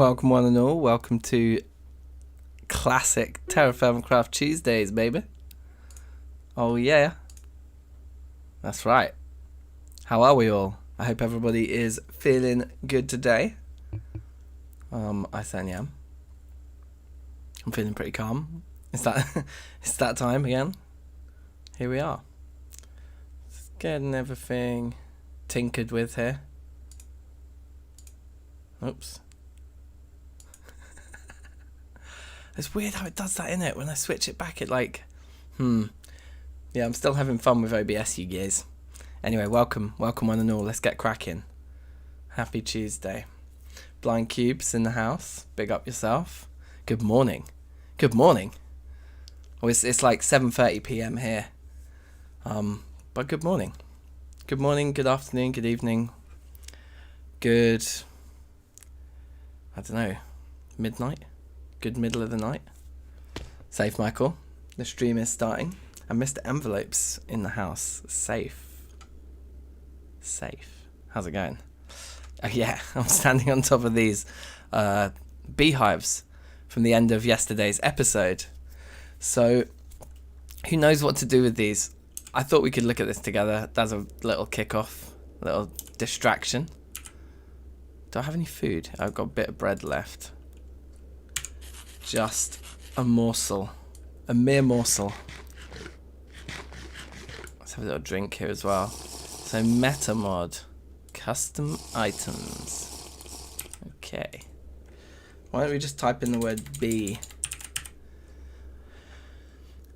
Welcome one and all, welcome to classic Terrafirmacraft Tuesdays, baby. Oh yeah, that's right. How are we all? I hope everybody is feeling good today. I certainly am. I'm feeling pretty calm. It's that time again. Here we are. Just getting everything tinkered with here. Oops. It's weird how it does that, innit? When I switch it back, it like, Yeah, I'm still having fun with OBS, you guys. Anyway, welcome one and all. Let's get cracking. Happy Tuesday. Blind Cubes in the house. Big up yourself. Good morning. Good morning. Oh, it's like 7:30 p.m. here. But good morning. Good morning, good afternoon, good evening. Good, I don't know, midnight? Good middle of the night. Safe, Michael. The stream is starting. And Mr. Envelope's in the house. Safe. How's it going? Yeah, I'm standing on top of these beehives from the end of yesterday's episode. So, who knows what to do with these? I thought we could look at this together. That's a little kickoff, little distraction. Do I have any food? I've got a bit of bread left. Just a morsel. A mere morsel. Let's have a little drink here as well. So, meta mod. Custom items. Okay. Why don't we just type in the word bee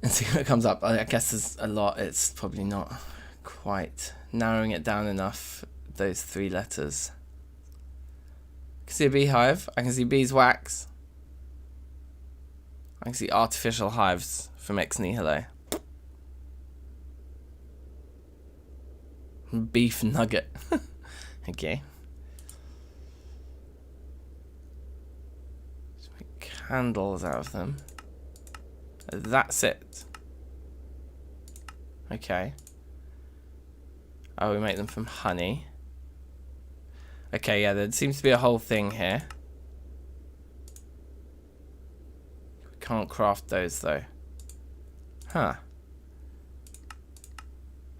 and see what comes up? I guess there's a lot. It's probably not quite narrowing it down enough, those 3 letters. I can see a beehive. I can see beeswax. I can see artificial hives from Ex Nihilo. Beef nugget. Okay. Let's make candles out of them. That's it. Okay. Oh, we make them from honey. Okay, yeah, there seems to be a whole thing here. We can't craft those though. Huh.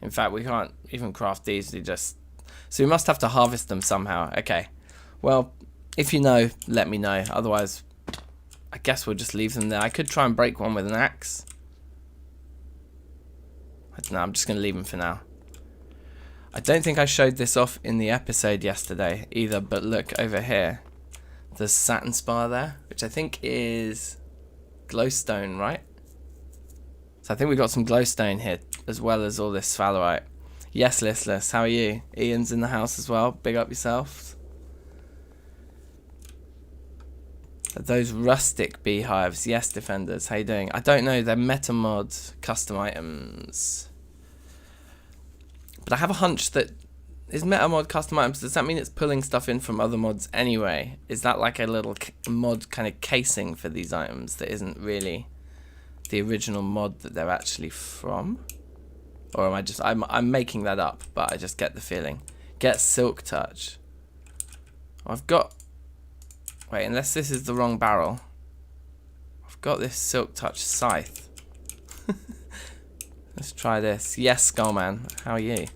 In fact, we can't even craft these. So we must have to harvest them somehow. Okay. Well, if you know, let me know. Otherwise, I guess we'll just leave them there. I could try and break one with an axe. I don't know. I'm just going to leave them for now. I don't think I showed this off in the episode yesterday either, but look over here. There's satin spar there, which I think is glowstone, right? So I think we got some glowstone here, as well as all this sphalerite. Yes, Listless, how are you? Ian's in the house as well. Big up yourself. Those rustic beehives. Yes, Defenders, how you doing? I don't know, they're metamod custom items. But I have a hunch that... Is metamod custom items, does that mean it's pulling stuff in from other mods anyway? Is that like a little mod kind of casing for these items that isn't really the original mod that they're actually from? Or am I just... I'm making that up, but I just get the feeling. Get Silk Touch. I've got... Wait, unless this is the wrong barrel. I've got this Silk Touch scythe. Let's try this. Yes, Skullman. How are you?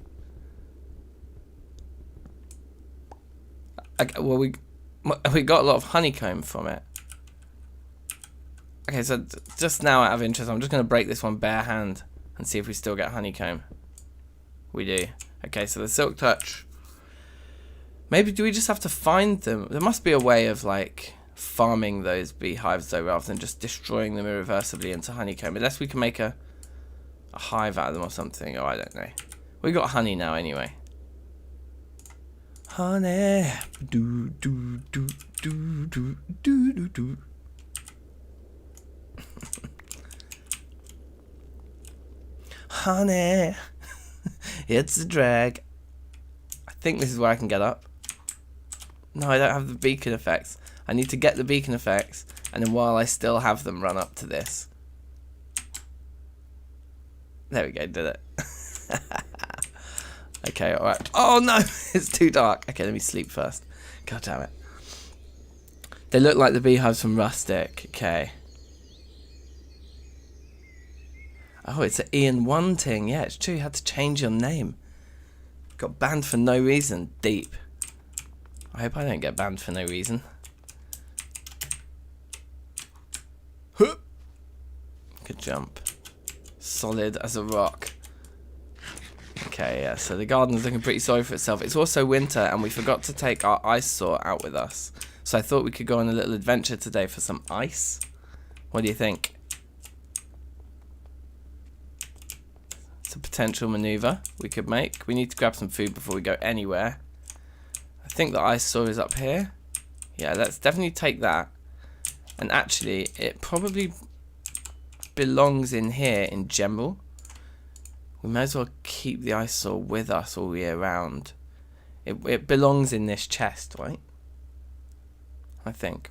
Okay, well, we got a lot of honeycomb from it. Okay, so just now out of interest, I'm just going to break this one bare hand and see if we still get honeycomb. We do. Okay, so the Silk Touch. Maybe do we just have to find them? There must be a way of like farming those beehives though, rather than just destroying them irreversibly into honeycomb. Unless we can make a hive out of them or something. Oh, I don't know. We got honey now anyway. Honey. Do do do do do do do do. Honey. It's a drag. I think this is where I can get up. No, I don't have the beacon effects. I need to get the beacon effects, and then while I still have them, run up to this. There we go, did it. Okay, alright. Oh no, it's too dark. Okay, let me sleep first. God damn it. They look like the beehives from Rustic. Okay. Oh, it's an Ian One thing. Yeah, it's true. You had to change your name. Got banned for no reason. Deep. I hope I don't get banned for no reason. Good jump. Solid as a rock. Okay, yeah, so the garden's looking pretty sorry for itself. It's also winter, and we forgot to take our ice saw out with us. So I thought we could go on a little adventure today for some ice. What do you think? It's a potential maneuver we could make. We need to grab some food before we go anywhere. I think the ice saw is up here. Yeah, let's definitely take that. And actually, it probably belongs in here in general. We may as well keep the ice saw with us all year round. It belongs in this chest, right? I think.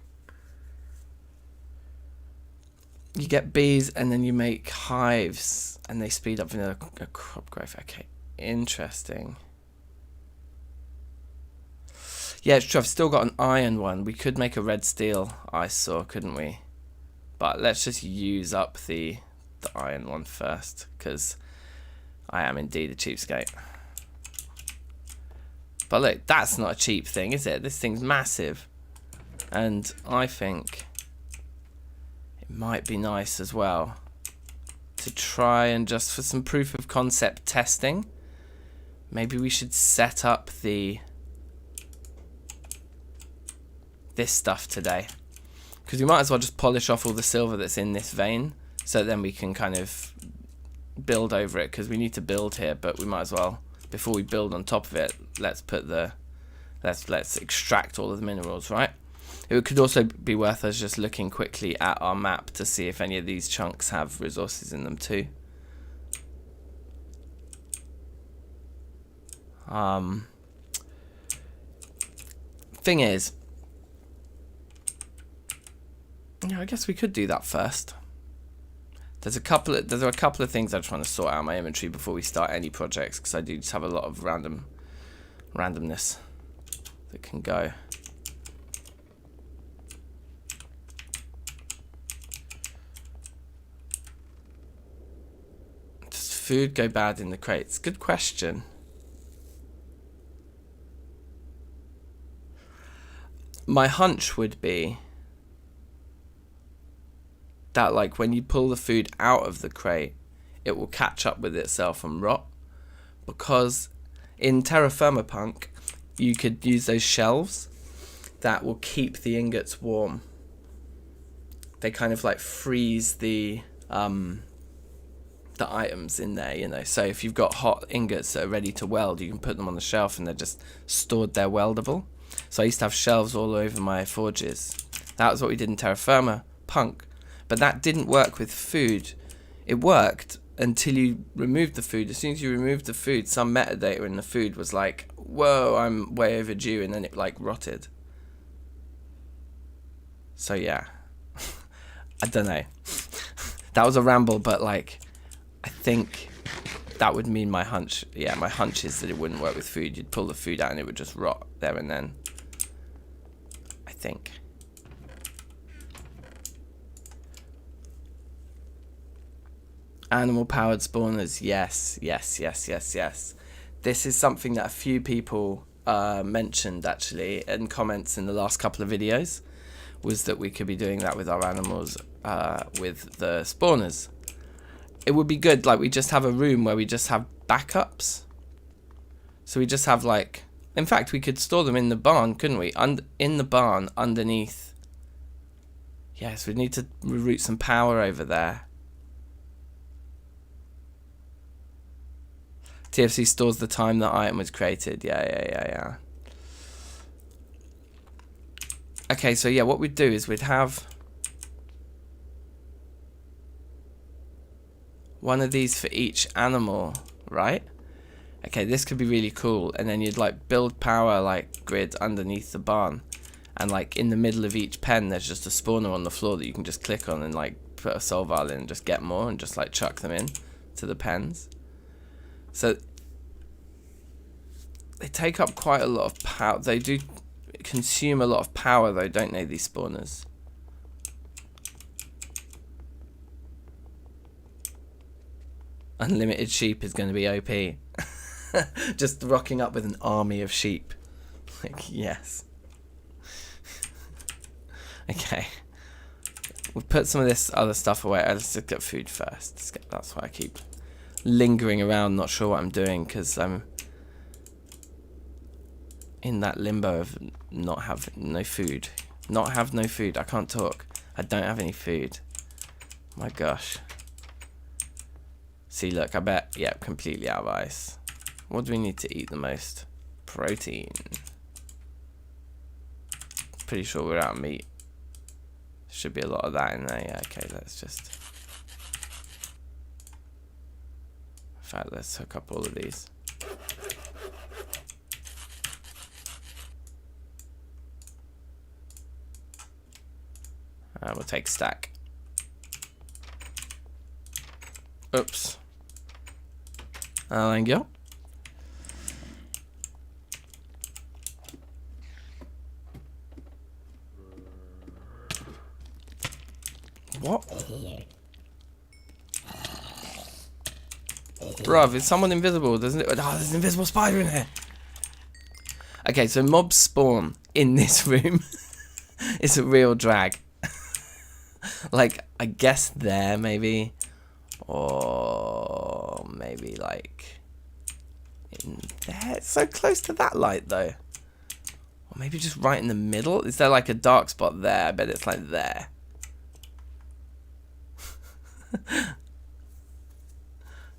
You get bees and then you make hives and they speed up vanilla crop growth. Okay, interesting. Yeah, it's true. I've still got an iron one. We could make a red steel ice saw, couldn't we? But let's just use up the iron one first, because I am indeed a cheapskate. But look, that's not a cheap thing, is it? This thing's massive. And I think it might be nice as well to try and just for some proof of concept testing, maybe we should set up this stuff today. Because we might as well just polish off all the silver that's in this vein, so then we can kind of build over it, because we need to build here, but we might as well, before we build on top of it, let's extract all of the minerals, right? It could also be worth us just looking quickly at our map to see if any of these chunks have resources in them too. Thing is, yeah, I guess we could do that first. There are a couple of things I just want to sort out in my inventory before we start any projects, because I do just have a lot of randomness that can go. Does food go bad in the crates? Good question. My hunch would be that, like, when you pull the food out of the crate, it will catch up with itself and rot. Because in Terrafirmacraft, you could use those shelves that will keep the ingots warm. They kind of like freeze the items in there, you know. So if you've got hot ingots that are ready to weld, you can put them on the shelf and they're just stored there weldable. So I used to have shelves all over my forges. That was what we did in Terrafirmacraft. But that didn't work with food. It worked until you removed the food. As soon as you removed the food, some metadata in the food was like, whoa, I'm way overdue, and then it like rotted. So yeah, I don't know. That was a ramble, but like, I think that would mean my hunch. Yeah, my hunch is that it wouldn't work with food. You'd pull the food out and it would just rot there and then. I think. Animal powered spawners, yes. This is something that a few people mentioned actually in comments in the last couple of videos, was that we could be doing that with our animals with the spawners. It would be good, like we just have a room where we just have backups. So we just have like, in fact we could store them in the barn, couldn't we? In the barn underneath. Yes, we need to reroute some power over there. TFC stores the time the item was created. Yeah. Okay, so yeah, what we'd do is we'd have one of these for each animal, right? Okay, this could be really cool. And then you'd like build power like grid underneath the barn. And like in the middle of each pen, there's just a spawner on the floor that you can just click on and like put a solval in and just get more and just like chuck them in to the pens. So they take up quite a lot of power. They do consume a lot of power though, don't they, these spawners? Unlimited sheep is going to be OP. Just rocking up with an army of sheep. Like, yes. Okay. We'll put some of this other stuff away. Let's just get food first. That's why I keep lingering around, not sure what I'm doing, because I'm in that limbo of no food. No food. I can't talk. I don't have any food. My gosh. See, look, I bet, yeah, completely out of ice. What do we need to eat the most? Protein. Pretty sure we're out of meat. Should be a lot of that in there. Yeah, okay, let's just... In fact, let's hook up all of these. We'll take stack. Oops. Thank you. What? Bruv, is someone invisible? There's an invisible spider in here. Okay, so mobs spawn in this room. It's a real drag. Like, I guess there, maybe. Or maybe, like, in there. It's so close to that light, though. Or maybe just right in the middle. Is there, like, a dark spot there? I bet it's, like, there.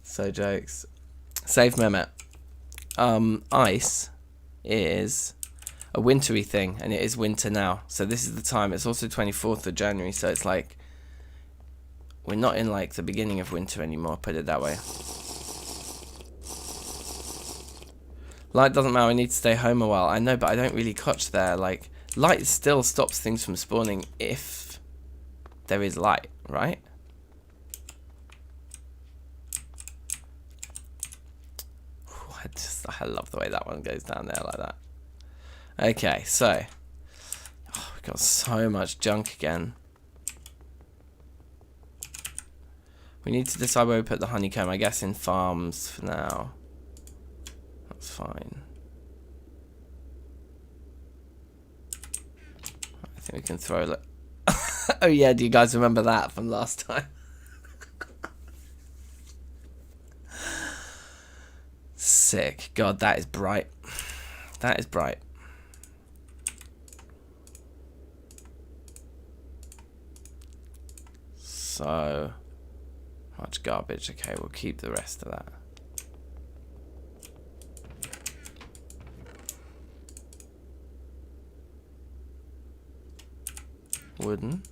So jokes. Save Mehmet. Ice is a wintry thing, and it is winter now. So this is the time. It's also 24th of January, so it's like we're not in like the beginning of winter anymore, put it that way. Light doesn't matter, I need to stay home a while. I know, but I don't really catch there. Like, light still stops things from spawning if there is light, right? I love the way that one goes down there like that. Okay, so we've got so much junk again. We need to decide where we put the honeycomb. I guess in farms for now. That's fine. I think we can throw it. Oh yeah, do you guys remember that from last time? Sick. God, that is bright. That is bright. So much garbage. Okay, we'll keep the rest of that. Wooden.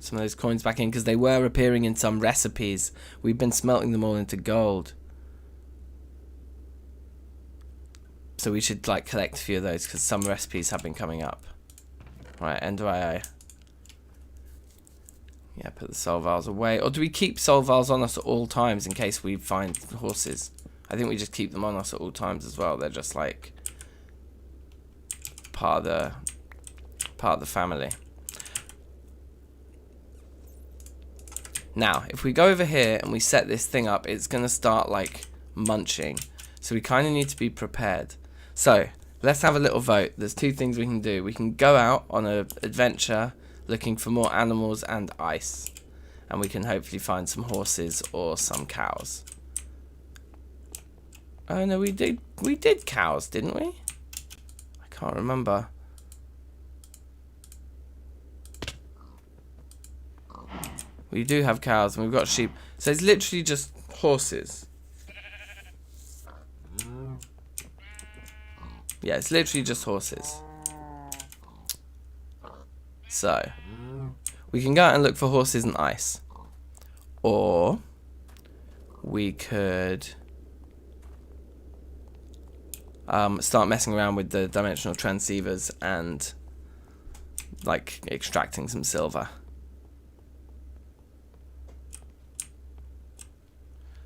Some of those coins back in because they were appearing in some recipes. We've been smelting them all into gold, so we should like collect a few of those because some recipes have been coming up. Right, Ender IO. Yeah, put the soul vials away. Or do we keep soul vials on us at all times in case we find horses? I think we just keep them on us at all times as well. They're just like part of the family. Now, if we go over here and we set this thing up, it's going to start, like, munching. So we kind of need to be prepared. So, let's have a little vote. There's two things we can do. We can go out on an adventure looking for more animals and ice. And we can hopefully find some horses or some cows. Oh, no, we did cows, didn't we? I can't remember. We do have cows and we've got sheep. So it's literally just horses. Yeah, it's literally just horses. So we can go out and look for horses and ice. Or we could start messing around with the dimensional transceivers and like extracting some silver.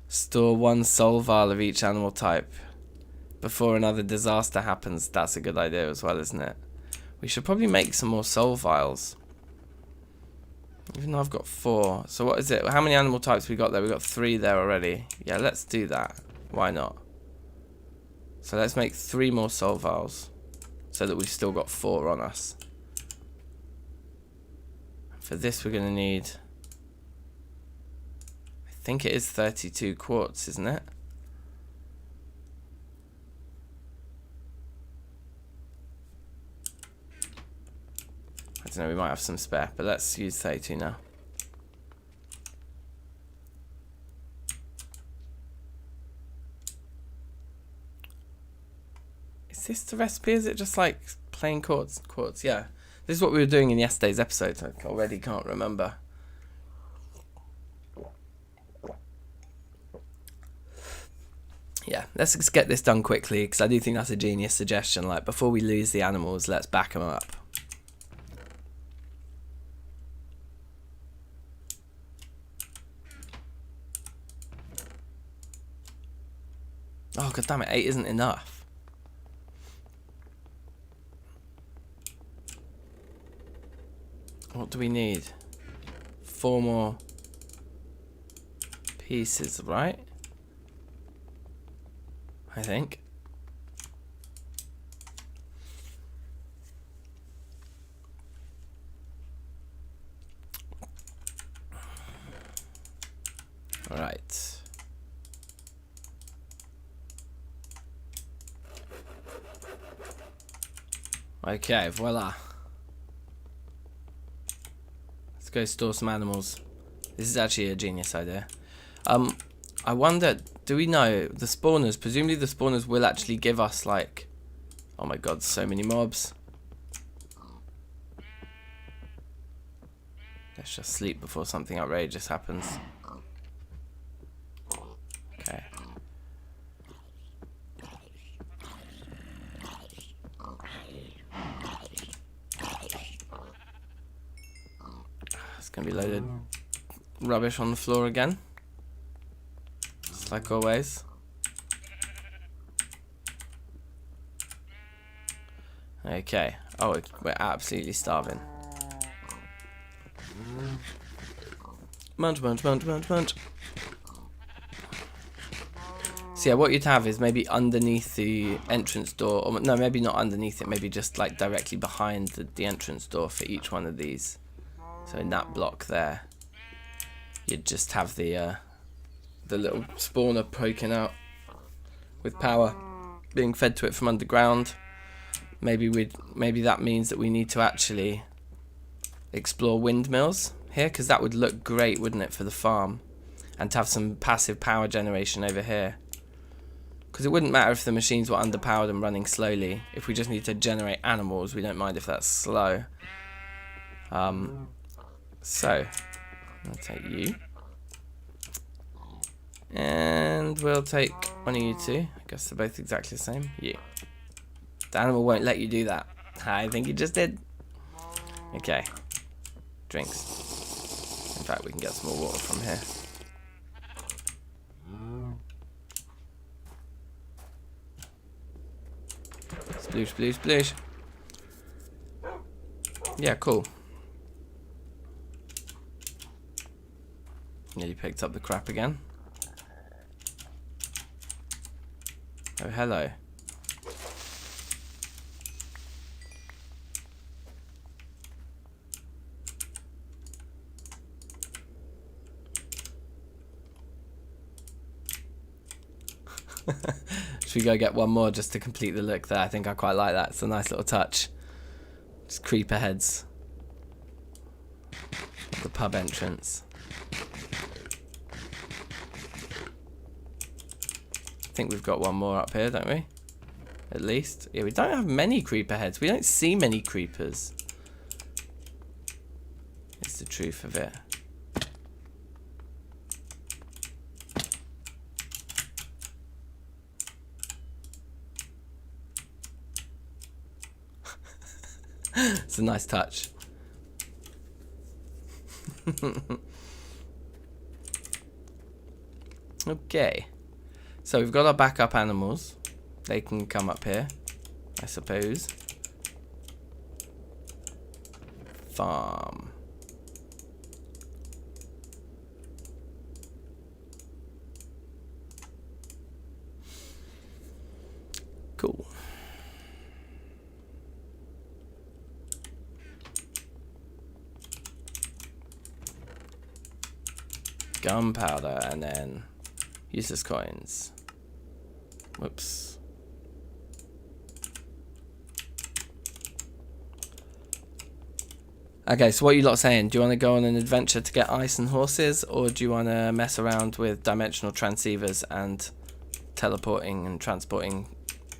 Store one soul vial of each animal type before another disaster happens. That's a good idea as well, isn't it? We should probably make some more soul vials. Even though I've got 4. So what is it? How many animal types we got there? We got 3 there already. Yeah, let's do that. Why not? So let's make 3 more soul vials, so that we've still got 4 on us. For this we're going to need, I think it is 32 quartz, isn't it? I don't know, we might have some spare, but let's use 32 now. Is this the recipe? Is it just like plain quartz? Yeah. This is what we were doing in yesterday's episode. I already can't remember. Yeah, let's just get this done quickly, because I do think that's a genius suggestion. Like, before we lose the animals, let's back them up. Oh, god damn it, 8 isn't enough. What do we need? 4 more pieces, right? I think. All right. Okay, voila. Let's go store some animals. This is actually a genius idea. I wonder, do we know the spawners? Presumably the spawners will actually give us, like, oh my god, so many mobs. Let's just sleep before something outrageous happens. Okay. It's gonna be loaded rubbish on the floor again, just like always. Okay. Oh, we're absolutely starving. Munch, munch, munch, munch, munch. So yeah, what you'd have is maybe underneath the entrance door, or no, maybe not underneath it, maybe just like directly behind the entrance door for each one of these. So in that block there, you'd just have the little spawner poking out with power being fed to it from underground. Maybe that means that we need to actually explore windmills here, because that would look great, wouldn't it, for the farm, and to have some passive power generation over here. Because it wouldn't matter if the machines were underpowered and running slowly. If we just need to generate animals, we don't mind if that's slow. So I'll take you, and we'll take one of you two. I guess they're both exactly the same. You. The animal won't let you do that. I think you just did. Okay. Drinks. In fact, we can get some more water from here. Sploosh, sploosh, sploosh. Yeah, cool. Nearly picked up the crap again. Oh, hello. Should we go get one more just to complete the look there? I think I quite like that. It's a nice little touch. Just creeper heads. The pub entrance. I think we've got one more up here, don't we? At least. Yeah, we don't have many creeper heads. We don't see many creepers. It's the truth of it. It's a nice touch. Okay. So we've got our backup animals. They can come up here, I suppose. Farm. Cool. Gunpowder, and then useless coins. Whoops. Okay, so what are you lot saying? Do you want to go on an adventure to get ice and horses, or do you want to mess around with dimensional transceivers and teleporting and transporting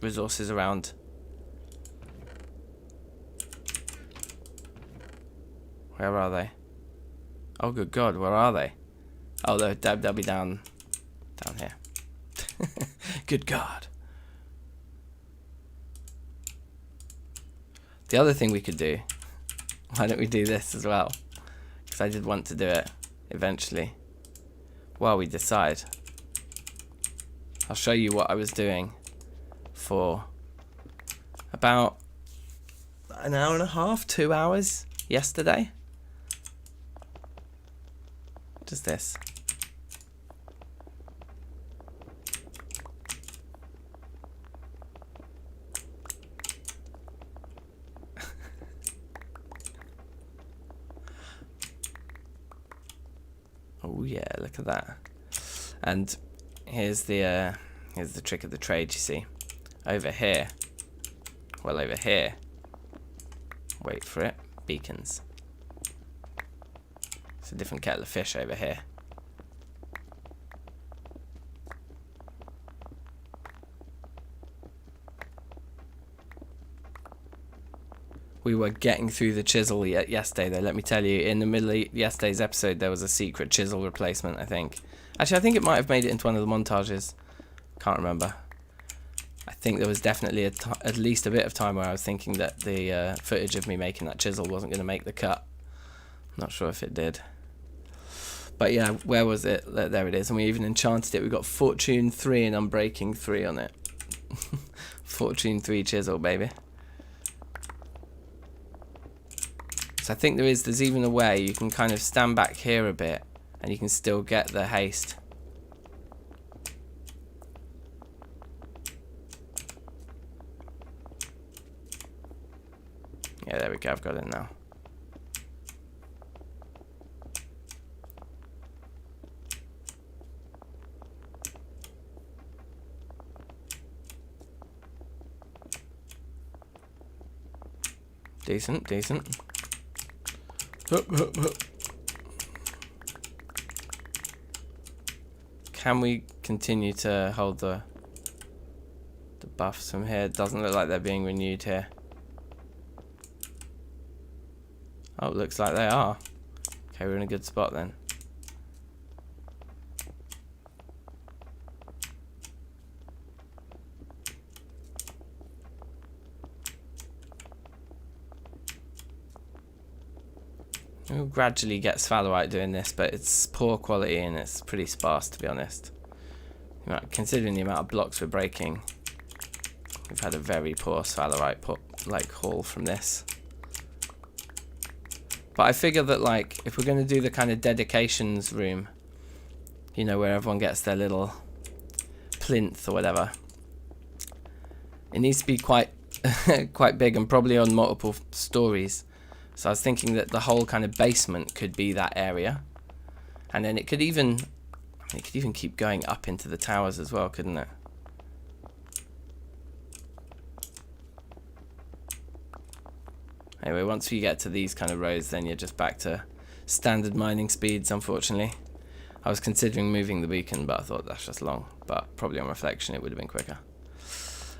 resources around? Where are they? Oh, good God, where are they? Oh, they'll be down here. Good God. The other thing we could do, why don't we do this as well? Because I did want to do it eventually. While we decide. I'll show you what I was doing for about an hour and a half, 2 hours yesterday. Just this. Oh yeah, look at that. And here's the trick of the trade, you see. Over here. Well, over here. Wait for it. Beacons. It's a different kettle of fish over here. We were getting through the chisel yesterday, though. Let me tell you, in the middle of yesterday's episode, there was a secret chisel replacement, I think. Actually, I think it might have made it into one of the montages. Can't remember. I think there was definitely at least a bit of time where I was thinking that the footage of me making that chisel wasn't going to make the cut. Not sure if it did. But yeah, where was it? There it is. And we even enchanted it. We got Fortune 3 and Unbreaking 3 on it. Fortune 3 chisel, baby. So I think there's even a way you can kind of stand back here a bit and you can still get the haste. Yeah, there we go, I've got it now. Decent, decent. Hup, hup, hup. Can we continue to hold the buffs from here? It doesn't look like they're being renewed here. Oh, it looks like they are. Okay, we're in a good spot then. We'll gradually get sphalerite doing this, but it's poor quality and it's pretty sparse, to be honest. Considering the amount of blocks we're breaking, we've had a very poor sphalerite haul from this. But I figure that, like, if we're going to do the kind of dedications room, you know, where everyone gets their little plinth or whatever, it needs to be quite quite big and probably on multiple stories. So I was thinking that the whole kind of basement could be that area, and then it could even keep going up into the towers as well, couldn't it? Anyway, once we get to these kind of rows, then you're just back to standard mining speeds, unfortunately. I was considering moving the beacon, but I thought that's just long. But probably on reflection, it would have been quicker.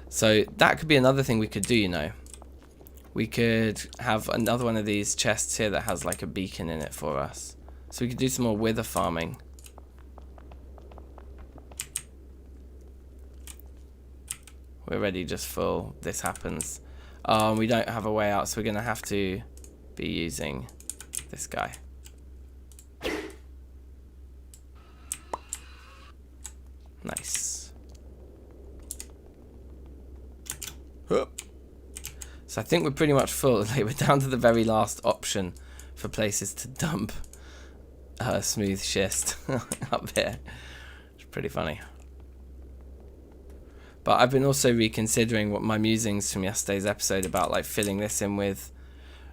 So that could be another thing we could do, you know. We could have another one of these chests here that has like a beacon in it for us. So we could do some more wither farming. We're already just full. This happens. We don't have a way out, so we're going to have to be using this guy. Nice. So I think we're pretty much full. Like, we're down to the very last option for places to dump smooth schist up here. It's pretty funny. But I've been also reconsidering what my musings from yesterday's episode about like filling this in with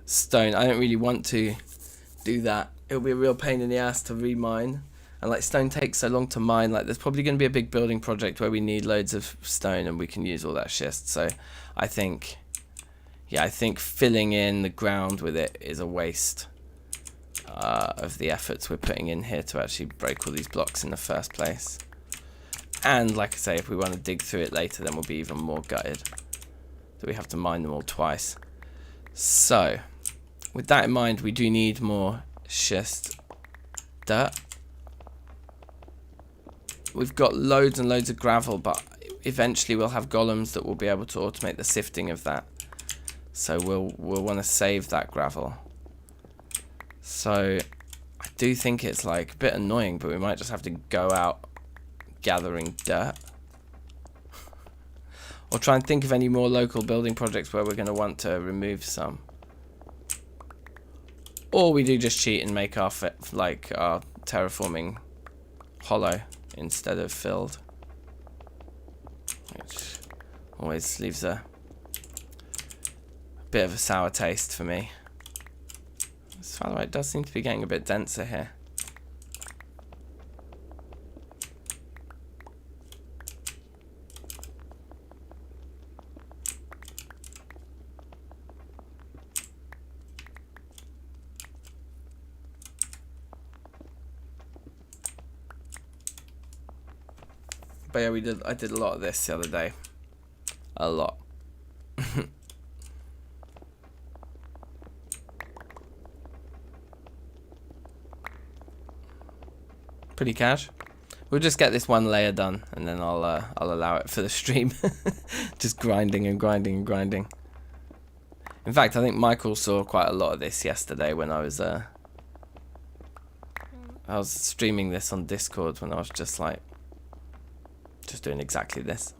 stone. I don't really want to do that. It'll be a real pain in the ass to remine. And like stone takes so long to mine, like there's probably going to be a big building project where we need loads of stone and we can use all that schist. So I think, yeah, I think filling in the ground with it is a waste of the efforts we're putting in here to actually break all these blocks in the first place. And like I say, if we want to dig through it later, then we'll be even more gutted that we have to mine them all twice. So with that in mind, we do need more schist dirt. We've got loads and loads of gravel, but eventually we'll have golems that will be able to automate the sifting of that. So we'll want to save that gravel. So I do think it's like a bit annoying, but we might just have to go out gathering dirt. Or try and think of any more local building projects where we're going to want to remove some. Or we do just cheat and make our terraforming hollow instead of filled, which always leaves a bit of a sour taste for me. This sphalerite does seem to be getting a bit denser here. But yeah, I did a lot of this the other day. A lot. Pretty cash. We'll just get this one layer done, and then I'll allow it for the stream. Just grinding and grinding and grinding. In fact, I think Michael saw quite a lot of this yesterday when I was streaming this on Discord when I was just doing exactly this.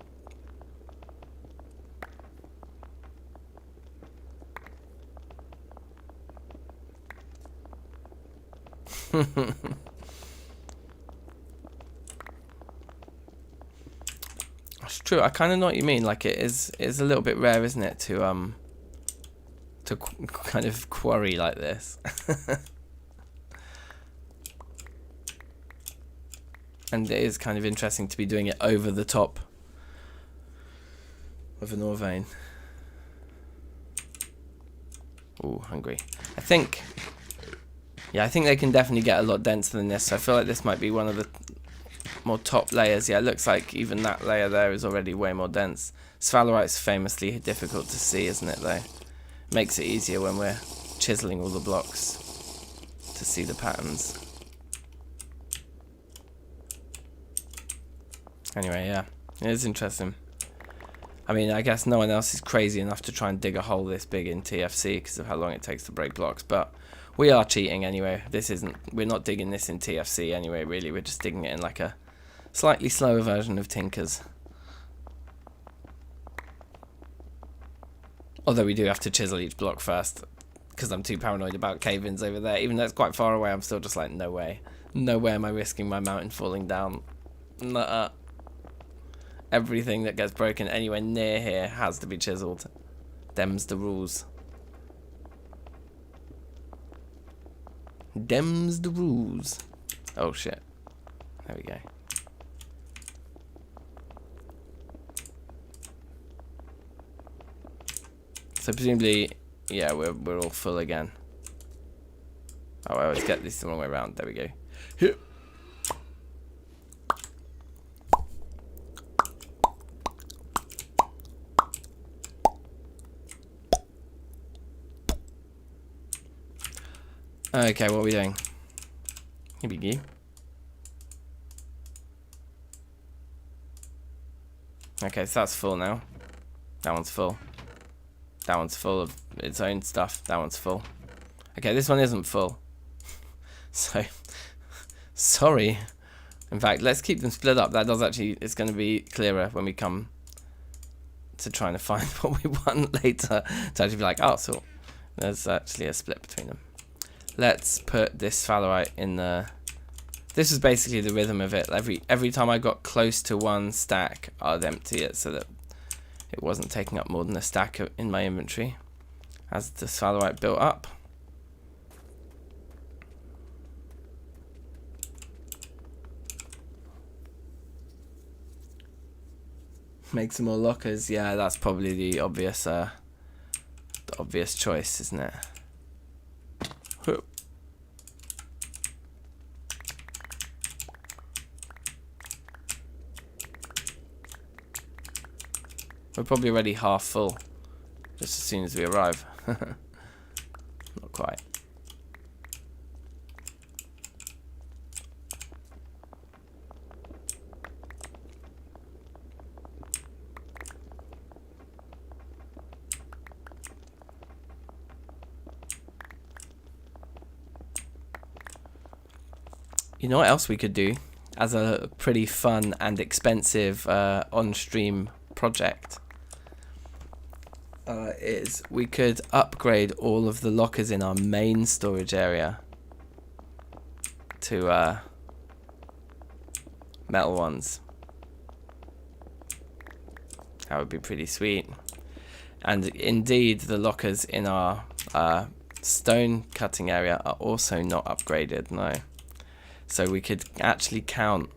It's true. I kind of know what you mean. Like, it's a little bit rare, isn't it, to kind of quarry like this. And it is kind of interesting to be doing it over the top of an ore vein. Ooh, hungry. I think they can definitely get a lot denser than this. So I feel like this might be one of the more top layers. Yeah, it looks like even that layer there is already way more dense. Sphalerite's famously difficult to see, isn't it, though? Makes it easier when we're chiseling all the blocks to see the patterns. Anyway, yeah, it is interesting. I mean, I guess no one else is crazy enough to try and dig a hole this big in TFC because of how long it takes to break blocks, but we are cheating anyway. We're not digging this in TFC anyway, really. We're just digging it in like a slightly slower version of Tinker's. Although we do have to chisel each block first because I'm too paranoid about cave-ins over there. Even though it's quite far away, I'm still just like, no way. No way am I risking my mountain falling down. Nuh-uh. Everything that gets broken anywhere near here has to be chiseled. Them's the rules. Them's the rules. Oh shit. There we go. So presumably, yeah, we're all full again. Oh, I always get this the wrong way around. There we go. Here. Okay, what are we doing? Here we go. Okay, so that's full now. That one's full. That one's full of its own stuff. That one's full. Okay, this one isn't full. So, sorry. In fact, let's keep them split up. That does actually, it's going to be clearer when we come to trying to find what we want later to actually be like, oh, so there's actually a split between them. Let's put this sphalerite in the... This was basically the rhythm of it. Every time I got close to one stack, I'd empty it so that it wasn't taking up more than a stack in my inventory as the sphalerite built up. Make some more lockers. Yeah, that's probably the obvious choice, isn't it? We're probably already half full just as soon as we arrive. Not quite. You know what else we could do as a pretty fun and expensive on-stream project? Is we could upgrade all of the lockers in our main storage area to metal ones. That would be pretty sweet. And indeed, the lockers in our stone cutting area are also not upgraded, no. So we could actually count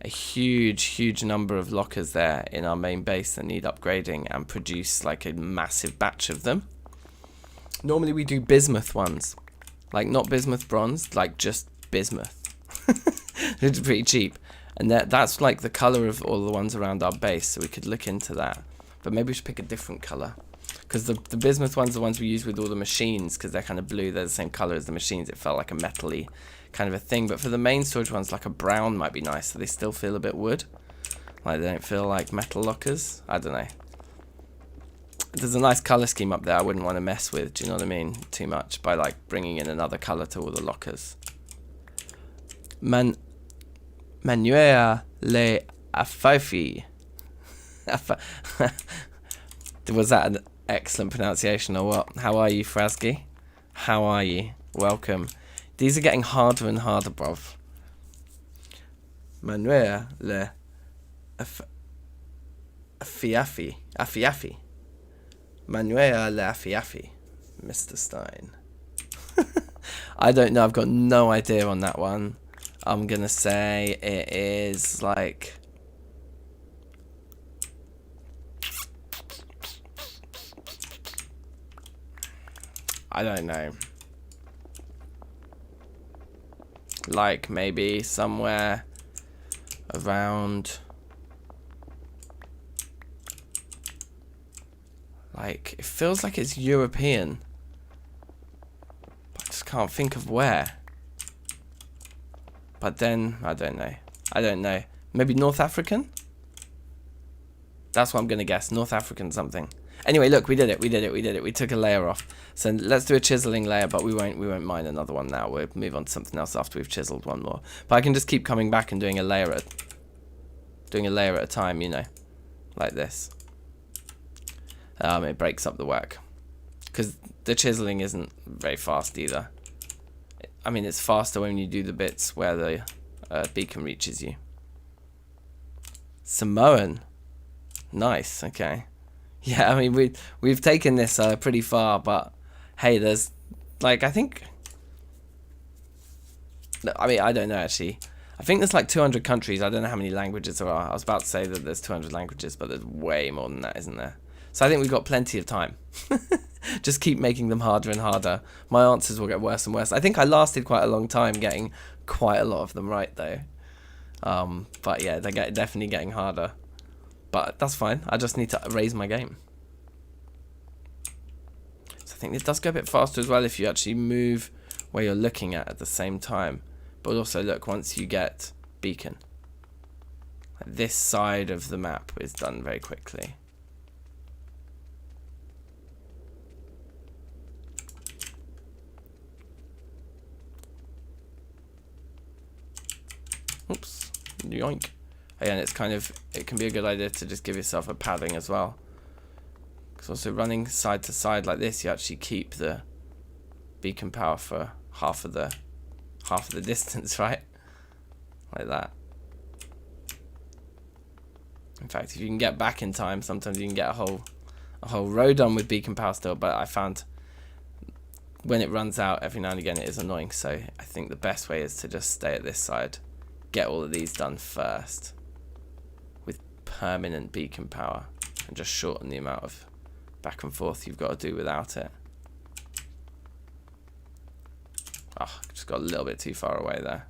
a huge number of lockers there in our main base that need upgrading and produce like a massive batch of them. Normally we do bismuth ones, like not bismuth bronze, like just bismuth. It's pretty cheap, and that's like the color of all the ones around our base, so we could look into that. But maybe we should pick a different color, because the bismuth ones are the ones we use with all the machines, because they're kind of blue, they're the same color as the machines. It felt like a metally kind of a thing. But for the main storage ones, like a brown might be nice, so they still feel a bit wood, like they don't feel like metal lockers. I don't know, there's a nice color scheme up there I wouldn't want to mess with, do you know what I mean, too much, by like bringing in another color to all the lockers. Manuea le afafi. Was that an excellent pronunciation or what? How are you, Frasky? How are you? Welcome. These are getting harder and harder, bruv. Manuea le afiafi. Afiafi. Manuea le afiafi. Mr. Stein. I don't know. I've got no idea on that one. I'm going to say it is like... I don't know. Like maybe somewhere around, like, it feels like it's European, but I just can't think of where. But then I don't know, maybe North African. That's what I'm gonna guess. North African something. Anyway, look, we did it. We took a layer off. So let's do a chiseling layer, but we won't mine another one now. We'll move on to something else after we've chiseled one more. But I can just keep coming back and doing a layer at a time, you know, like this. It breaks up the work because the chiseling isn't very fast either. I mean, it's faster when you do the bits where the beacon reaches you. Samoan, nice. Okay. Yeah, I mean, we've taken this pretty far, but hey, there's, like, I think, I mean, I don't know, actually. I think there's like 200 countries. I don't know how many languages there are. I was about to say that there's 200 languages, but there's way more than that, isn't there? So I think we've got plenty of time. Just keep making them harder and harder. My answers will get worse and worse. I think I lasted quite a long time getting quite a lot of them right, though. But yeah, they're definitely getting harder. But that's fine. I just need to raise my game. So I think it does go a bit faster as well if you actually move where you're looking at the same time. But also look, once you get beacon, this side of the map is done very quickly. Oops, yoink. Again, it's kind of, it can be a good idea to just give yourself a padding as well Because also running side to side like this, you actually keep the beacon power for half of the distance, right? Like that. In fact, if you can get back in time, sometimes you can get a whole row done with beacon power still, but I found when it runs out every now and again it is annoying, so I think the best way is to just stay at this side, get all of these done first with permanent beacon power, and just shorten the amount of back and forth you've got to do without it. Oh, just got a little bit too far away there.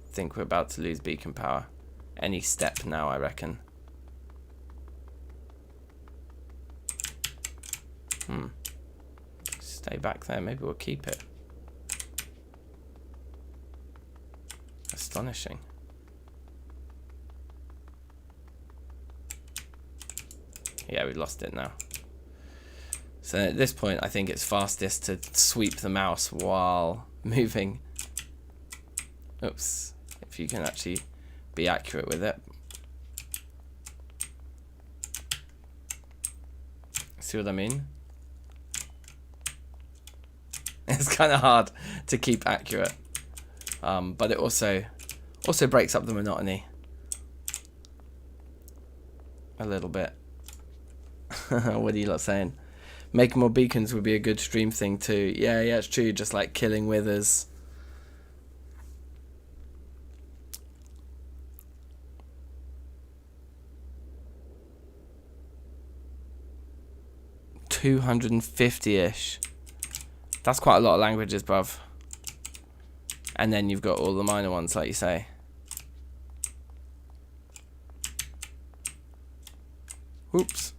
I think we're about to lose beacon power any step now, I reckon. Stay back there, maybe we'll keep it. Astonishing. Yeah, we lost it now. So at this point I think it's fastest to sweep the mouse while moving. Oops. If you can actually be accurate with it. See what I mean? It's kind of hard to keep accurate, but it also breaks up the monotony a little bit. What are you lot saying? Making more beacons would be a good stream thing too. Yeah, it's true. Just like killing withers. $250-ish. That's quite a lot of languages, bruv. And then you've got all the minor ones, like you say. Oops.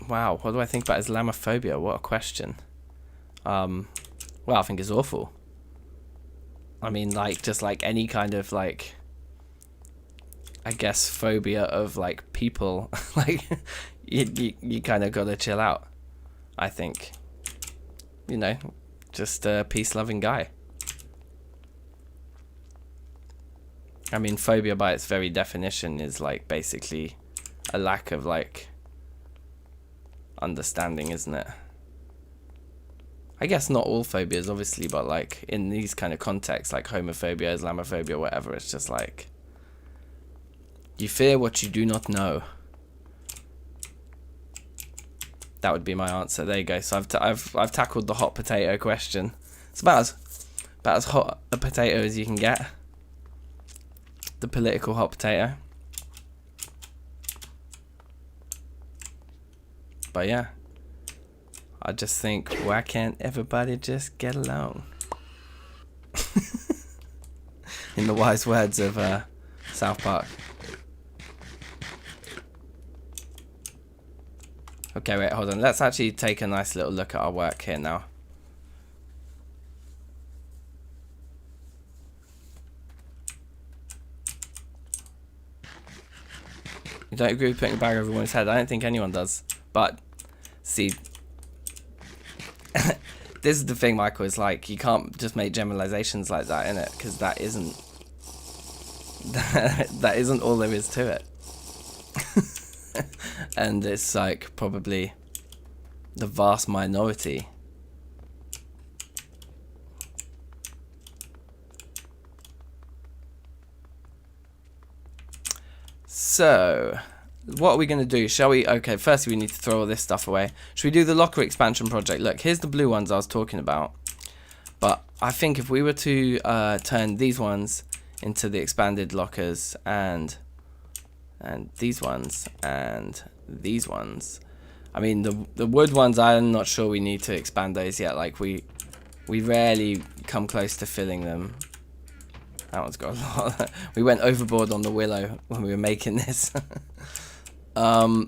Wow, what do I think about Islamophobia? What a question. Well, I think it's awful. I mean, like, just like any kind of, like, I guess, phobia of, like, people. Like, you kind of gotta chill out, I think. You know, just a peace-loving guy. I mean, phobia by its very definition is, like, basically a lack of, like, understanding, isn't it? I guess not all phobias, obviously, but like in these kind of contexts, like homophobia, Islamophobia, whatever, it's just like you fear what you do not know. That would be my answer. There you go. So I've tackled the hot potato question. It's about as hot a potato as you can get. The political hot potato. But yeah, I just think, why can't everybody just get along? In the wise words of South Park. Okay, wait, hold on. Let's actually take a nice little look at our work here now. You don't agree with putting a bag over everyone's head? I don't think anyone does. But, see, this is the thing, Michael, is like, you can't just make generalizations like that, innit? Because that isn't all there is to it. And it's like probably the vast minority. So, what are we going to do? Shall we? Okay, firstly we need to throw all this stuff away. Should we do the locker expansion project? Look, here's the blue ones I was talking about. But I think if we were to turn these ones into the expanded lockers and these ones and these ones. I mean, the wood ones, I'm not sure we need to expand those yet. Like, we rarely come close to filling them. That one's got a lot. We went overboard on the willow when we were making this. The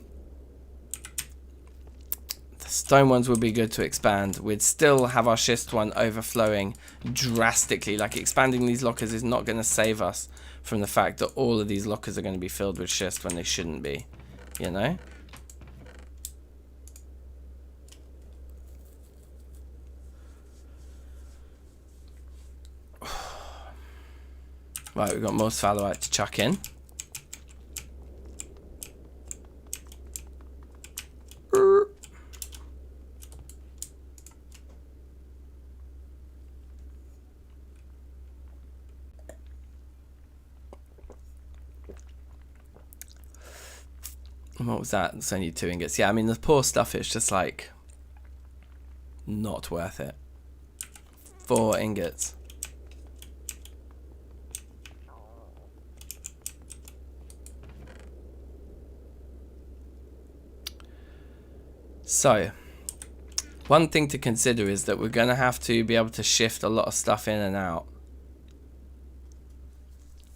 stone ones would be good to expand. We'd still have our schist one overflowing drastically. Like, expanding these lockers is not going to save us from the fact that all of these lockers are going to be filled with schist when they shouldn't be, you know? Right, we've got more sphalerite to chuck in. What was that? It's only 2 ingots. Yeah, I mean, the poor stuff, it's just like not worth it. 4 ingots. So, one thing to consider is that we're going to have to be able to shift a lot of stuff in and out.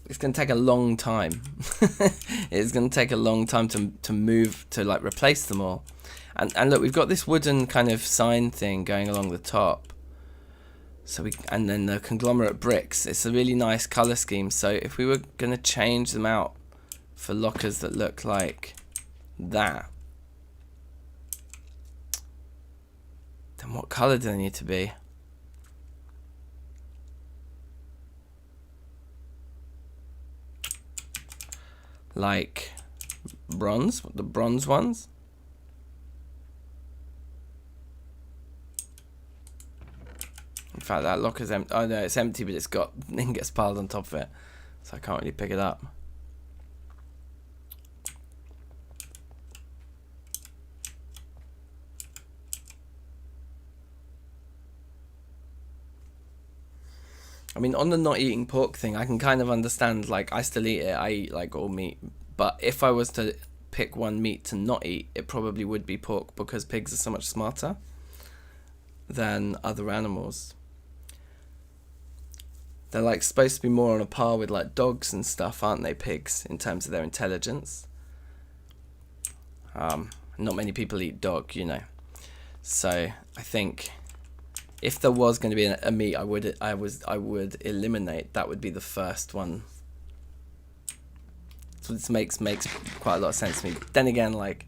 It's going to take a long time. It's going to take a long time to move, to like replace them all. And look, we've got this wooden kind of sign thing going along the top. So and then the conglomerate bricks. It's a really nice color scheme. So if we were going to change them out for lockers that look like that, then what color do they need to be? Like bronze, the bronze ones. In fact, that locker's empty. Oh no, it's empty, but it's got ingots piled on top of it, so I can't really pick it up. I mean, on the not eating pork thing, I can kind of understand, like, I still eat it. I eat, like, all meat. But if I was to pick one meat to not eat, it probably would be pork, because pigs are so much smarter than other animals. They're, like, supposed to be more on a par with, like, dogs and stuff, aren't they, pigs, in terms of their intelligence? Not many people eat dog, you know. So, I think if there was going to be a meat I would eliminate, that would be the first one. So this makes quite a lot of sense to me. Then again, like,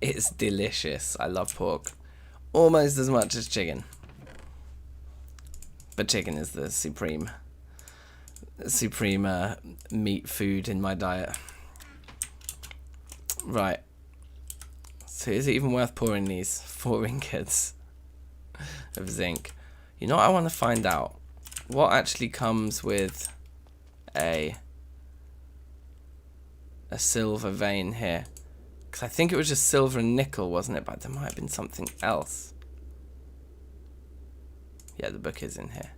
it's delicious. I love pork almost as much as chicken, but chicken is the supreme meat food in my diet. Right. So is it even worth pouring these 4 ingots of zinc? You know what I want to find out? What actually comes with a silver vein here? Because I think it was just silver and nickel, wasn't it? But there might have been something else. Yeah, the book is in here.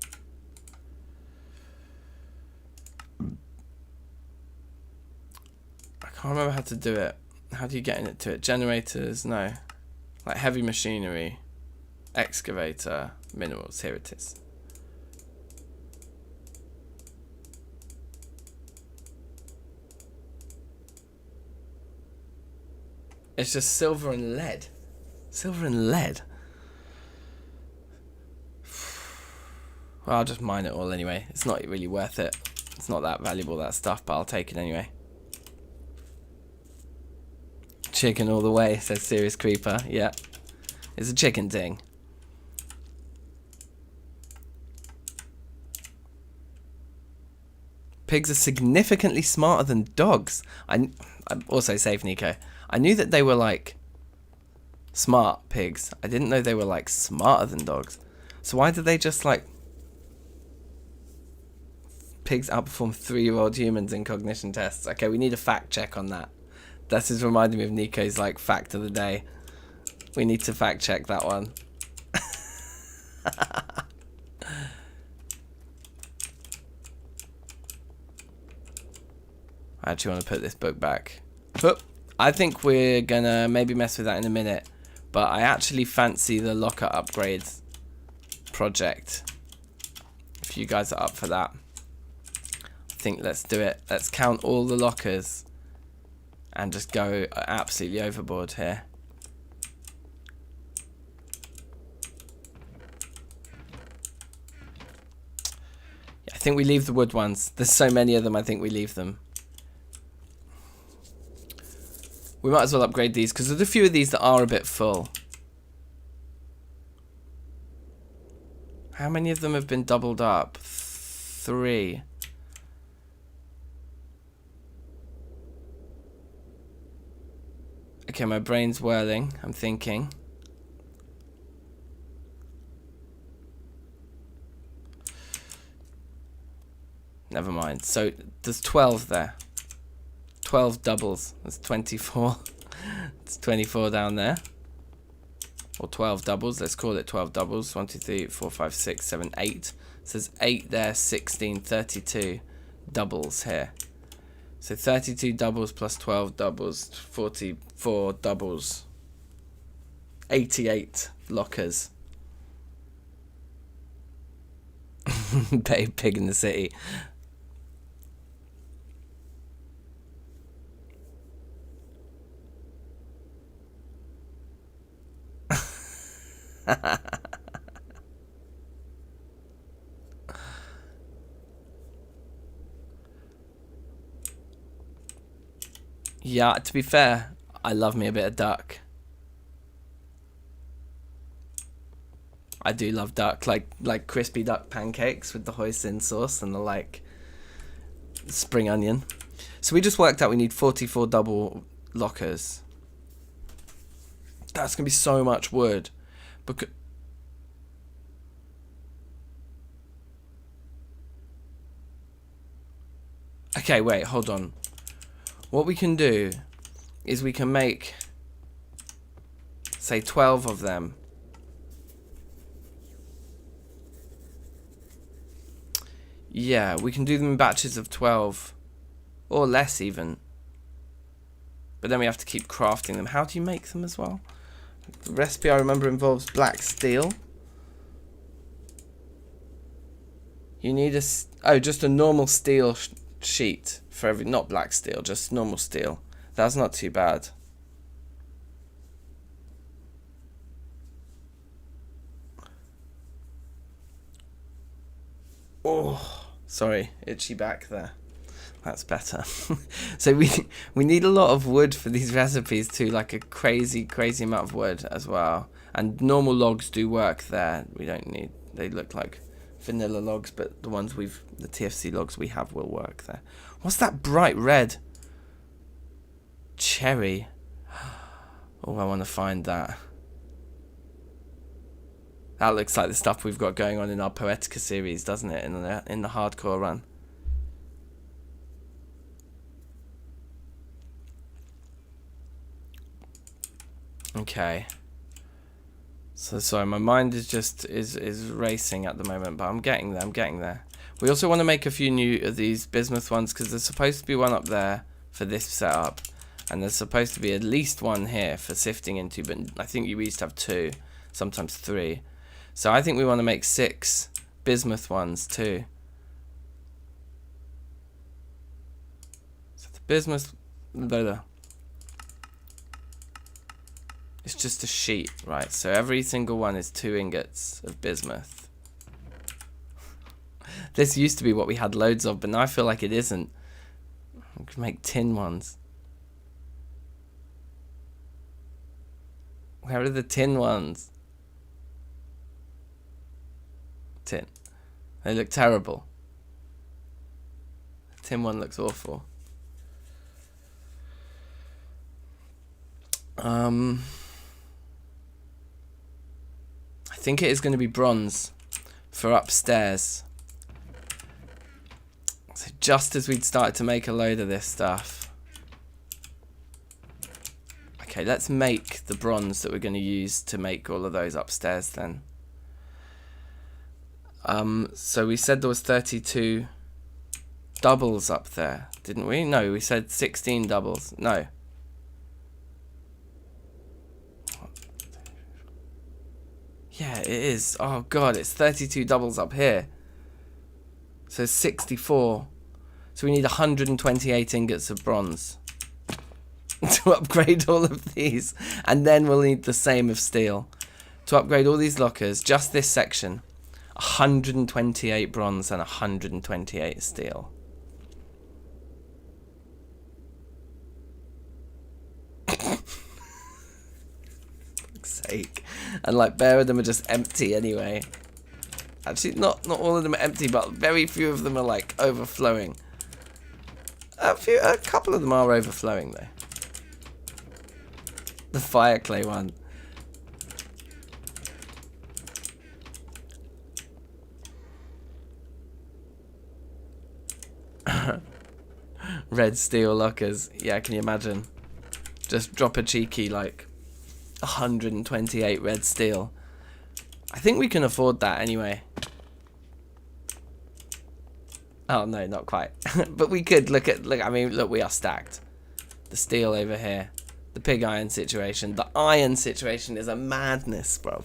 I can't remember how to do it. How do you get into it? Generators? No. Like heavy machinery. Excavator. Minerals. Here it is. It's just silver and lead. Silver and lead. Well, I'll just mine it all anyway. It's not really worth it. It's not that valuable, that stuff, but I'll take it anyway. Chicken all the way, says Serious Creeper. Yeah. It's a chicken thing. Pigs are significantly smarter than dogs. I'm also safe, Nico. I knew that they were like smart pigs. I didn't know they were like smarter than dogs. So why did they just like pigs outperform 3-year-old humans in cognition tests? Okay, we need a fact check on that. This is reminding me of Nico's like fact of the day. We need to fact check that one. I actually want to put this book back. I think we're gonna maybe mess with that in a minute, but I actually fancy the locker upgrades project. If you guys are up for that, I think let's do it. Let's count all the lockers and just go absolutely overboard here. Yeah, I think we leave the wood ones. There's so many of them, I think we leave them. We might as well upgrade these, because there's a few of these that are a bit full. How many of them have been doubled up? 3. Okay, my brain's whirling. I'm thinking. Never mind. So there's 12 there. 12 doubles. That's 24. It's 24 down there. Or 12 doubles. Let's call it 12 doubles. 1, 2, 3, 4, 5, 6, 7, 8. So there's 8 there, 16, 32 doubles here. So 32 doubles plus 12 doubles, 44 doubles. 88 lockers. Pay pig in the city. Yeah, to be fair, I love me a bit of duck. I do love duck, like crispy duck pancakes with the hoisin sauce and the like spring onion. So we just worked out we need 44 double lockers. That's gonna be so much wood. Because okay, wait, hold on. What we can do is we can make, say, 12 of them. Yeah, we can do them in batches of 12 or less even. But then we have to keep crafting them. How do you make them as well? The recipe I remember involves black steel. You need just a normal steel sheet for every, not black steel, just normal steel. That's not too bad. Oh, sorry, itchy back there. That's better. So we need a lot of wood for these recipes too, like a crazy amount of wood as well. And normal logs do work there. We don't need, they look like vanilla logs, but the TFC logs we have will work there. What's that bright red? Cherry. Oh, I want to find that. That looks like the stuff we've got going on in our Poetica series, doesn't it? In the hardcore run. Okay. So sorry, my mind is just is racing at the moment, but I'm getting there. We also want to make a few new of these bismuth ones, because there's supposed to be one up there for this setup, and there's supposed to be at least one here for sifting into, but I think you used to have 2, sometimes 3. So I think we want to make 6 bismuth ones too. So the bismuth, it's just a sheet, right? So every single one is 2 ingots of bismuth. This used to be what we had loads of, but now I feel like it isn't. We could make tin ones. Where are the tin ones? Tin. They look terrible. The tin one looks awful. I think it is going to be bronze for upstairs. So just as we'd started to make a load of this stuff. Okay, let's make the bronze that we're going to use to make all of those upstairs then. So we said there was 32 doubles up there, didn't we? No, we said 16 doubles. No. Yeah, it is. Oh god, it's 32 doubles up here. So 64. So we need 128 ingots of bronze to upgrade all of these. And then we'll need the same of steel. To upgrade all these lockers, just this section, 128 bronze and 128 steel. Sake. And like bare of them are just empty anyway. Actually, not all of them are empty, but very few of them are like overflowing. A couple of them are overflowing though. The fire clay one. Red steel lockers. Yeah, can you imagine? Just drop a cheeky like 128 red steel. I think we can afford that anyway. Oh no, not quite. But we could look. I mean, look, we are stacked. The steel over here. The pig iron situation. The iron situation is a madness, bruv.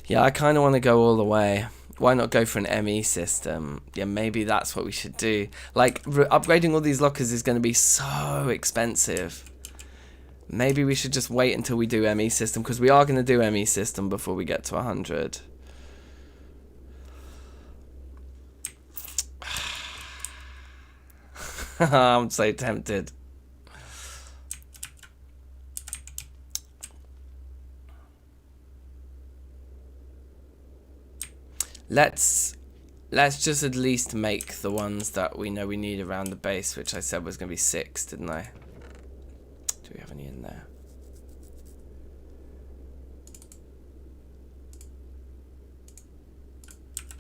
Yeah, I kind of want to go all the way. Why not go for an ME system? Yeah, maybe that's what we should do. Like, upgrading all these lockers is going to be so expensive. Maybe we should just wait until we do ME system, because we are going to do ME system before we get to 100. I'm so tempted. Let's just at least make the ones that we know we need around the base, which I said was going to be 6, didn't I? Do we have any in there?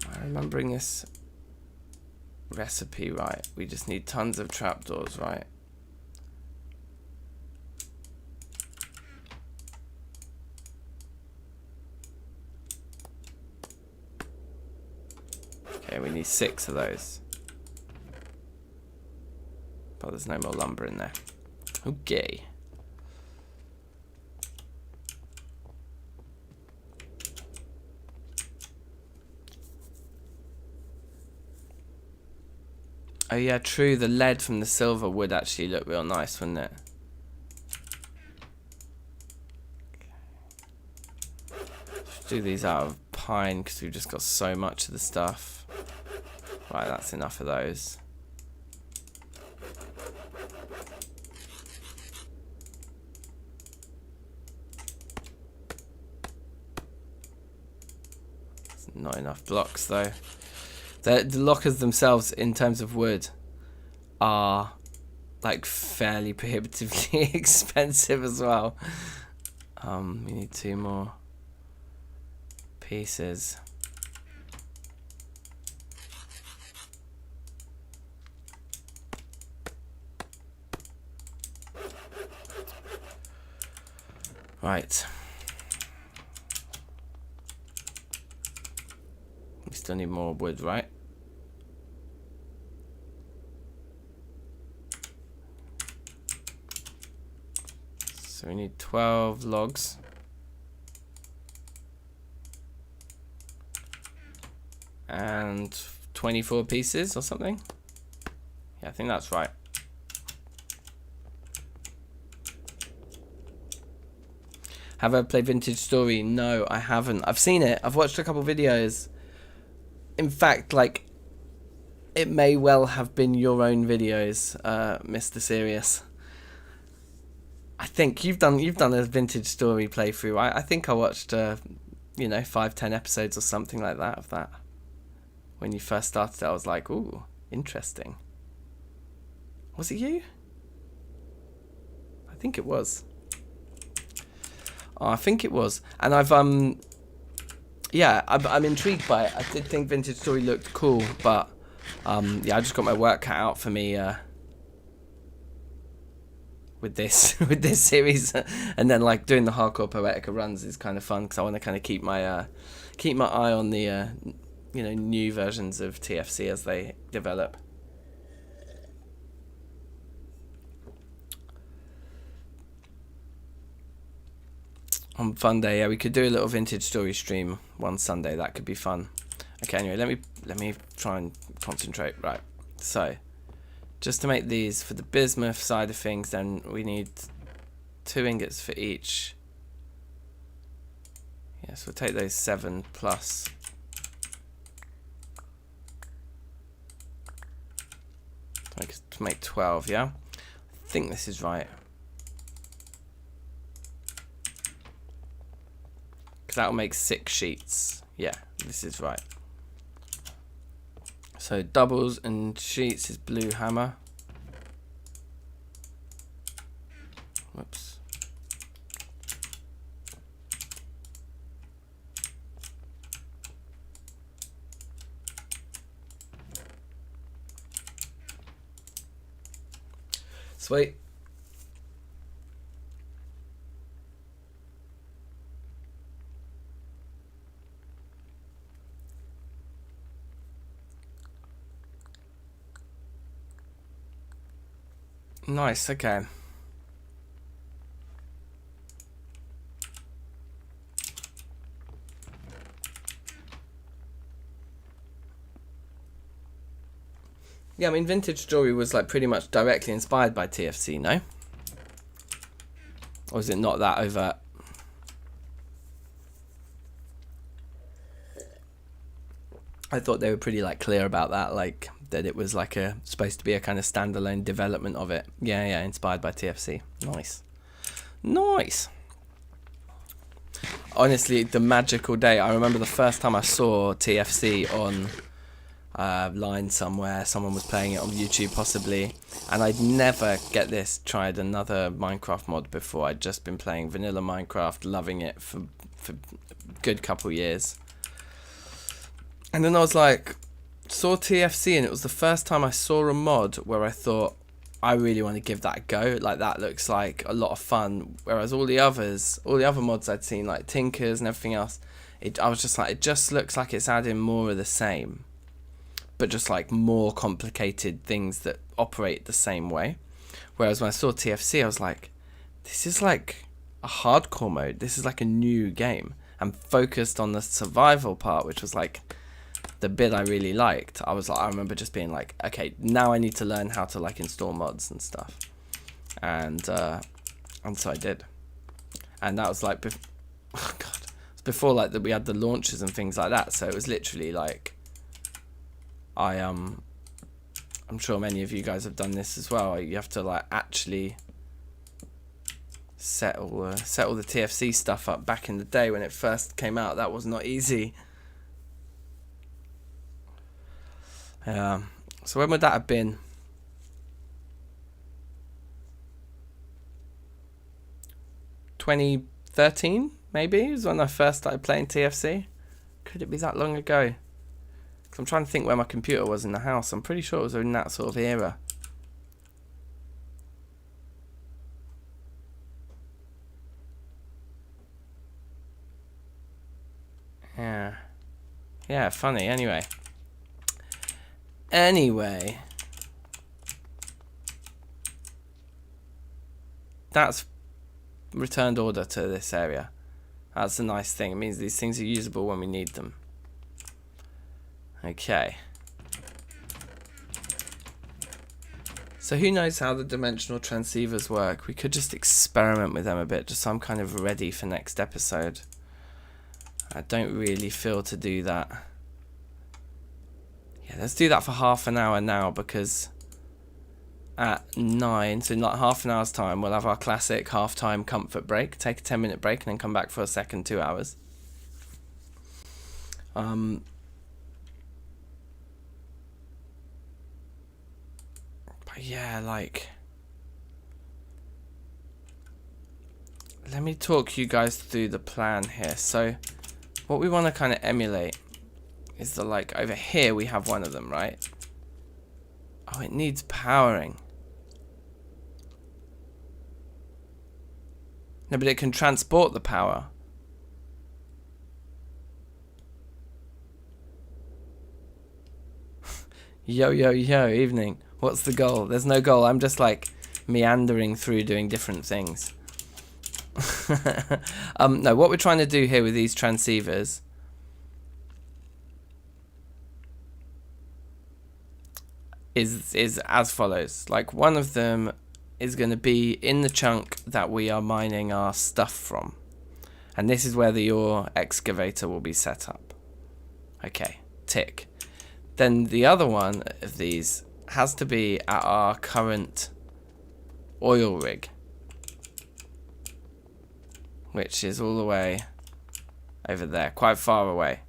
Am I remembering this recipe right? We just need tons of trapdoors, right? Okay, we need 6 of those. But there's no more lumber in there. Okay. Oh yeah, true. The lead from the silver would actually look real nice, wouldn't it? Let's do these out of pine because we've just got so much of the stuff. Right, that's enough of those. Not enough blocks though. The lockers themselves, in terms of wood, are like fairly prohibitively expensive as well. We need 2 more pieces. Right. We still need more wood, right? So we need 12 logs. And 24 pieces or something. Yeah, I think that's right. Have I played Vintage Story? No, I haven't. I've seen it. I've watched a couple videos. In fact, like, it may well have been your own videos, Mr. Serious. I think you've done a Vintage Story playthrough. I think I watched, you know, 5-10 episodes or something like that of that. When you first started, I was like, ooh, interesting. Was it you? I think it was. Oh, I think it was. And I've yeah, I'm intrigued by it. I did think Vintage Story looked cool, but yeah, I just got my work cut out for me with this with this series, and then like doing the hardcore Poetica runs is kind of fun because I want to kind of keep my eye on the you know, new versions of TFC as they develop. On fun day, yeah, we could do a little Vintage Story stream one Sunday. That could be fun. Okay, anyway, let me try and concentrate. Right, so just to make these for the bismuth side of things, then we need 2 ingots for each. Yeah, so we'll take those 7 plus. To make 12, yeah? I think this is right. Because that'll make 6 sheets. Yeah, this is right. So doubles and sheets is blue hammer. Whoops. Sweet. Nice, okay. Yeah, I mean, Vintage Jewelry was like pretty much directly inspired by TFC, no? Or is it not that overt? I thought they were pretty like clear about that, like that it was like a supposed to be a kind of standalone development of it. Yeah, yeah, inspired by TFC. Nice. Nice. Honestly, the magical day. I remember the first time I saw TFC on line somewhere. Someone was playing it on YouTube possibly, and I'd never, get this, tried another Minecraft mod before. I'd just been playing vanilla Minecraft, loving it for a good couple years. And then I was like, saw TFC, and it was the first time I saw a mod where I thought, I really want to give that a go. Like, that looks like a lot of fun. Whereas all the other mods I'd seen, like Tinkers and everything else, I was just like, it just looks like it's adding more of the same, but just like more complicated things that operate the same way. Whereas when I saw TFC, I was like, this is like a hardcore mode. This is like a new game, and focused on the survival part, which was like the bit I really liked. I remember just being like, okay, now I need to learn how to like install mods and stuff, and so I did. And that was like, oh god, it's before like that we had the launches and things like that. So it was literally like, I'm sure many of you guys have done this as well. You have to like actually set all the TFC stuff up back in the day when it first came out. That was not easy. So when would that have been? 2013 maybe is when I first started playing TFC. Could it be that long ago? Because I'm trying to think where my computer was in the house. I'm pretty sure it was in that sort of era. Yeah, funny. Anyway, that's returned order to this area. That's a nice thing. It means these things are usable when we need them. Okay. So who knows how the dimensional transceivers work? We could just experiment with them a bit, just so I'm kind of ready for next episode. I don't really feel to do that. Yeah, let's do that for half an hour now, because at 9, so in like half an hour's time, we'll have our classic half-time comfort break, take a 10-minute break, and then come back for a second 2 hours. But yeah, like, let me talk you guys through the plan here. So what we want to kind of emulate is the, like, over here we have one of them, right? Oh, it needs powering. No, but it can transport the power. Yo, evening. What's the goal? There's no goal. I'm just like meandering through doing different things. No, what we're trying to do here with these transceivers is as follows. Like, one of them is going to be in the chunk that we are mining our stuff from, And this is where your excavator will be set up. Okay, tick. Then the other one of these has to be at our current oil rig, which is all the way over there, quite far away.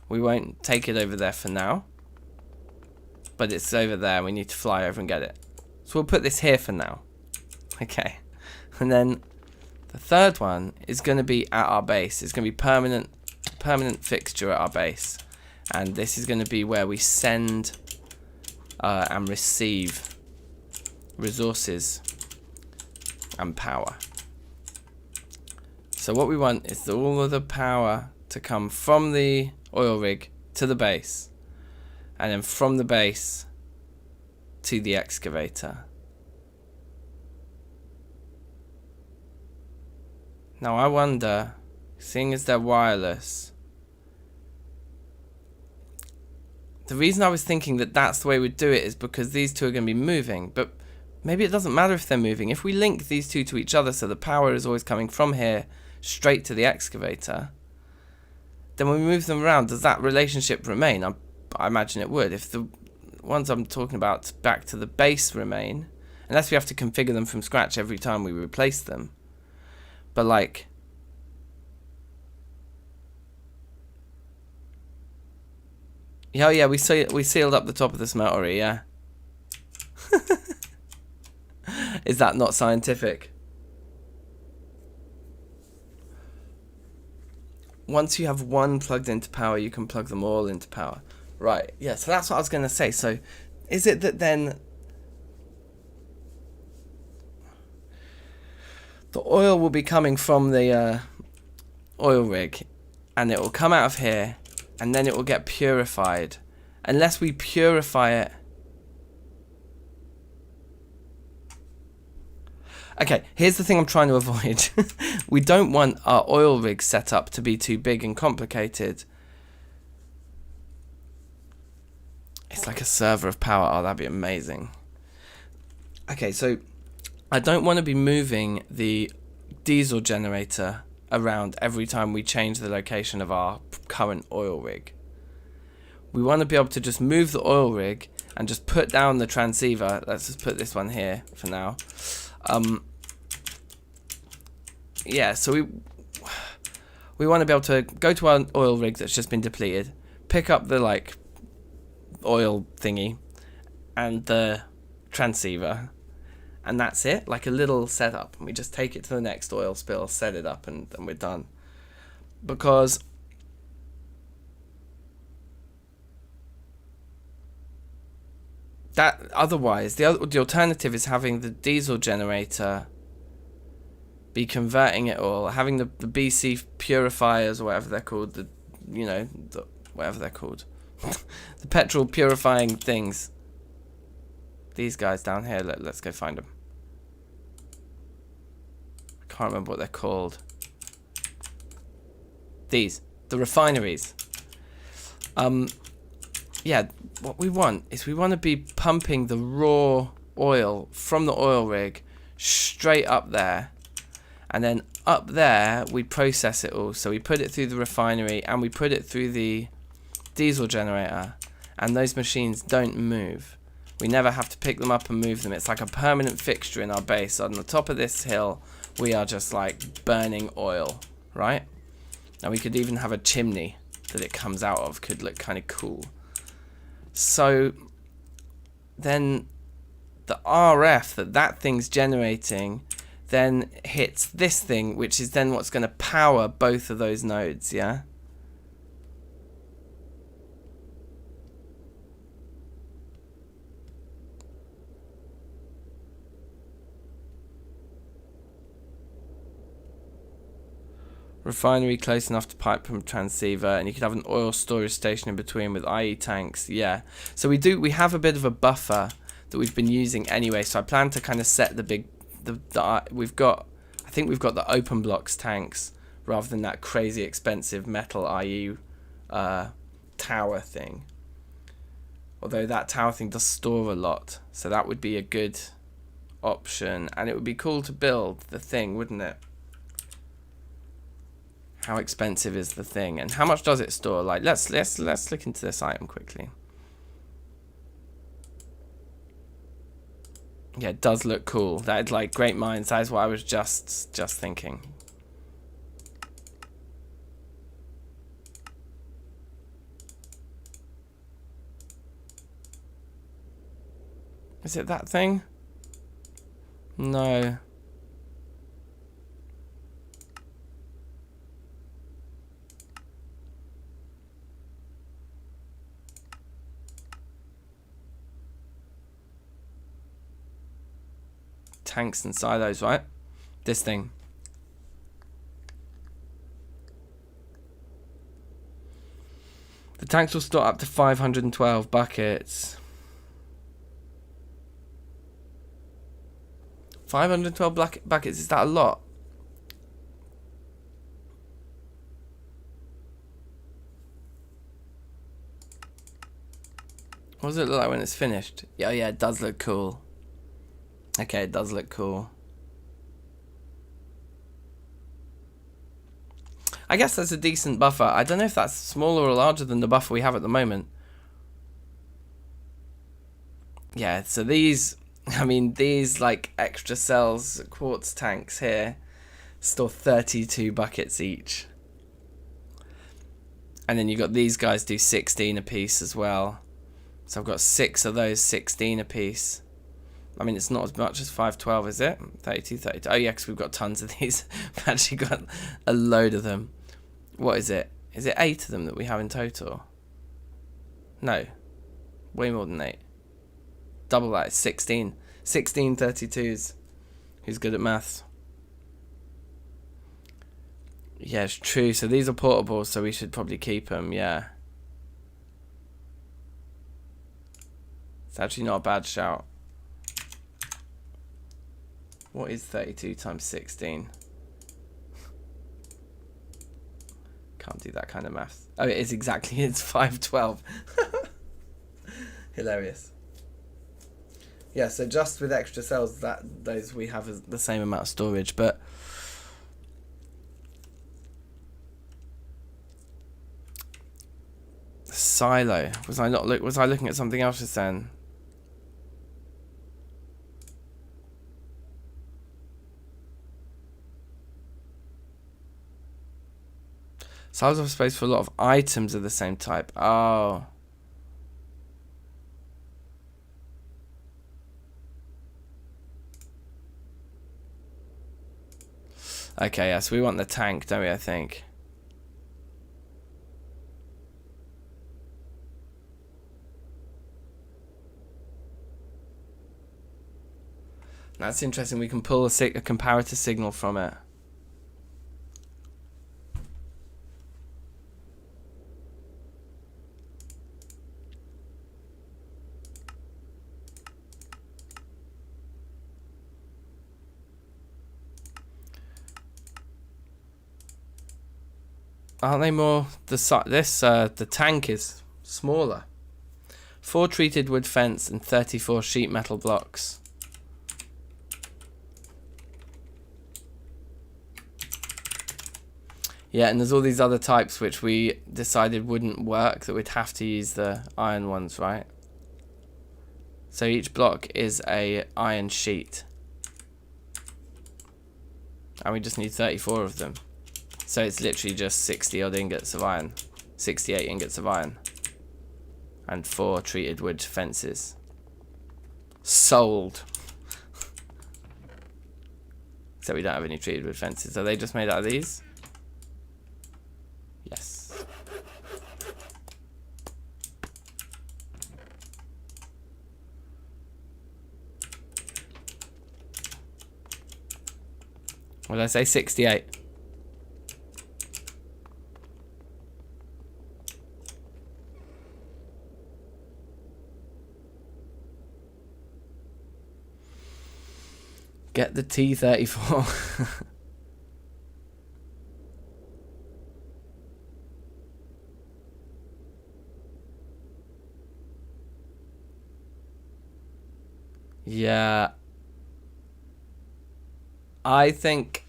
We won't take it over there for now, but it's over there. We need to fly over and get it. So we'll put this here for now. Okay. And then the third one is going to be at our base. It's going to be permanent fixture at our base. And this is going to be where we send and receive resources and power. So what we want is all of the power to come from the oil rig to the base, and then from the base to the excavator. Now I wonder, seeing as they're wireless, the reason I was thinking that that's the way we'd do it is because these two are going to be moving, but maybe it doesn't matter if they're moving. If we link these two to each other so the power is always coming from here straight to the excavator, then when we move them around, does that relationship remain? I imagine it would. If the ones I'm talking about back to the base remain, unless we have to configure them from scratch every time we replace them. But like, yeah, we sealed up the top of the smeltery, yeah. Is that not scientific? Once you have one plugged into power, you can plug them all into power. Right, yeah, so that's what I was going to say. So is it that then the oil will be coming from the oil rig, and it will come out of here, and then it will get purified. Unless we purify it. Okay, here's the thing I'm trying to avoid. We don't want our oil rig setup to be too big and complicated. It's like a server of power. Oh, that'd be amazing. Okay, so I don't want to be moving the diesel generator around every time we change the location of our current oil rig. We want to be able to just move the oil rig and just put down the transceiver. Let's just put this one here for now. Yeah, so we want to be able to go to our oil rig that's just been depleted, pick up the like oil thingy and the transceiver, and that's it, like a little setup, and we just take it to the next oil spill, set it up, and we're done. Because that otherwise the alternative is having the diesel generator be converting it all, having the BC purifiers or whatever they're called, whatever they're called, the petrol purifying things. These guys down here, let's go find them. I can't remember what they're called. The refineries. Yeah, what we want is we want to be pumping the raw oil from the oil rig straight up there. And then up there, we process it all. So we put it through the refinery and we put it through the diesel generator. And those machines don't move. We never have to pick them up and move them. It's like a permanent fixture in our base. On the top of this hill, we are just like burning oil, right? And we could even have a chimney that it comes out of. Could look kind of cool. So then the RF that thing's generating then hits this thing, which is then what's going to power both of those nodes, yeah? Refinery close enough to pipe from transceiver, and you could have an oil storage station in between with IE tanks, yeah. So we have a bit of a buffer that we've been using anyway, so I plan to kind of set the big I think we've got the open blocks tanks rather than that crazy expensive metal IE tower thing. Although that tower thing does store a lot, so that would be a good option, and it would be cool to build the thing, wouldn't it? How expensive is the thing, and how much does it store? Like, let's look into this item quickly. Yeah, it does look cool. That is like great minds. That is what I was just thinking. Is it that thing? No. Tanks and silos, right? This thing. The tanks will store up to 512 buckets. 512 buckets, is that a lot? What does it look like when it's finished? Oh yeah, it does look cool. Okay, it does look cool. I guess that's a decent buffer. I don't know if that's smaller or larger than the buffer we have at the moment. Yeah, so these, I mean, these like extra cells quartz tanks here store 32 buckets each. And then you got these guys do 16 a piece as well. So I've got 6 of those, 16 a piece. I mean, it's not as much as 512, is it? 32, 32. Oh, yeah, because we've got tons of these. We've actually got a load of them. What is it? Is it 8 of them that we have in total? No. Way more than 8. Double that. It's 16. 16 32s. Who's good at maths? Yeah, it's true. So these are portable, so we should probably keep them, yeah. It's actually not a bad shout. What is 32 times 16? Can't do that kind of maths. Oh, it is exactly. It's 512. Hilarious. Yeah, so just with extra cells, those we have the same amount of storage, but silo. Was I looking at something else just then? Silos have space for a lot of items of the same type. Oh. Okay, yeah, so we want the tank, don't we, I think? That's interesting. We can pull a comparator signal from it. Aren't they more? The tank is smaller. 4 treated wood fence and 34 sheet metal blocks. Yeah, and there's all these other types which we decided wouldn't work, that we'd have to use the iron ones, right? So each block is a iron sheet. And we just need 34 of them. So it's literally just 60 odd ingots of iron. 68 ingots of iron. And 4 treated wood fences. Sold. So we don't have any treated wood fences. Are they just made out of these? Yes. What did I say? 68. Get the T34. Yeah. I think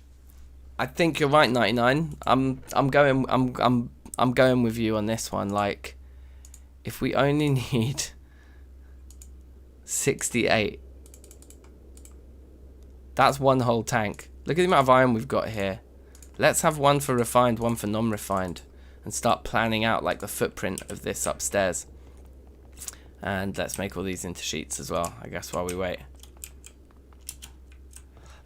I think you're right, 99. I'm going with you on this one. Like, if we only need 68, that's one whole tank. Look at the amount of iron we've got here. Let's have one for refined, one for non-refined, and start planning out like the footprint of this upstairs. And let's make all these into sheets as well, I guess, while we wait.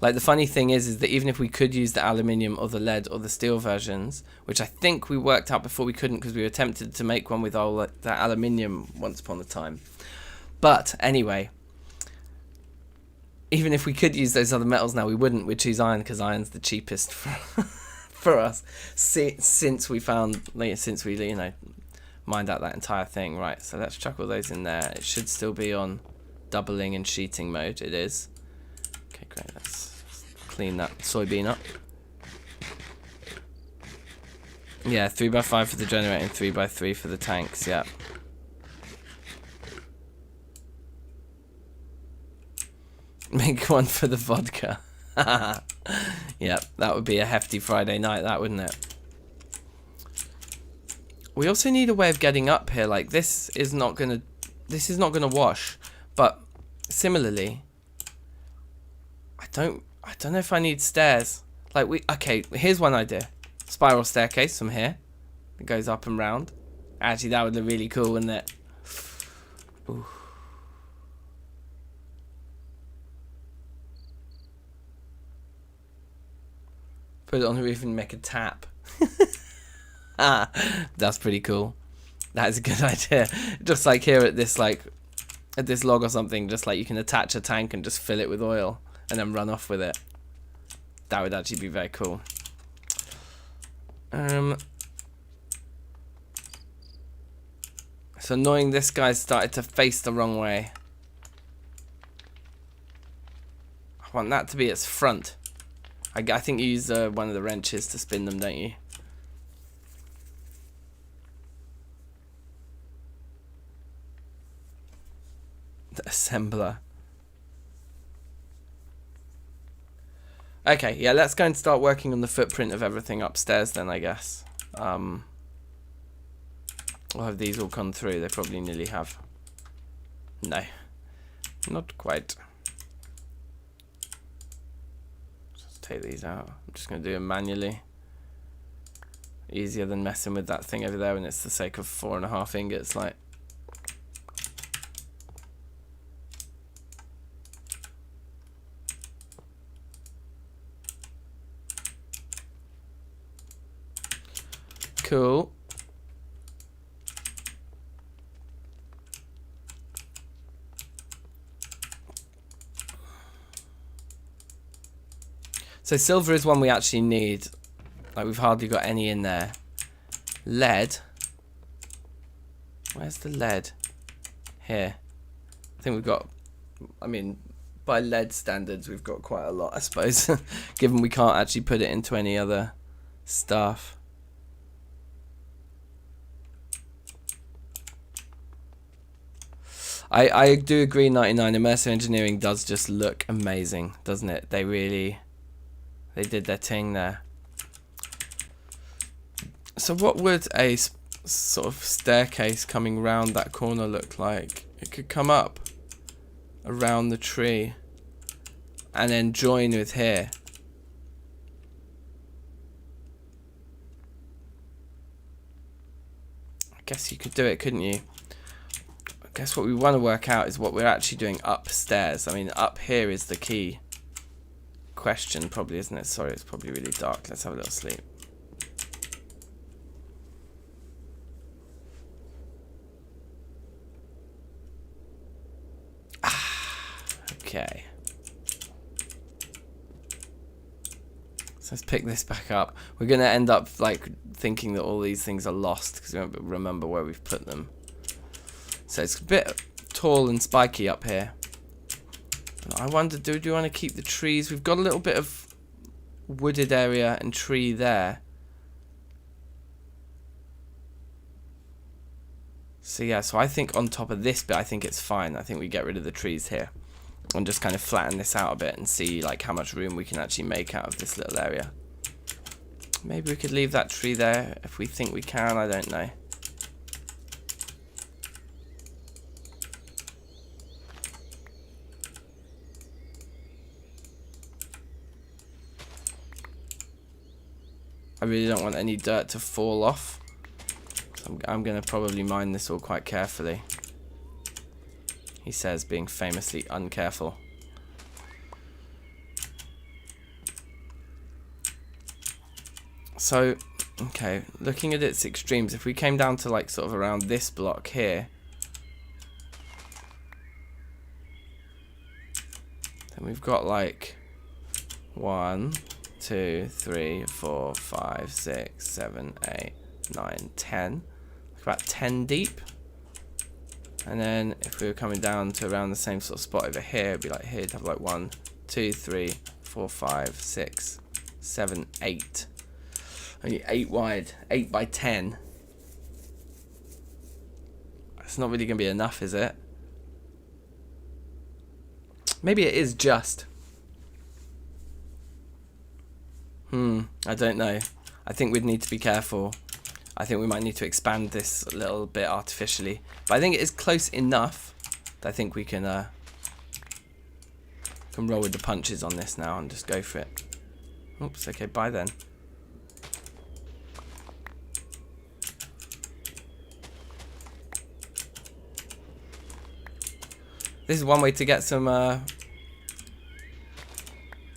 Like, the funny thing is that even if we could use the aluminium or the lead or the steel versions, which I think we worked out before we couldn't because we were tempted to make one with all that aluminium once upon a time. But anyway, even if we could use those other metals now, we wouldn't. We'd choose iron because iron's the cheapest for us since we found, since we, you know, mined out that entire thing. Right, so let's chuck all those in there. It should still be on doubling and sheeting mode. It is. Okay, great. Let's clean that soybean up. Yeah, 3x5 for the generator and 3x3 for the tanks. Yeah. Make one for the vodka. Yeah, that would be a hefty Friday night, that, wouldn't it? We also need a way of getting up here. Like, this is not gonna wash. But similarly, I don't know if I need stairs. Like, okay, here's one idea. Spiral staircase from here. It goes up and round. Actually, that would look really cool, wouldn't it? Ooh. Put it on the roof and make a tap. That's pretty cool. That is a good idea. Just like here at this log or something, just like you can attach a tank and just fill it with oil and then run off with it. That would actually be very cool. It's annoying this guy's started to face the wrong way. I want that to be its front. I think you use one of the wrenches to spin them, don't you? The assembler. Okay, yeah, let's go and start working on the footprint of everything upstairs then, I guess. Or have these all gone through? They probably nearly have. No, not quite. Just take these out. I'm just going to do them manually. Easier than messing with that thing over there when it's the sake of 4.5 ingots, like. Cool. So silver is one we actually need. Like, we've hardly got any in there. Lead. Where's the lead? Here. I think we've got, I mean, by lead standards, we've got quite a lot, I suppose. Given we can't actually put it into any other stuff. I do agree, 99. Immersive engineering does just look amazing, doesn't it? They did their thing there. So what would a sort of staircase coming round that corner look like? It could come up around the tree and then join with here. I guess you could do it, couldn't you? I guess what we want to work out is what we're actually doing upstairs. I mean, up here is the key question, probably, isn't it? Sorry, it's probably really dark. Let's have a little sleep. Okay. So let's pick this back up. We're going to end up like thinking that all these things are lost because we won't remember where we've put them. So it's a bit tall and spiky up here. I wonder, do you want to keep the trees? We've got a little bit of wooded area and tree there. So yeah, so I think on top of this bit, I think it's fine. I think we get rid of the trees here and just kind of flatten this out a bit and see like how much room we can actually make out of this little area. Maybe we could leave that tree there if we think we can, I don't know. I really don't want any dirt to fall off. So I'm going to probably mine this all quite carefully. He says, being famously uncareful. So, okay, looking at its extremes, if we came down to like sort of around this block here, then we've got like 1, 2, 3, 4, 5, 6, 7, 8, 9, 10. Like about 10 deep. And then if we were coming down to around the same sort of spot over here, it'd be like here, it'd have like 1, 2, 3, 4, 5, 6, 7, 8. Only 8 wide, 8 by 10. It's not really going to be enough, is it? Maybe it is just. I don't know. I think we'd need to be careful. I think we might need to expand this a little bit artificially. But I think it is close enough that I think we can roll with the punches on this now and just go for it. Oops, okay, bye then. This is one way to get some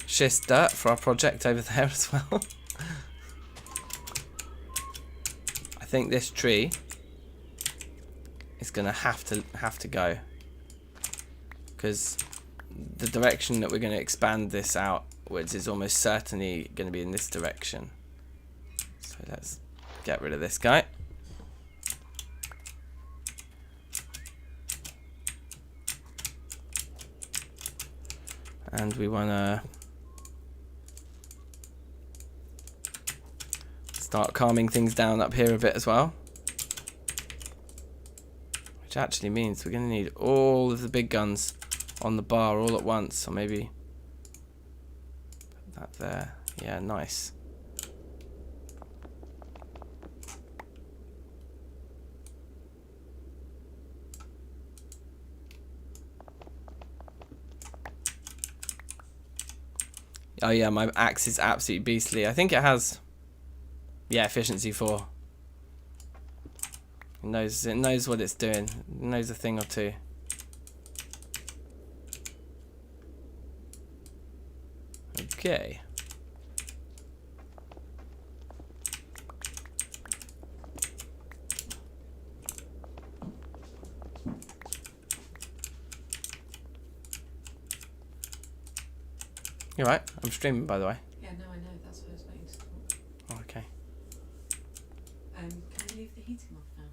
schist dirt for our project over there as well. I think this tree is gonna have to go, because the direction that we're going to expand this outwards is almost certainly going to be in this direction. So let's get rid of this guy. And we want to start calming things down up here a bit as well. Which actually means we're going to need all of the big guns on the bar all at once. Or maybe put that there. Yeah, nice. Oh yeah, my axe is absolutely beastly. I think it has, yeah, efficiency 4. It knows what it's doing. It knows a thing or two. Okay. You alright? I'm streaming, by the way. Yeah, no, I know. That's what I was waiting to talk. Oh, okay. Can we leave the heating off now?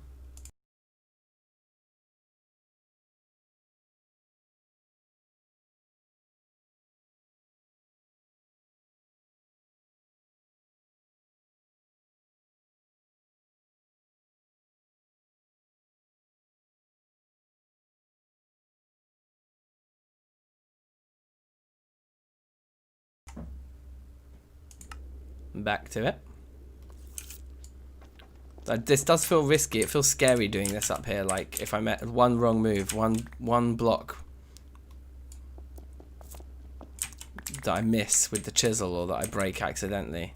Back to it. This does feel risky. It feels scary doing this up here. Like if I met one wrong move, one block that I miss with the chisel or that I break accidentally.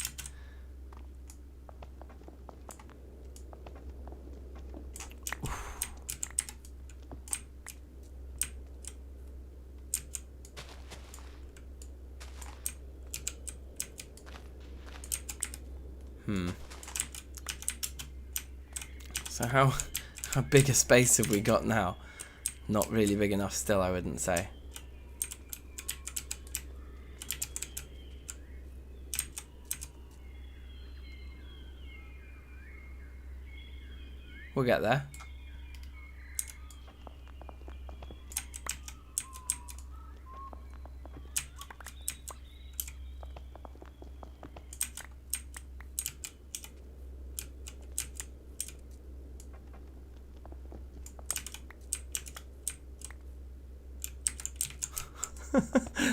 So how big a space have we got now? Not really big enough still, I wouldn't say. We'll get there.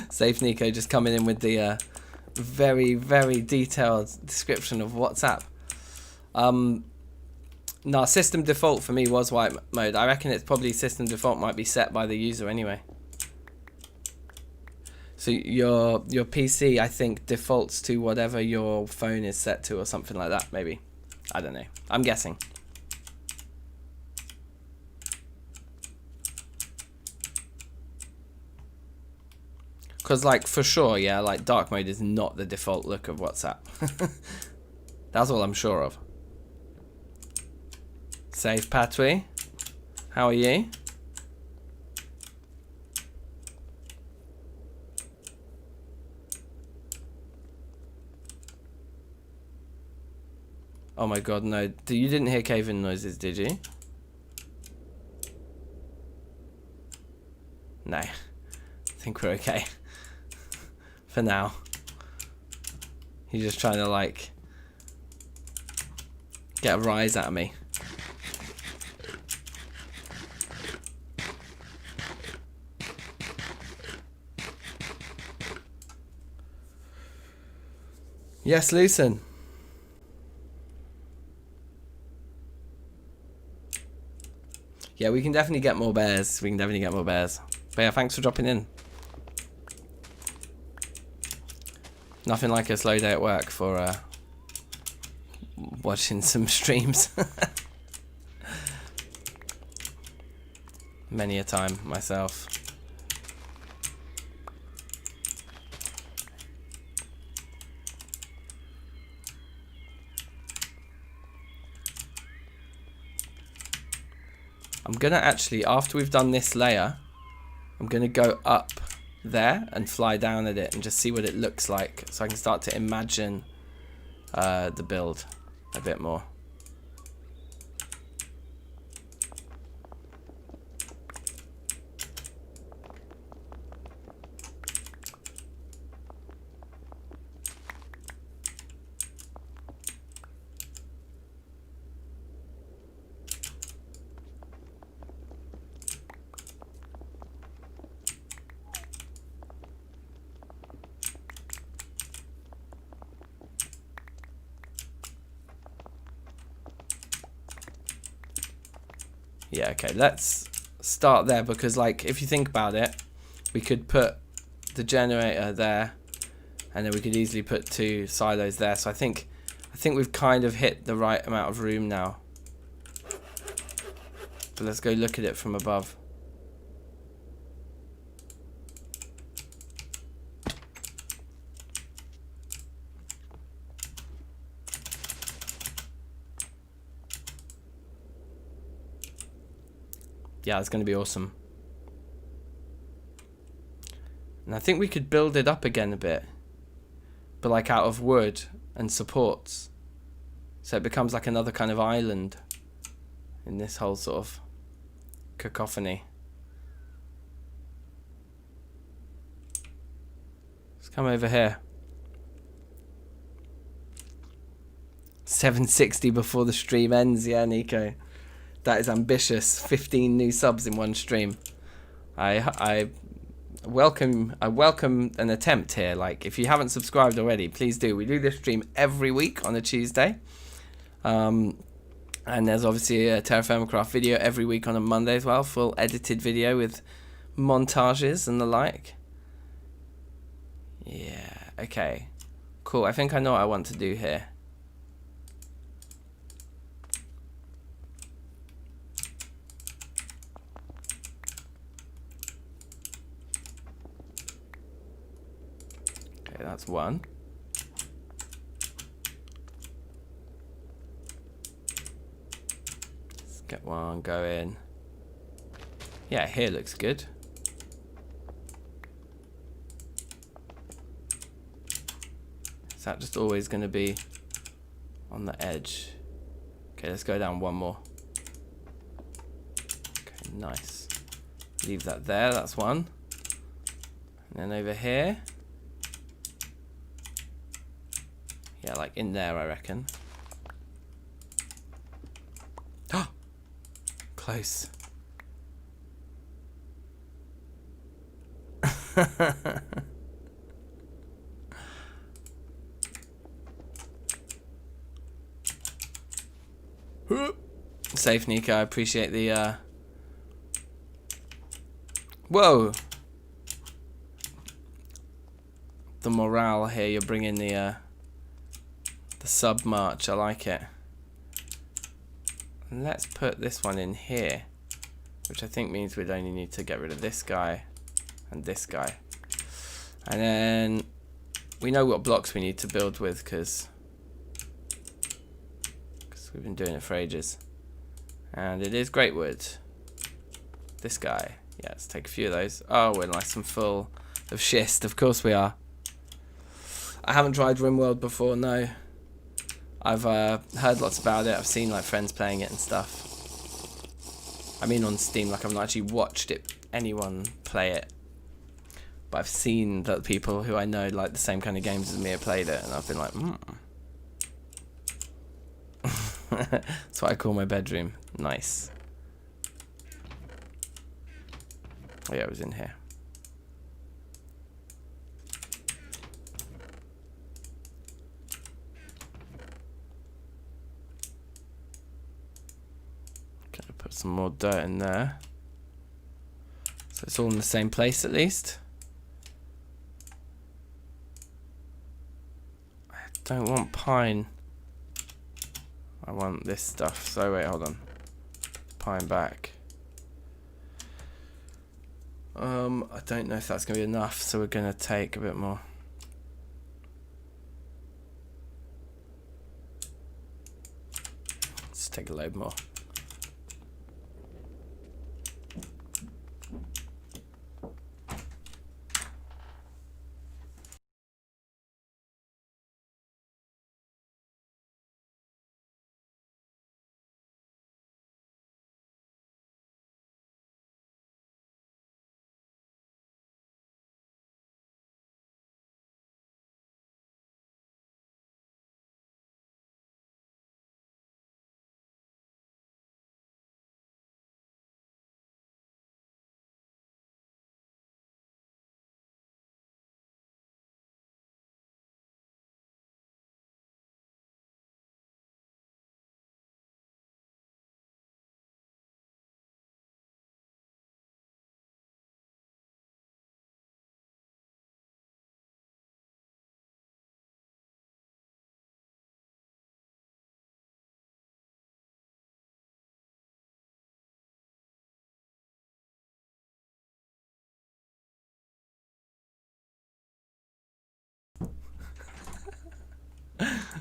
Safe Nico just coming in with the very, very detailed description of WhatsApp. No, system default for me was white mode. I reckon it's probably system default might be set by the user anyway. So your PC, I think, defaults to whatever your phone is set to or something like that, maybe. I don't know. I'm guessing. Because, like, for sure, yeah, like, dark mode is not the default look of WhatsApp. That's all I'm sure of. Save Patwi. How are you? Oh my god, no. You didn't hear cave-in noises, did you? No. I think we're okay. For now. He's just trying to, like, get a rise out of me. Yes, Lucen. Yeah, we can definitely get more bears. We can definitely get more bears. But yeah, thanks for dropping in. Nothing like a slow day at work for watching some streams. Many a time myself. I'm gonna actually, after we've done this layer, I'm gonna go up there and fly down at it and just see what it looks like, so I can start to imagine the build a bit more. Yeah, okay, let's start there, because, like, if you think about it, we could put the generator there, and then we could easily put 2 silos there. So I think we've kind of hit the right amount of room now. But let's go look at it from above. Yeah, it's going to be awesome. And I think we could build it up again a bit. But like out of wood and supports. So it becomes like another kind of island in this whole sort of cacophony. Let's come over here. 760 before the stream ends. Yeah, Nico. That is ambitious. 15 new subs in one stream. I welcome an attempt here. Like, if you haven't subscribed already, please do. We do this stream every week on a Tuesday. And there's obviously a Terrafirmacraft video every week on a Monday as well. Full edited video with montages and the like. Yeah, okay. Cool, I think I know what I want to do here. Okay, that's one. Let's get one going. Yeah, here looks good. Is that just always going to be on the edge? Okay, let's go down one more. Okay, nice. Leave that there, that's one. And then over here. Yeah, like in there, I reckon. Oh! Close. Safe, Nico. I appreciate the. Whoa. The morale here. You're bringing the sub march. I like it. And let's put this one in here, which I think means we'd only need to get rid of this guy and this guy. And then we know what blocks we need to build with because we've been doing it for ages. And it is great wood. This guy. Yeah, let's take a few of those. Oh, we're nice and full of schist. Of course we are. I haven't tried RimWorld before, no. I've heard lots about it. I've seen like friends playing it and stuff. I mean on Steam, like I've not actually watched anyone play it. But I've seen that people who I know like the same kind of games as me have played it, and I've been like, That's what I call my bedroom. Nice. Oh yeah, it was in here. Gonna put some more dirt in there. So it's all in the same place at least. I don't want pine. I want this stuff. So wait, hold on. Pine back. I don't know if that's gonna be enough, so we're gonna take a bit more. Let's take a load more.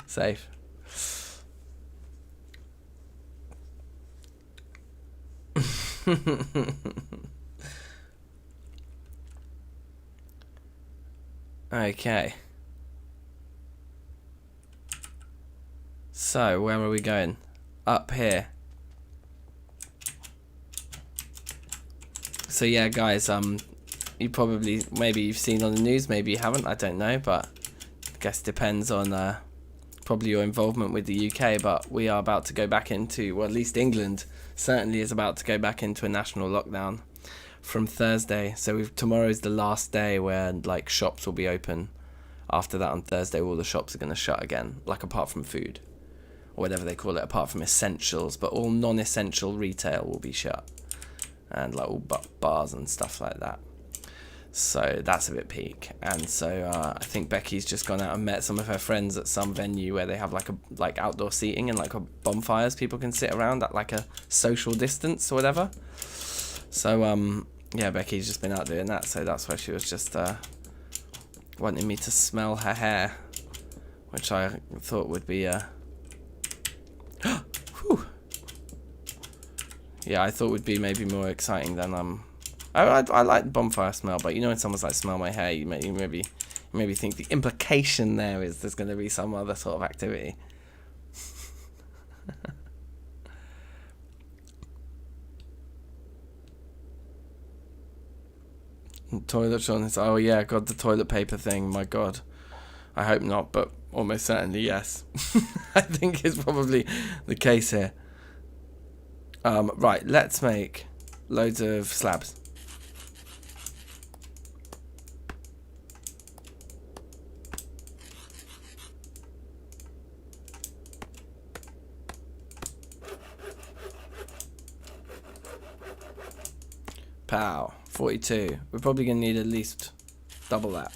Safe. Okay. So, where are we going? Up here. So yeah, guys, you probably, maybe you've seen on the news, maybe you haven't, I don't know, but I guess it depends on probably your involvement with the UK, but we are about to go back into, well, at least England certainly is about to go back into a national lockdown from Thursday. So tomorrow's the last day where like shops will be open. After that on Thursday, all the shops are going to shut again, like apart from food or whatever they call it, apart from essentials, but all non-essential retail will be shut, and like all bars and stuff like that. So that's a bit peak. And so I think Becky's just gone out and met some of her friends at some venue where they have like outdoor seating and like bonfires people can sit around at like a social distance or whatever. So yeah, Becky's just been out doing that, so that's why she was just wanting me to smell her hair, which I thought would be yeah, I thought would be maybe more exciting than I like the bonfire smell, but you know when someone's like smell my hair, you maybe think the implication there is there's going to be some other sort of activity. Toilet shortness. Oh yeah, God, the toilet paper thing. My God, I hope not, but almost certainly yes. I think it's probably the case here. Right, let's make loads of slabs. Pow. 42. We're probably going to need at least double that.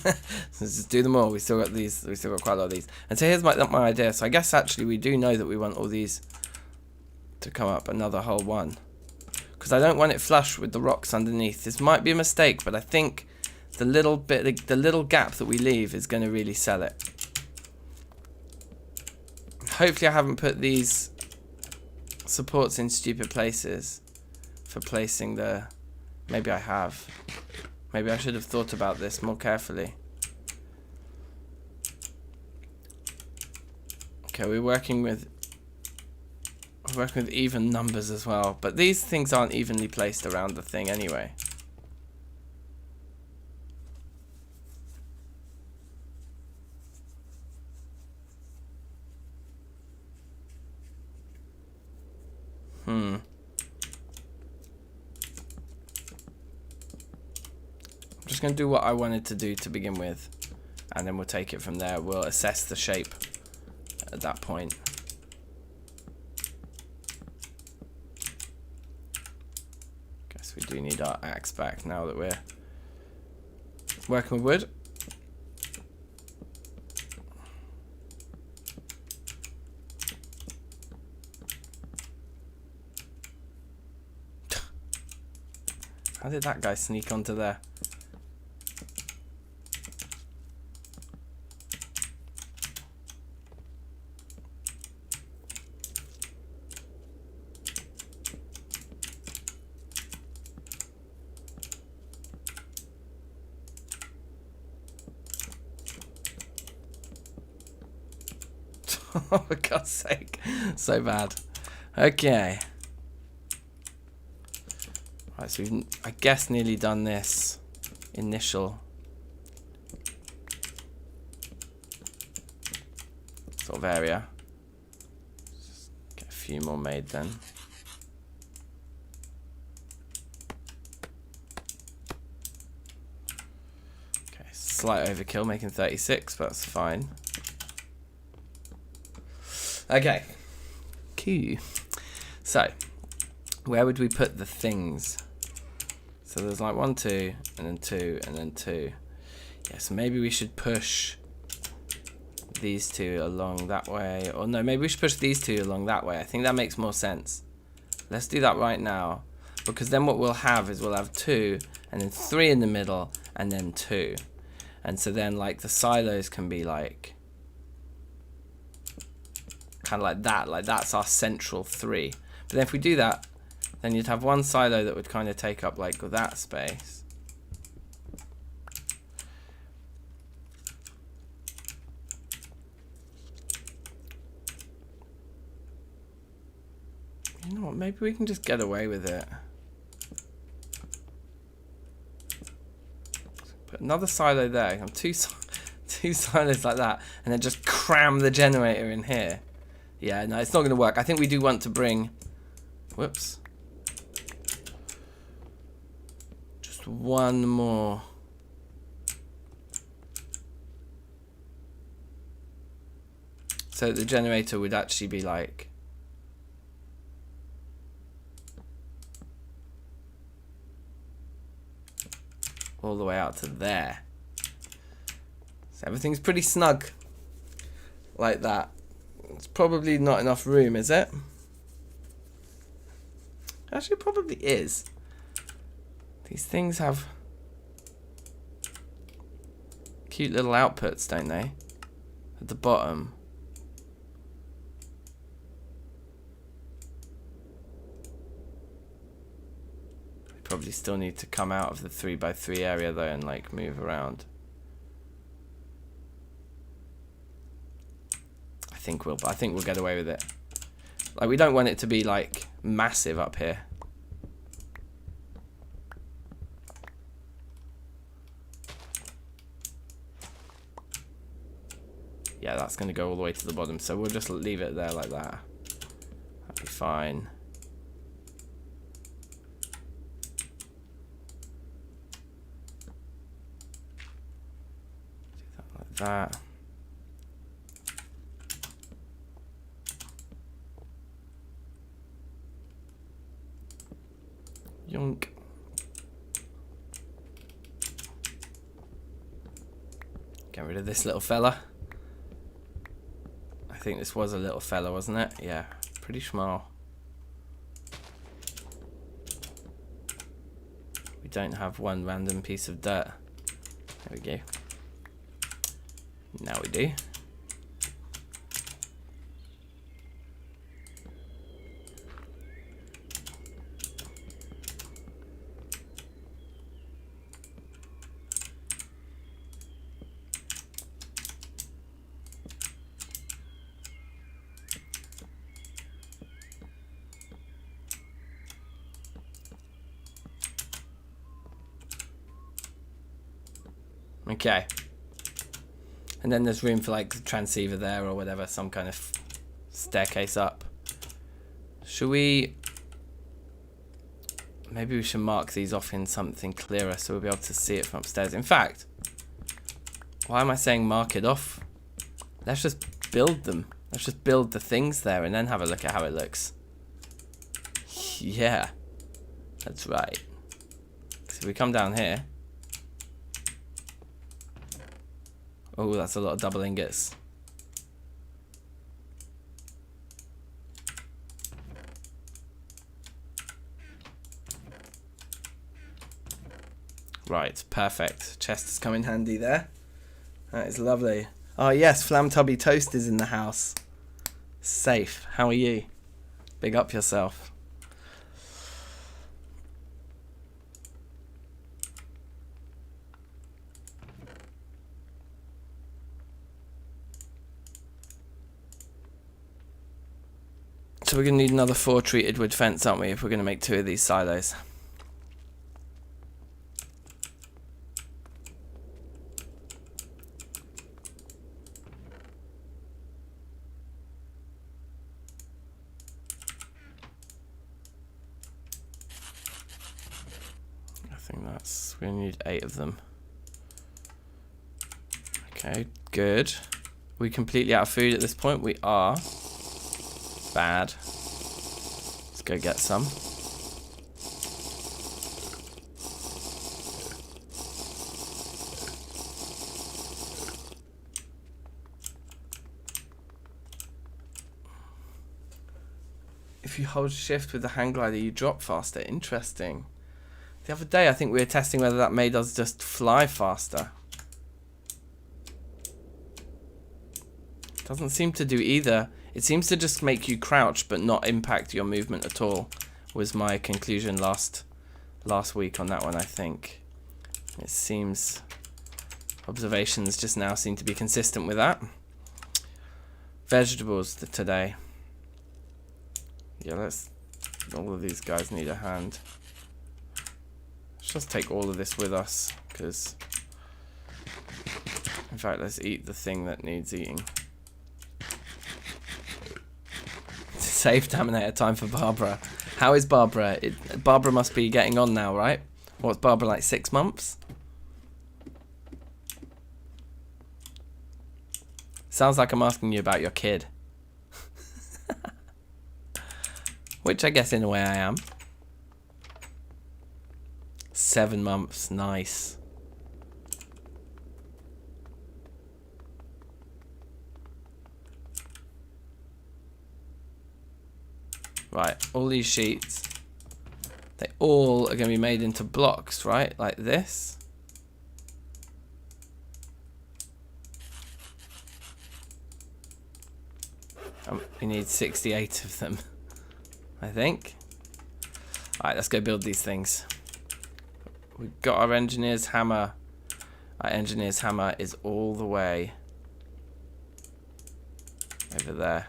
Let's just do them all. We still got these. We still got quite a lot of these. And so here's my idea. So I guess actually we do know that we want all these to come up another whole one. Because I don't want it flush with the rocks underneath. This might be a mistake, but I think the little gap that we leave is going to really sell it. Hopefully I haven't put these supports in stupid places for placing the... Maybe I have. Maybe I should have thought about this more carefully. Okay, we're working with even numbers as well, but these things aren't evenly placed around the thing anyway. I'm just going to do what I wanted to do to begin with, and then we'll take it from there. We'll assess the shape at that point. Guess we do need our axe back now that we're working with wood. How did that guy sneak onto there? Oh, for God's sake. So bad. Okay. Right, so we've, I guess, nearly done this initial sort of area. Just get a few more made then. Okay, slight overkill, making 36, but that's fine. Okay, cool. So, where would we put the things? So there's like 1, 2, and then 2, and then 2. Yeah, so maybe we should push these two along that way. Or no, maybe we should push these two along that way. I think that makes more sense. Let's do that right now. Because then what we'll have is we'll have 2, and then 3 in the middle, and then 2. And so then like the silos can be like... kind of like that. Like that's our central 3. But then if we do that, then you'd have one silo that would kind of take up like that space. You know what, maybe we can just get away with it. Put another silo there, have two silos like that, and then just cram the generator in here. Yeah, no, it's not going to work. I think we do want to bring... Whoops. Just one more. So the generator would actually be like... all the way out to there. So everything's pretty snug. Like that. It's probably not enough room, is it? Actually, it probably is. These things have cute little outputs, don't they? At the bottom. They probably still need to come out of the 3x3 area though and like move around. I think we'll get away with it. Like we don't want it to be like massive up here. Yeah, that's going to go all the way to the bottom, so we'll just leave it there like that. That'll be fine. Do that like that. Yonk. Get rid of this little fella. I think this was a little fella, wasn't it? Yeah, pretty small. We don't have one random piece of dirt. There we go. Now we do. Okay. And then there's room for like the transceiver there or whatever, some kind of staircase up. Should we... Maybe we should mark these off in something clearer so we'll be able to see it from upstairs. In fact, why am I saying mark it off? Let's just build them. Let's just build the things there and then have a look at how it looks. Yeah, that's right. So we come down here. Oh, that's a lot of double ingots. Right, perfect. Chest has come in handy there. That is lovely. Oh yes, Flam Tubby Toast is in the house. Safe. How are you? Big up yourself. So we're going to need another 4 treated wood fence, aren't we, if we're going to make 2 of these silos. I think that's... we need 8 of them. Okay, good. We completely out of food at this point? We are. Bad. Let's go get some. If you hold shift with the hang glider, you drop faster. Interesting. The other day, I think we were testing whether that made us just fly faster. Doesn't seem to do either. It seems to just make you crouch but not impact your movement at all, was my conclusion last week on that one, I think. It seems observations just now seem to be consistent with that. Vegetables today. Yeah, all of these guys need a hand. Let's just take all of this with us, because in fact let's eat the thing that needs eating. Save Terminator time for Barbara. How is Barbara? Barbara must be getting on now, right? What's Barbara, like 6 months? Sounds like I'm asking you about your kid. Which I guess in a way I am. 7 months, nice. Right, all these sheets, they all are going to be made into blocks, right? Like this. We need 68 of them, I think. Alright, let's go build these things. We've got our engineer's hammer. Our engineer's hammer is all the way over there.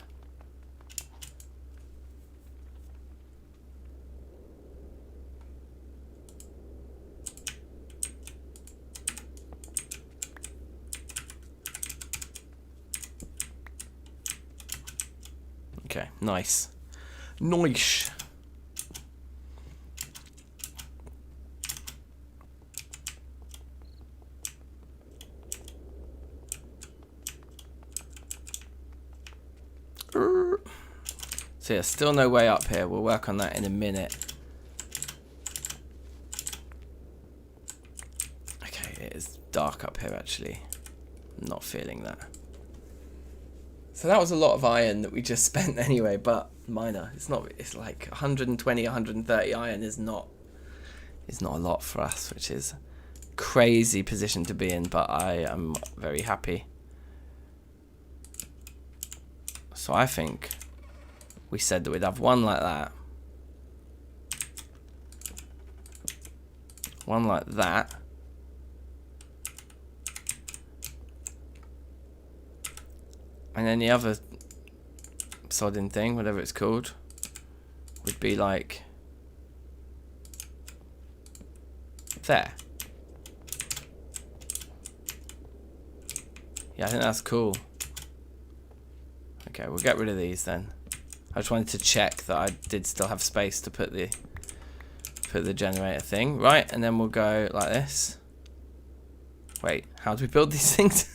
Okay, nice. Nice. So yeah, still no way up here. We'll work on that in a minute. Okay, it is dark up here actually. not feeling that. So that was a lot of iron that we just spent anyway, but minor. It's not. It's like 120, 130 iron is not a lot for us, which is crazy position to be in, but I am very happy. So I think we said that we'd have one like that, one like that, and then the other sodding thing, whatever it's called, would be like there. Yeah, I think that's cool. Okay, we'll get rid of these then. I just wanted to check that I did still have space to put the generator thing. Right, and then we'll go like this. Wait, how do we build these things?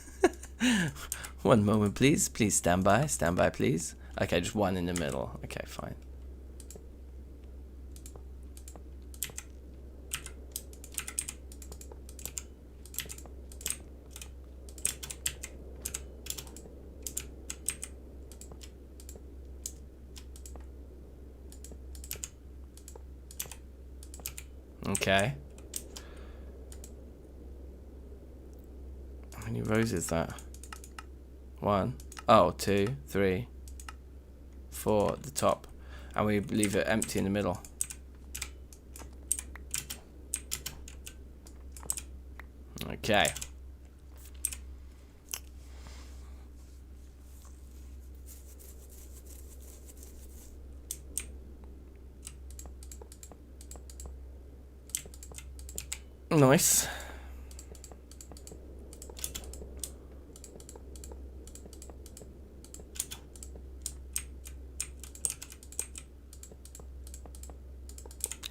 One moment, please. Please stand by. Stand by, please. Okay, just one in the middle. Okay, fine. Okay. How many rows is that? 1, 2, 3, 4 at the top, and we leave it empty in the middle. Okay. Nice.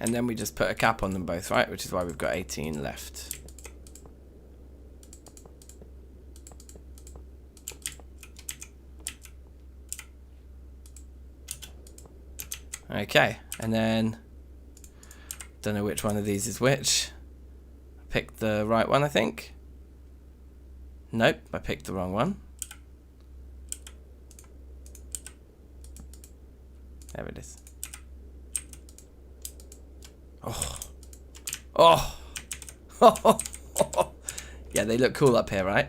And then we just put a cap on them both, right? Which is why we've got 18 left. Okay, and then don't know which one of these is which. I picked the right one, I think. Nope, I picked the wrong one. There it is. Oh. Oh. Yeah, they look cool up here, right?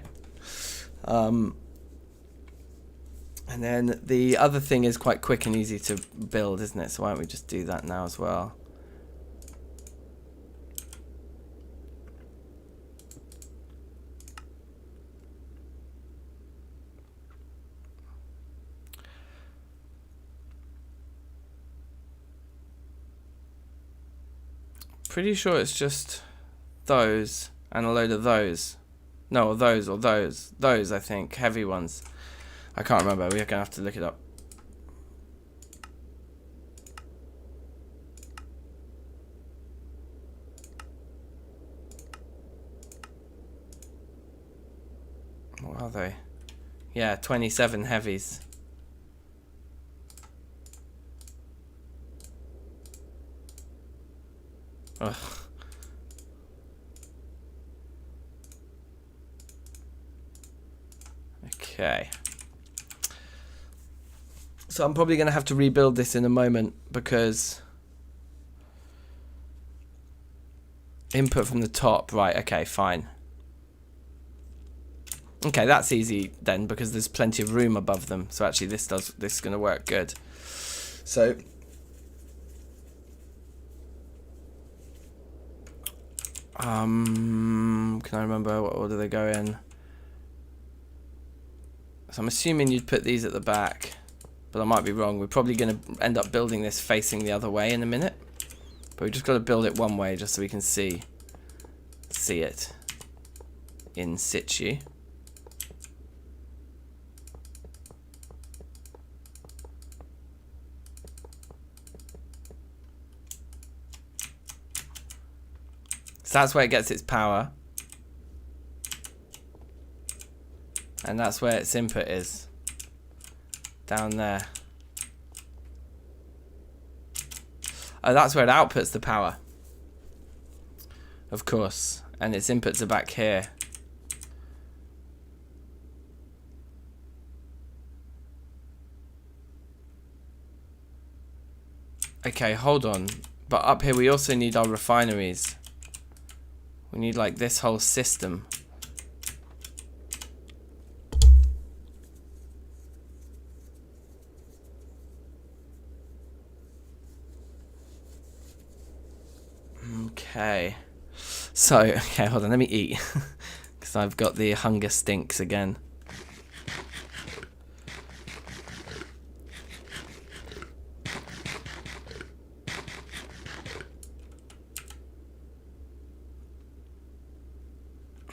And then the other thing is quite quick and easy to build, isn't it? So why don't we just do that now as well? Pretty sure it's just those and a load of those. No, or those or those. Those, I think. Heavy ones. I can't remember. We're going to have to look it up. What are they? Yeah, 27 heavies. Ugh. Okay. So I'm probably going to have to rebuild this in a moment because input from the top. Right, okay, fine. Okay, that's easy then because there's plenty of room above them. So actually this is going to work good. So can I remember what order they go in? So I'm assuming you'd put these at the back, but I might be wrong. We're probably going to end up building this facing the other way in a minute, but we just got to build it one way just so we can see it in situ. So that's where it gets its power. And that's where its input is. Down there. Oh, that's where it outputs the power. Of course. And its inputs are back here. Okay, hold on. But up here we also need our refineries. We need like this whole system. Okay. So, okay, hold on, let me eat. Because I've got the hunger stinks again.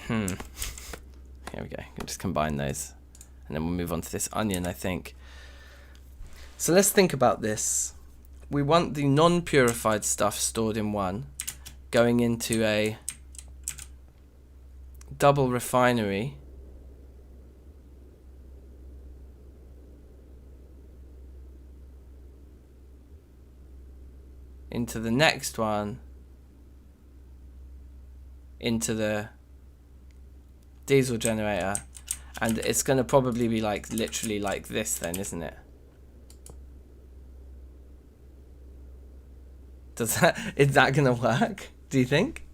Here we go. We'll just combine those. And then we'll move on to this onion, I think. So let's think about this. We want the non-purified stuff stored in one, going into a double refinery. Into the next one. Into the diesel generator. And it's going to probably be like literally like this then, isn't it? Is that going to work? Do you think?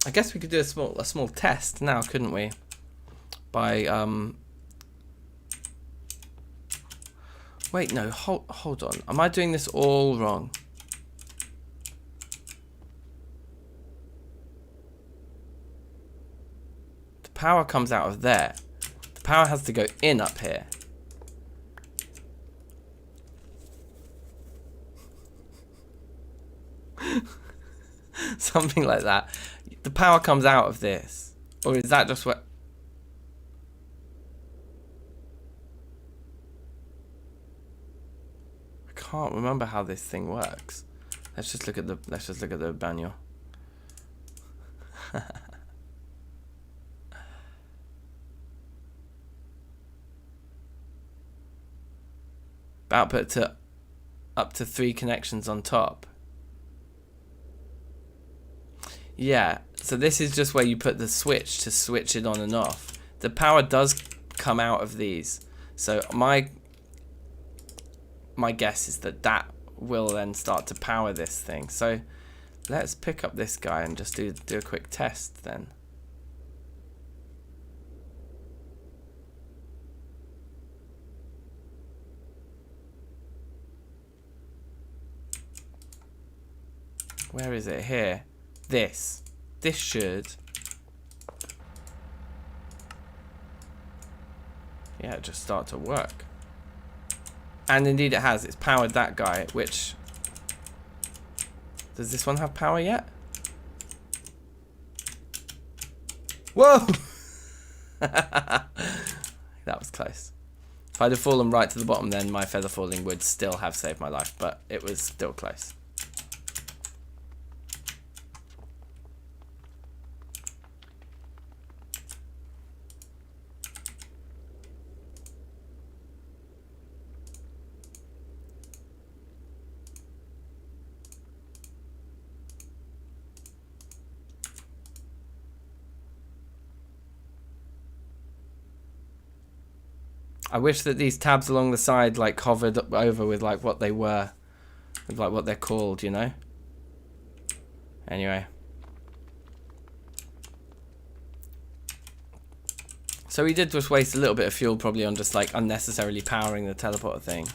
I guess we could do a small test now, couldn't we? By wait, no, hold on. Am I doing this all wrong? The power comes out of there. The power has to go in up here. Something like that. The power comes out of this. Or is that just what... I can't remember how this thing works. Let's just look at the manual. Output to up to 3 connections on top. Yeah, so this is just where you put the switch to switch it on and off. The power does come out of these. So my guess is that will then start to power this thing. So let's pick up this guy and just do a quick test then. Where is it? Here. This should, yeah, just start to work. And indeed it has. It's powered that guy, which, does this one have power yet? Whoa! That was close. If I'd have fallen right to the bottom, then my feather falling would still have saved my life, but it was still close. I wish that these tabs along the side like hovered over with like what they were, with like what they're called, you know? Anyway. So we did just waste a little bit of fuel probably on just like unnecessarily powering the teleporter thing.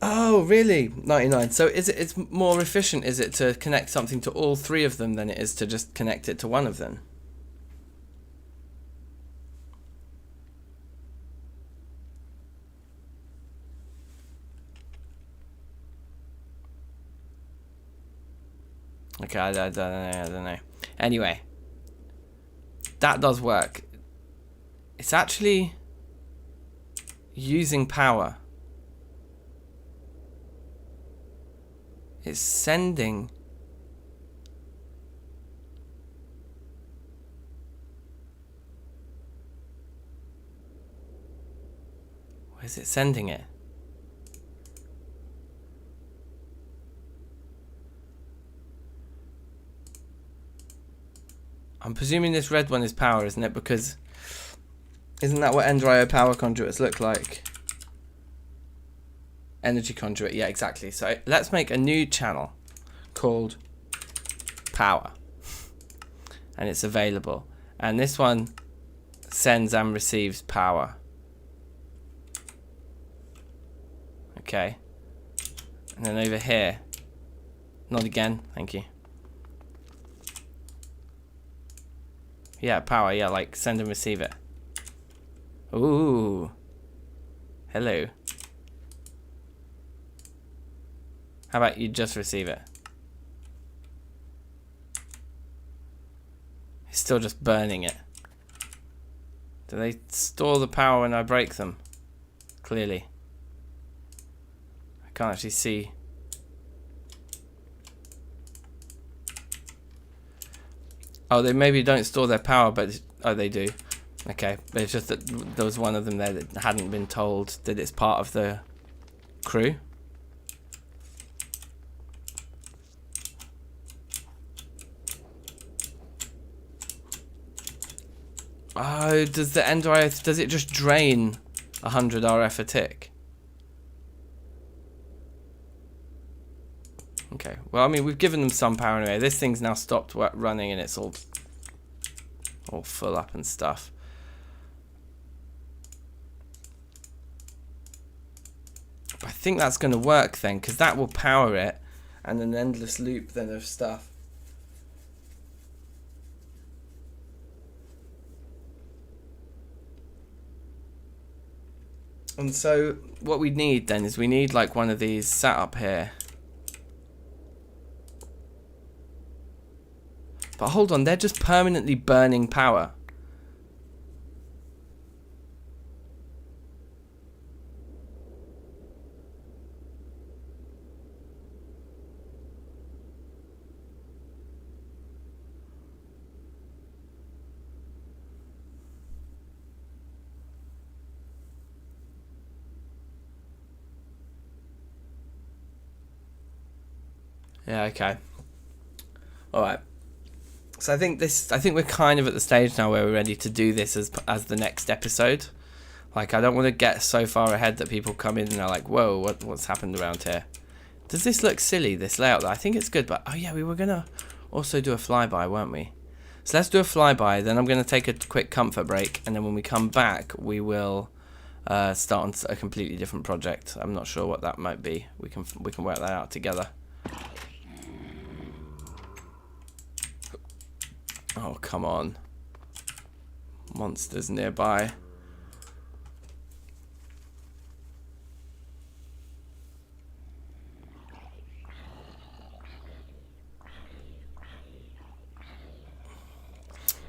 Oh, really? 99. So it's more efficient, is it, to connect something to all 3 of them than it is to just connect it to one of them? Okay, I don't know. Anyway, that does work. It's actually using power. It's sending. Where's it sending it? I'm presuming this red one is power, isn't it? Because isn't that what Ender.io power conduits look like? Energy conduit, yeah, exactly. So let's make a new channel called power, and it's available. And this one sends and receives power. Okay. And then over here, not again, thank you. Yeah, power, yeah, like send and receive it. Ooh. Hello. How about you just receive it? It's still just burning it. Do they store the power when I break them? Clearly. I can't actually see. Oh, they maybe don't store their power, but oh, they do. Okay, but it's just that there was one of them there that hadn't been told that it's part of the crew. Oh, does the Ender.io, does it just drain 100 RF a tick? Okay, well, I mean, we've given them some power anyway. This thing's now stopped running and it's all full up and stuff. I think that's going to work then, because that will power it, and an endless loop then of stuff. And so what we need then is we need like one of these sat up here. But hold on, they're just permanently burning power. Yeah, okay. Alright. So I think we're kind of at the stage now where we're ready to do this as the next episode. Like, I don't want to get so far ahead that people come in and are like, whoa, what's happened around here? Does this look silly, this layout? I think it's good, but oh yeah, we were gonna also do a flyby, weren't we? So let's do a flyby, then I'm gonna take a quick comfort break, and then when we come back, we will start on a completely different project. I'm not sure what that might be. We can work that out together. Oh, come on. Monsters nearby.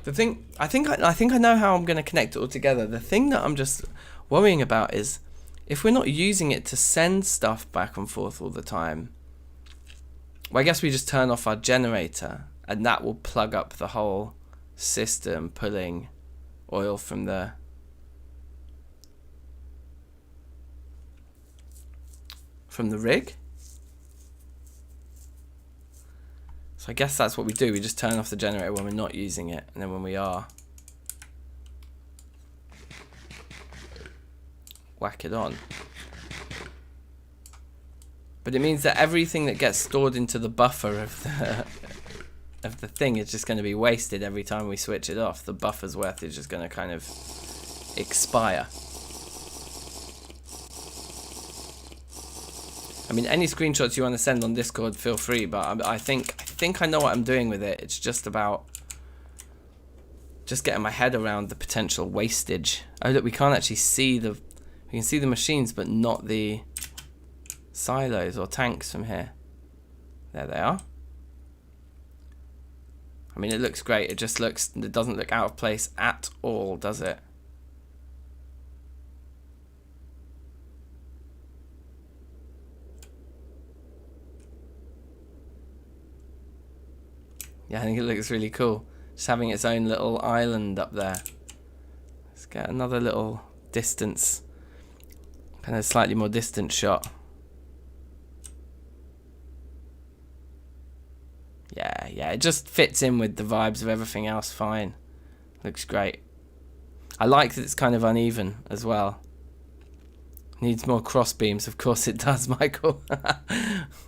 The thing, I think I know how I'm going to connect it all together. The thing that I'm just worrying about is if we're not using it to send stuff back and forth all the time. Well, I guess we just turn off our generator, and that will plug up the whole system, pulling oil from the rig. So I guess that's what we do. We just turn off the generator when we're not using it, and then when we are, whack it on. But it means that everything that gets stored into the buffer of the thing is just going to be wasted every time we switch it off. The buffer's worth is just going to kind of expire. I mean, any screenshots you want to send on Discord, feel free, but I think I know what I'm doing with it. It's just about just getting my head around the potential wastage. Oh, look, we can't actually see we can see the machines, but not the silos or tanks from here. There they are. I mean, it looks great. It doesn't look out of place at all, does it? Yeah, I think it looks really cool. Just having its own little island up there. Let's get another little distance, kind of slightly more distant shot. Yeah, it just fits in with the vibes of everything else fine. Looks great. I like that it's kind of uneven as well. Needs more cross beams. Of course it does, Michael.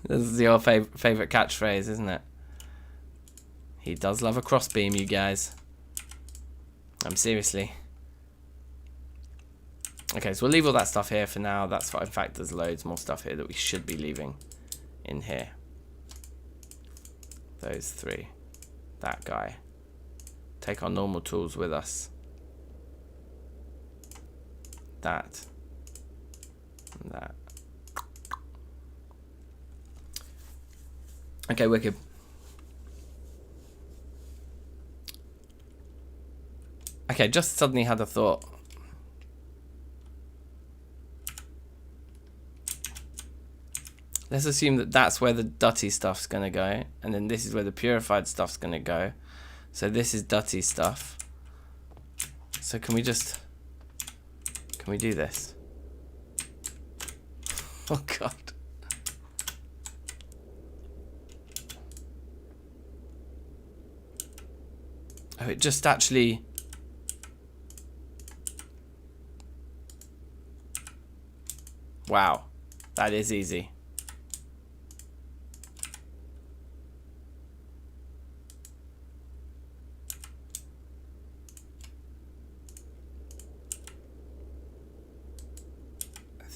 This is your favourite catchphrase, isn't it? He does love a cross beam, you guys. Seriously. Okay, so we'll leave all that stuff here for now. That's fine. In fact, there's loads more stuff here that we should be leaving in here. Those three. That guy. Take our normal tools with us. That. And that. Okay, wicked. Okay, just suddenly had a thought. Let's assume that that's where the dutty stuff's going to go, and then this is where the purified stuff's going to go. So this is dutty stuff. So can we do this? Oh god. Oh, it just actually... Wow, that is easy.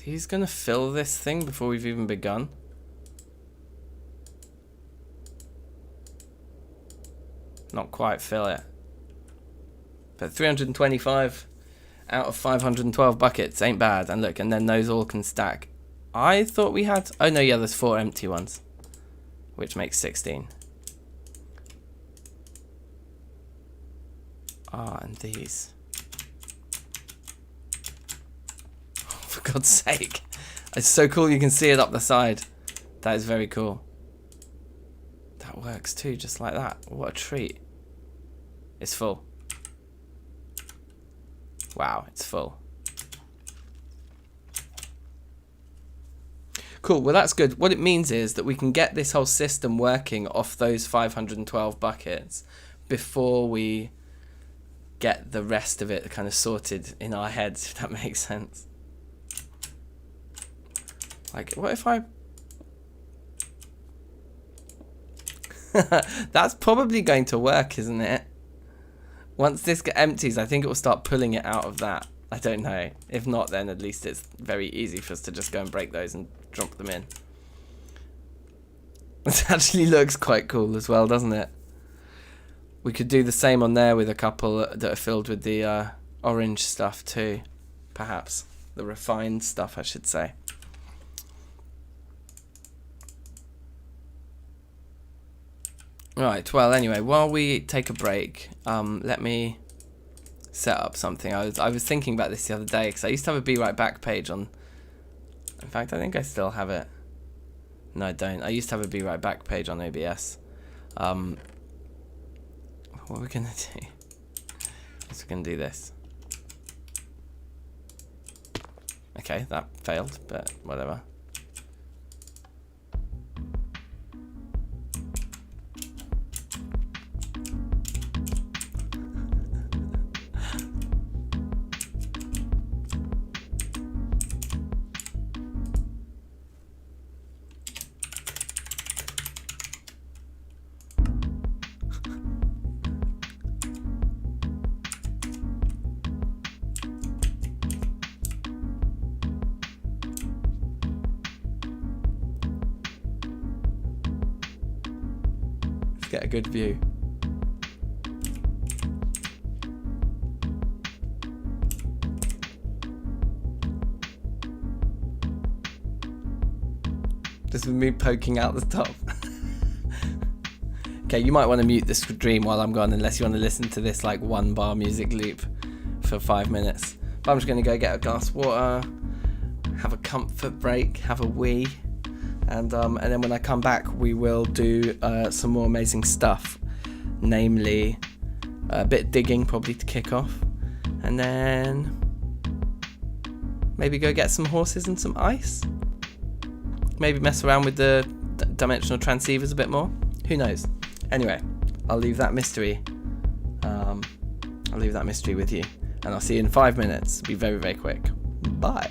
He's gonna fill this thing before we've even begun. Not quite fill it. But 325 out of 512 buckets ain't bad. And look, and then those all can stack. I thought we had... Oh no, yeah, there's 4 empty ones. Which makes 16. Ah, and these. For God's sake. It's so cool you can see it up the side. That is very cool. That works too, just like that. What a treat. It's full. Wow, it's full. Cool, well that's good. What it means is that we can get this whole system working off those 512 buckets before we get the rest of it kind of sorted in our heads, if that makes sense. Like, what if I... That's probably going to work, isn't it? Once this empties, I think it will start pulling it out of that. I don't know. If not, then at least it's very easy for us to just go and break those and drop them in. It actually looks quite cool as well, doesn't it? We could do the same on there with a couple that are filled with the orange stuff too. Perhaps. The refined stuff, I should say. Right, well anyway, while we take a break, let me set up something. I was thinking about this the other day because I used to have a Be Right Back page on... In fact, I think I still have it. No, I don't. I used to have a Be Right Back page on OBS. What are we going to do? We're going to do this. Okay, that failed, but whatever. Get a good view. Just with me poking out the top. Okay, you might want to mute this stream while I'm gone, unless you want to listen to this like 1 bar music loop for 5 minutes. But I'm just going to go get a glass of water, have a comfort break, have a wee. And then when I come back, we will do some more amazing stuff, namely a bit of digging probably to kick off, and then maybe go get some horses and some ice. Maybe mess around with the dimensional transceivers a bit more. Who knows? Anyway, I'll leave that mystery. I'll leave that mystery with you, and I'll see you in 5 minutes. Be very, very quick. Bye.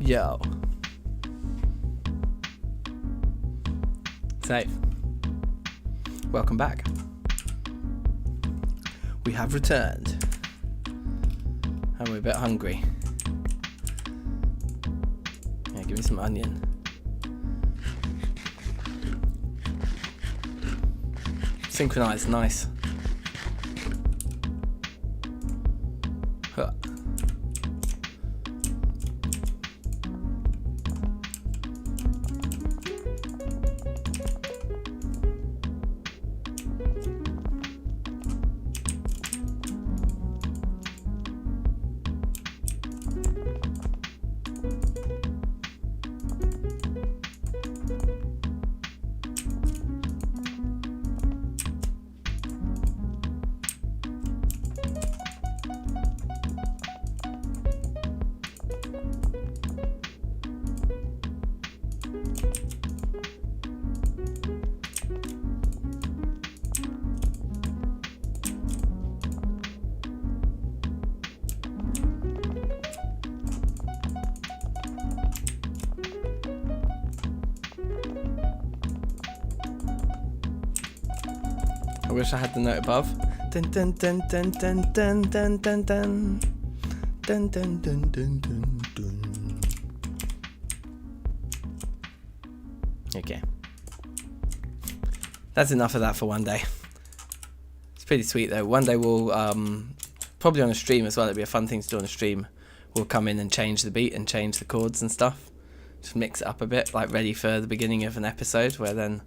Yo. Safe. Welcome back. We have returned. And we're a bit hungry. Yeah, give me some onion. Synchronized, nice. Huh. I wish I had the note above. Dun dun dun dun dun dun dun dun dun. Dun dun dun dun dun dun. Okay. That's enough of that for one day. It's pretty sweet though. One day we'll probably on a stream as well, it'd be a fun thing to do on a stream. We'll come in and change the beat and change the chords and stuff. Just mix it up a bit, like ready for the beginning of an episode where then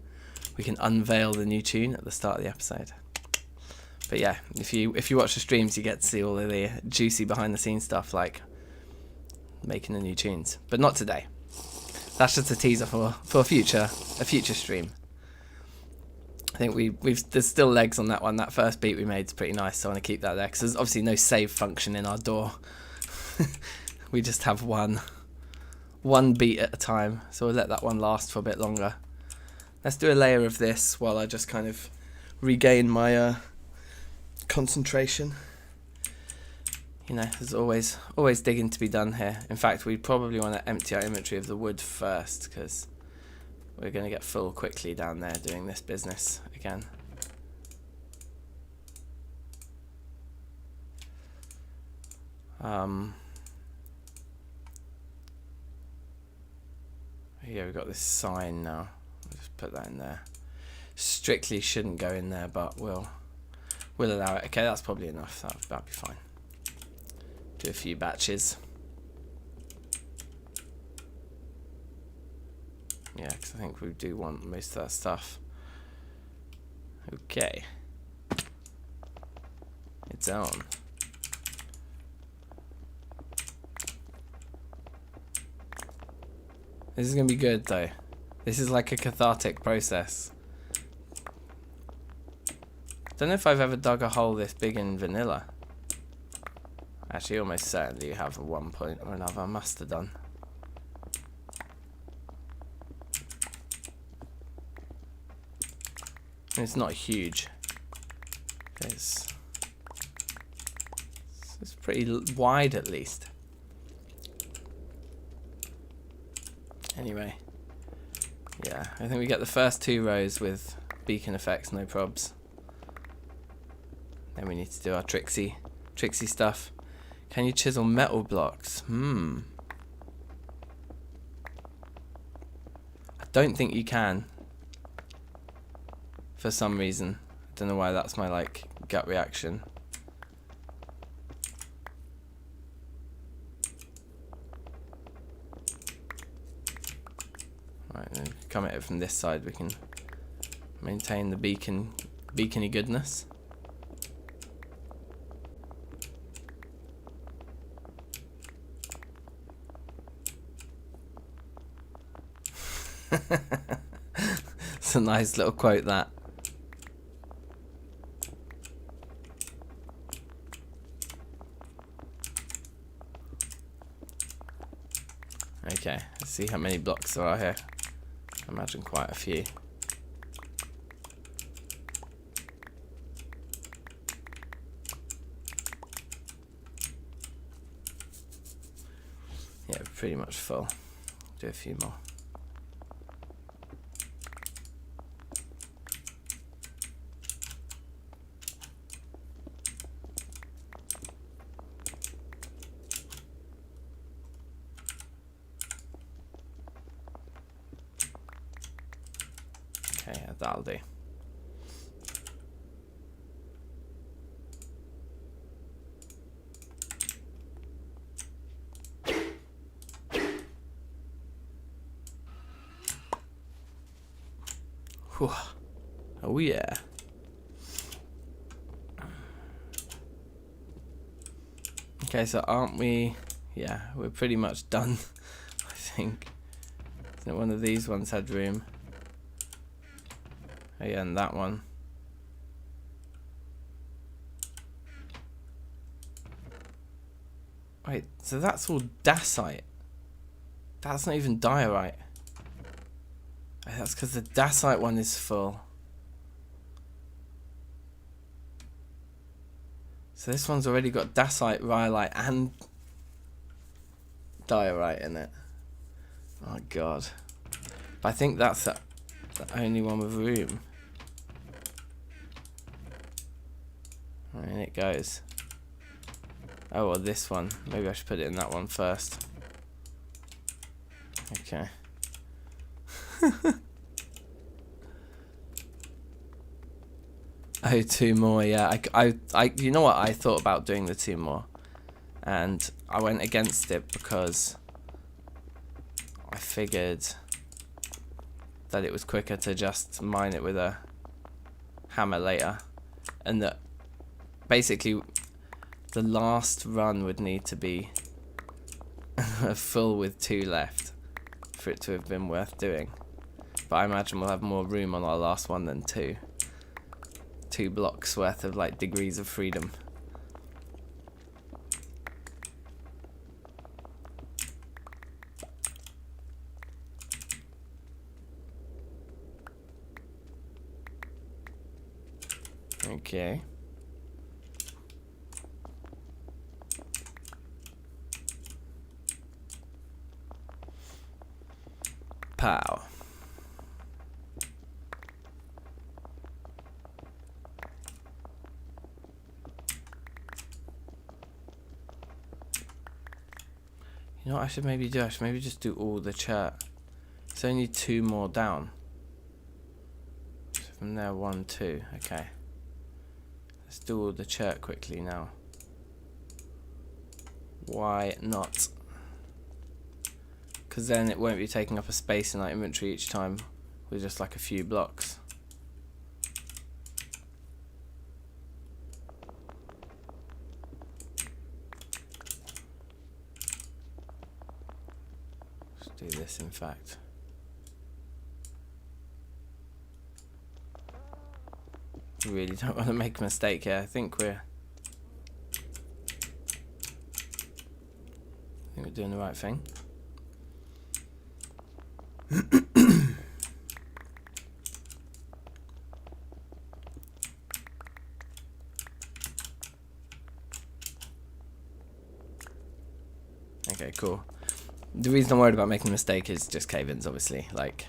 we can unveil the new tune at the start of the episode. But yeah, if you watch the streams, you get to see all of the juicy behind the scenes stuff, like making the new tunes. But not today. That's just a teaser for a future stream. I think there's still legs on that one. That first beat we made is pretty nice, so I want to keep that there because there's obviously no save function in our DAW. We just have one beat at a time, so we'll let that one last for a bit longer. Let's do a layer of this while I just kind of regain my concentration. You know, there's always digging to be done here. In fact, we probably want to empty our inventory of the wood first because we're going to get full quickly down there doing this business again. Yeah, we've got this sign now. We'll just put that in there. Strictly shouldn't go in there, but we'll allow it. Okay, that's probably enough. That'll be fine. Do a few batches. Yeah, because I think we do want most of that stuff. Okay. It's on. This is going to be good though. This is like a cathartic process. Don't know if I've ever dug a hole this big in vanilla. Actually, almost certainly you have at one point or another. I must have done. It's not huge. It's pretty wide at least. Anyway, yeah, I think we get the first 2 rows with beacon effects, no probs. Then we need to do our tricksy stuff. Can you chisel metal blocks? I don't think you can. For some reason. I don't know why, that's my like gut reaction. Right, then come at it from this side, we can maintain the beacony goodness. It's a nice little quote, that. Okay, let's see how many blocks there are here. I imagine quite a few. Yeah, pretty much full. Do a few more. Okay, yeah, that'll do. Whew. Oh yeah. Okay, so aren't we... Yeah, we're pretty much done, I think. Isn't it one of these ones had room? Oh yeah, and that one. Wait, so that's all dacite. That's not even diorite. Oh, that's because the dacite one is full. So this one's already got dacite, rhyolite, and diorite in it. Oh god. But I think that's the only one with room. And it goes. Oh, well, this one. Maybe I should put it in that one first. Okay. Oh, 2 more, yeah. You know what? I thought about doing the 2 more. And I went against it because I figured that it was quicker to just mine it with a hammer later. And that basically the last run would need to be full with 2 left for it to have been worth doing. But I imagine we'll have more room on our last one than 2. 2 blocks worth of like degrees of freedom. Okay. Pow. You know what I should maybe do? I should maybe just do all the chert. It's only 2 more down. So from there, 1, 2. Okay. Let's do all the chert quickly now. Why not? Because then it won't be taking up a space in our inventory each time with just like a few blocks. Let's do this, in fact. Really don't want to make a mistake here. I think we're doing the right thing. Okay, cool. The reason I'm worried about making a mistake is just cave-ins, obviously. Like,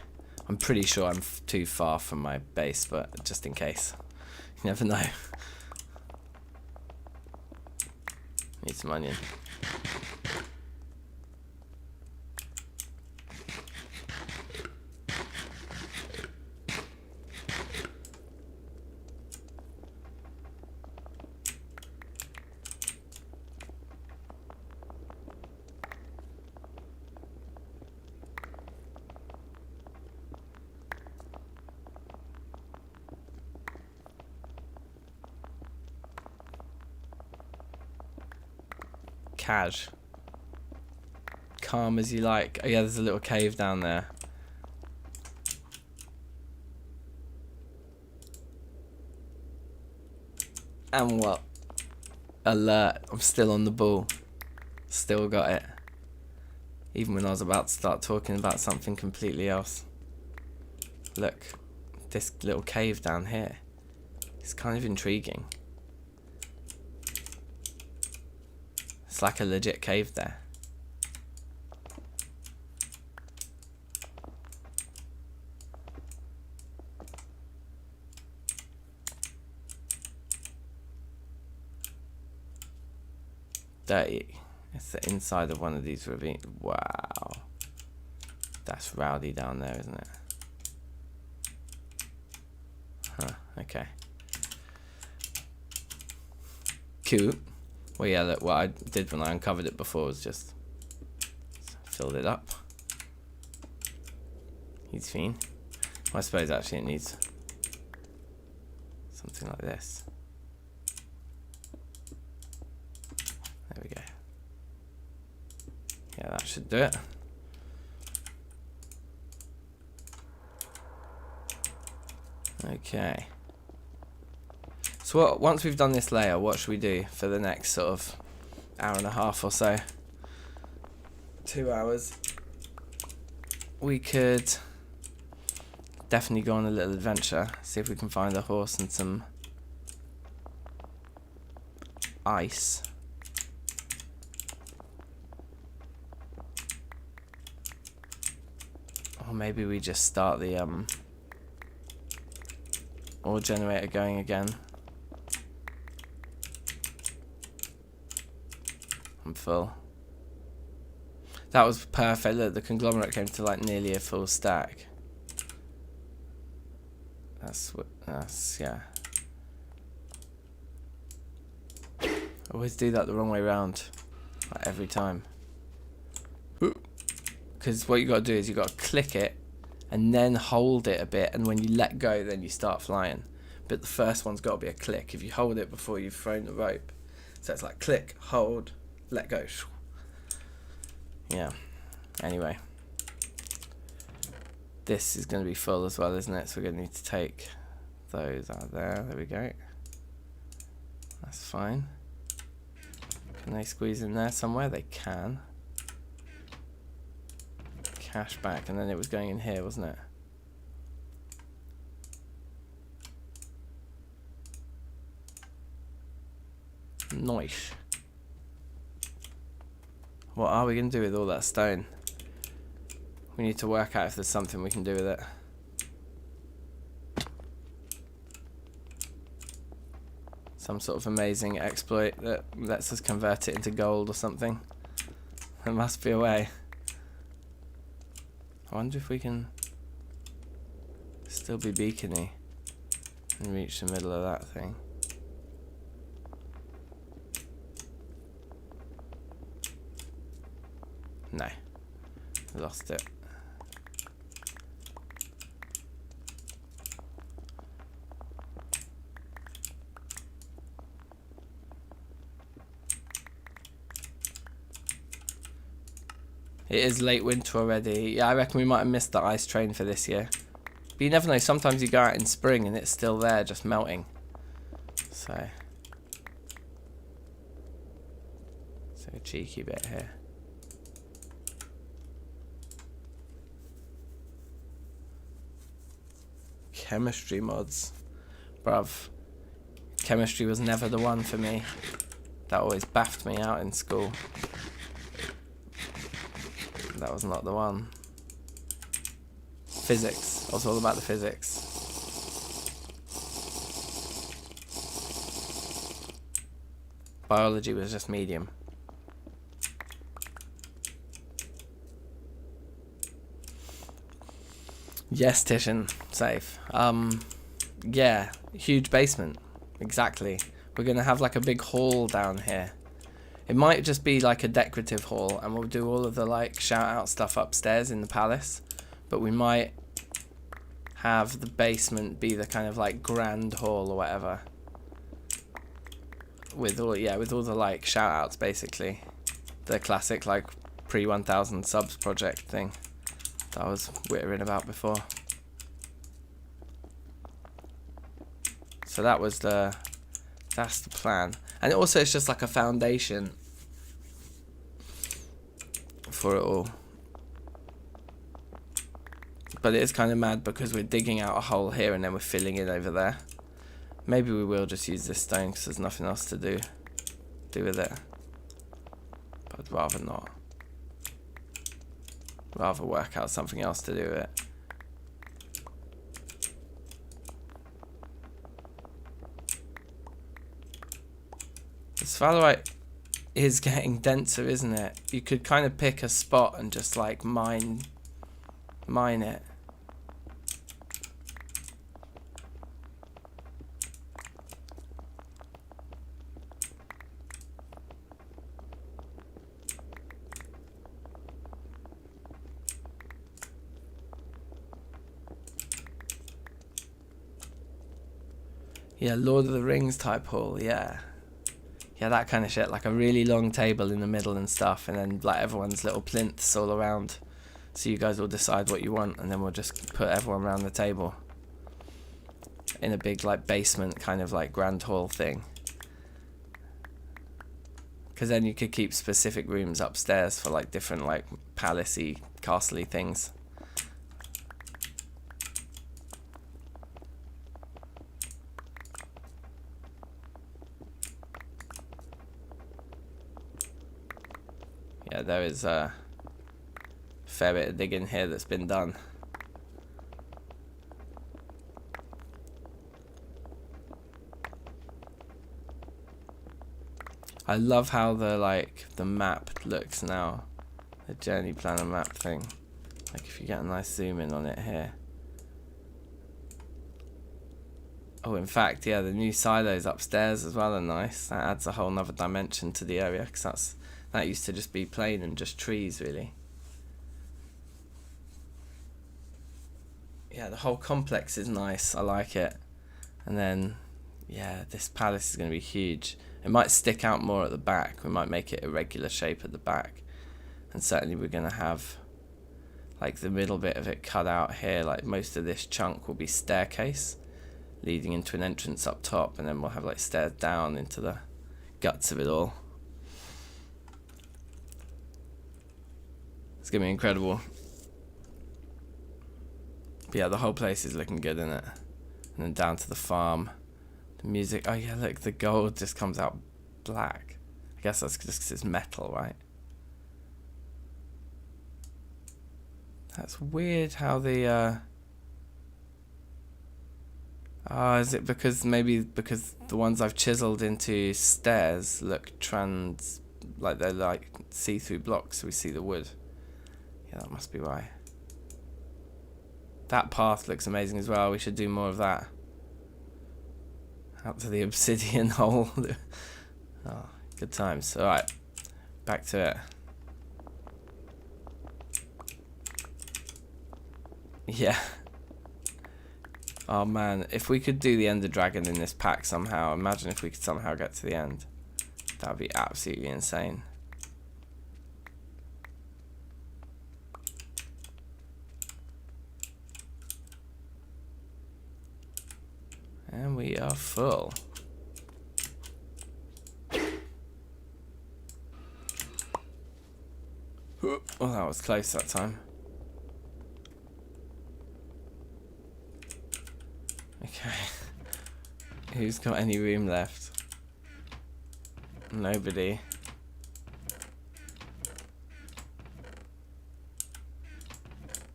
I'm pretty sure I'm too far from my base, but just in case. You never know. Need some onion. Cash. Calm as you like. Oh yeah, there's a little cave down there. And what? Alert. I'm still on the ball. Still got it. Even when I was about to start talking about something completely else. Look. This little cave down here. It's kind of intriguing. It's like a legit cave there. dirty. It's the inside of one of these ravines. Wow. That's rowdy down there, isn't it? Huh, okay. Cute. Well, yeah, look, what I did when I uncovered it before was just filled it up. He's fine. Well, I suppose actually it needs something like this. There we go. Yeah, that should do it. Okay. So once we've done this layer, what should we do for the next sort of hour and a half or so? 2 hours. We could definitely go on a little adventure, see if we can find a horse and some ice. Or maybe we just start the ore generator going again. I'm full. That was perfect. Look, the conglomerate came to like nearly a full stack. That's yeah. I always do that the wrong way around, like every time. Because what you got to do is you got to click it and then hold it a bit, and when you let go, then you start flying. But the first one's got to be a click. If you hold it before you've thrown the rope, so it's like click, hold, let go. Yeah. Anyway, this is going to be full as well, isn't it? So we're going to need to take those out there. There we go. That's fine. Can they squeeze in there somewhere? They can. Cash back, and then it was going in here, wasn't it? Nice. What are we going to do with all that stone? We need to work out if there's something we can do with it. Some sort of amazing exploit that lets us convert it into gold or something. There must be a way. I wonder if we can still be beacony and reach the middle of that thing. No. Lost it. It is late winter already. Yeah, I reckon we might have missed the ice train for this year. But you never know, sometimes you go out in spring and it's still there, just melting. So a cheeky bit here. Chemistry mods. Bruv. Chemistry was never the one for me. That always baffed me out in school. That was not the one. Physics. I was all about the physics. Biology was just medium. Yes, Titian. Safe. Yeah. Huge basement. Exactly. We're going to have like a big hall down here. It might just be like a decorative hall, and we'll do all of the like shout out stuff upstairs in the palace, but we might have the basement be the kind of like grand hall or whatever, with all the like shout outs, basically the classic like pre 1000 subs project thing that I was wittering about before. So that's the plan. And also it's just like a foundation for it all. But it is kind of mad because we're digging out a hole here and then we're filling it over there. Maybe we will just use this stone because there's nothing else to do with it. But I'd rather not. Rather work out something else to do with it. The sphalerite is getting denser, isn't it? You could kind of pick a spot and just like mine it. Yeah, Lord of the Rings type hall, yeah. Yeah, that kind of shit, like a really long table in the middle and stuff, and then like everyone's little plinths all around. So you guys will decide what you want, and then we'll just put everyone around the table in a big like basement kind of like grand hall thing. Because then you could keep specific rooms upstairs for like different like palacey, castle-y things. Yeah, there is a fair bit of digging here that's been done. I love how the map looks now, the journey planner map thing. Like if you get a nice zoom in on it here. Oh, in fact, yeah, the new silos upstairs as well are nice. That adds a whole nother dimension to the area, because that used to just be plain and just trees, really. Yeah, the whole complex is nice. I like it. And then, yeah, this palace is going to be huge. It might stick out more at the back. We might make it a regular shape at the back. And certainly we're going to have like the middle bit of it cut out here. Like most of this chunk will be staircase leading into an entrance up top, and then we'll have like stairs down into the guts of it all. It's going to be incredible. But yeah, the whole place is looking good, isn't it? And then down to the farm. The music. Oh yeah, look, the gold just comes out black. I guess that's just because it's metal, right? That's weird how the... Oh, is it because the ones I've chiseled into stairs look like they're like see-through blocks, so we see the wood. Yeah, that must be why. That path looks amazing as well. We should do more of that. Out to the obsidian hole. Oh, good times. Alright, back to it. Yeah. Oh man, if we could do the Ender Dragon in this pack somehow, imagine if we could somehow get to the end. That would be absolutely insane. And we are full. Oh, that was close that time. Okay. Who's got any room left? Nobody.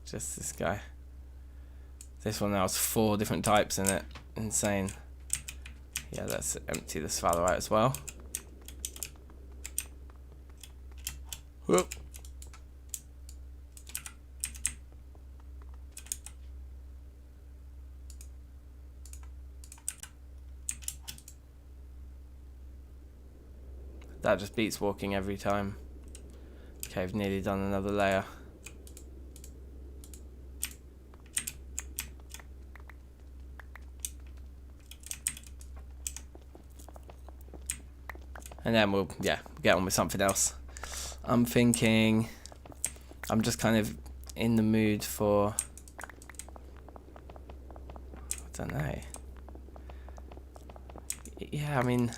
Just this guy. This one now has 4 different types in it. Insane. Yeah, let's empty the swallow out as well. Whoop. That just beats walking every time. Okay, I've nearly done another layer. And then we'll, yeah, get on with something else. I'm thinking, I'm just kind of in the mood for, I don't know. Yeah, I mean,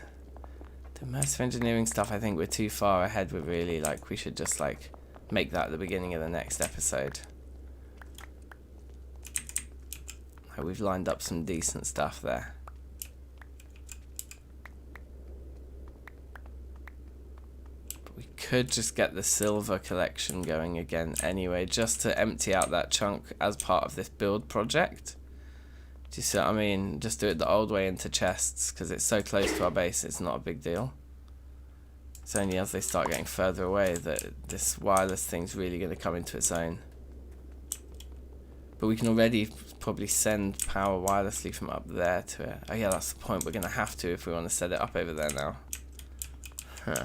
the immersive engineering stuff, I think we're too far ahead with, really. Like, we should just like make that at the beginning of the next episode. Like, we've lined up some decent stuff there. But we could just get the silver collection going again anyway, just to empty out that chunk as part of this build project. Do you see what I mean? Just do it the old way into chests, because it's so close to our base, it's not a big deal. It's only as they start getting further away that this wireless thing's really going to come into its own. But we can already probably send power wirelessly from up there to it. Oh yeah, that's the point. We're going to have to if we want to set it up over there now. Huh.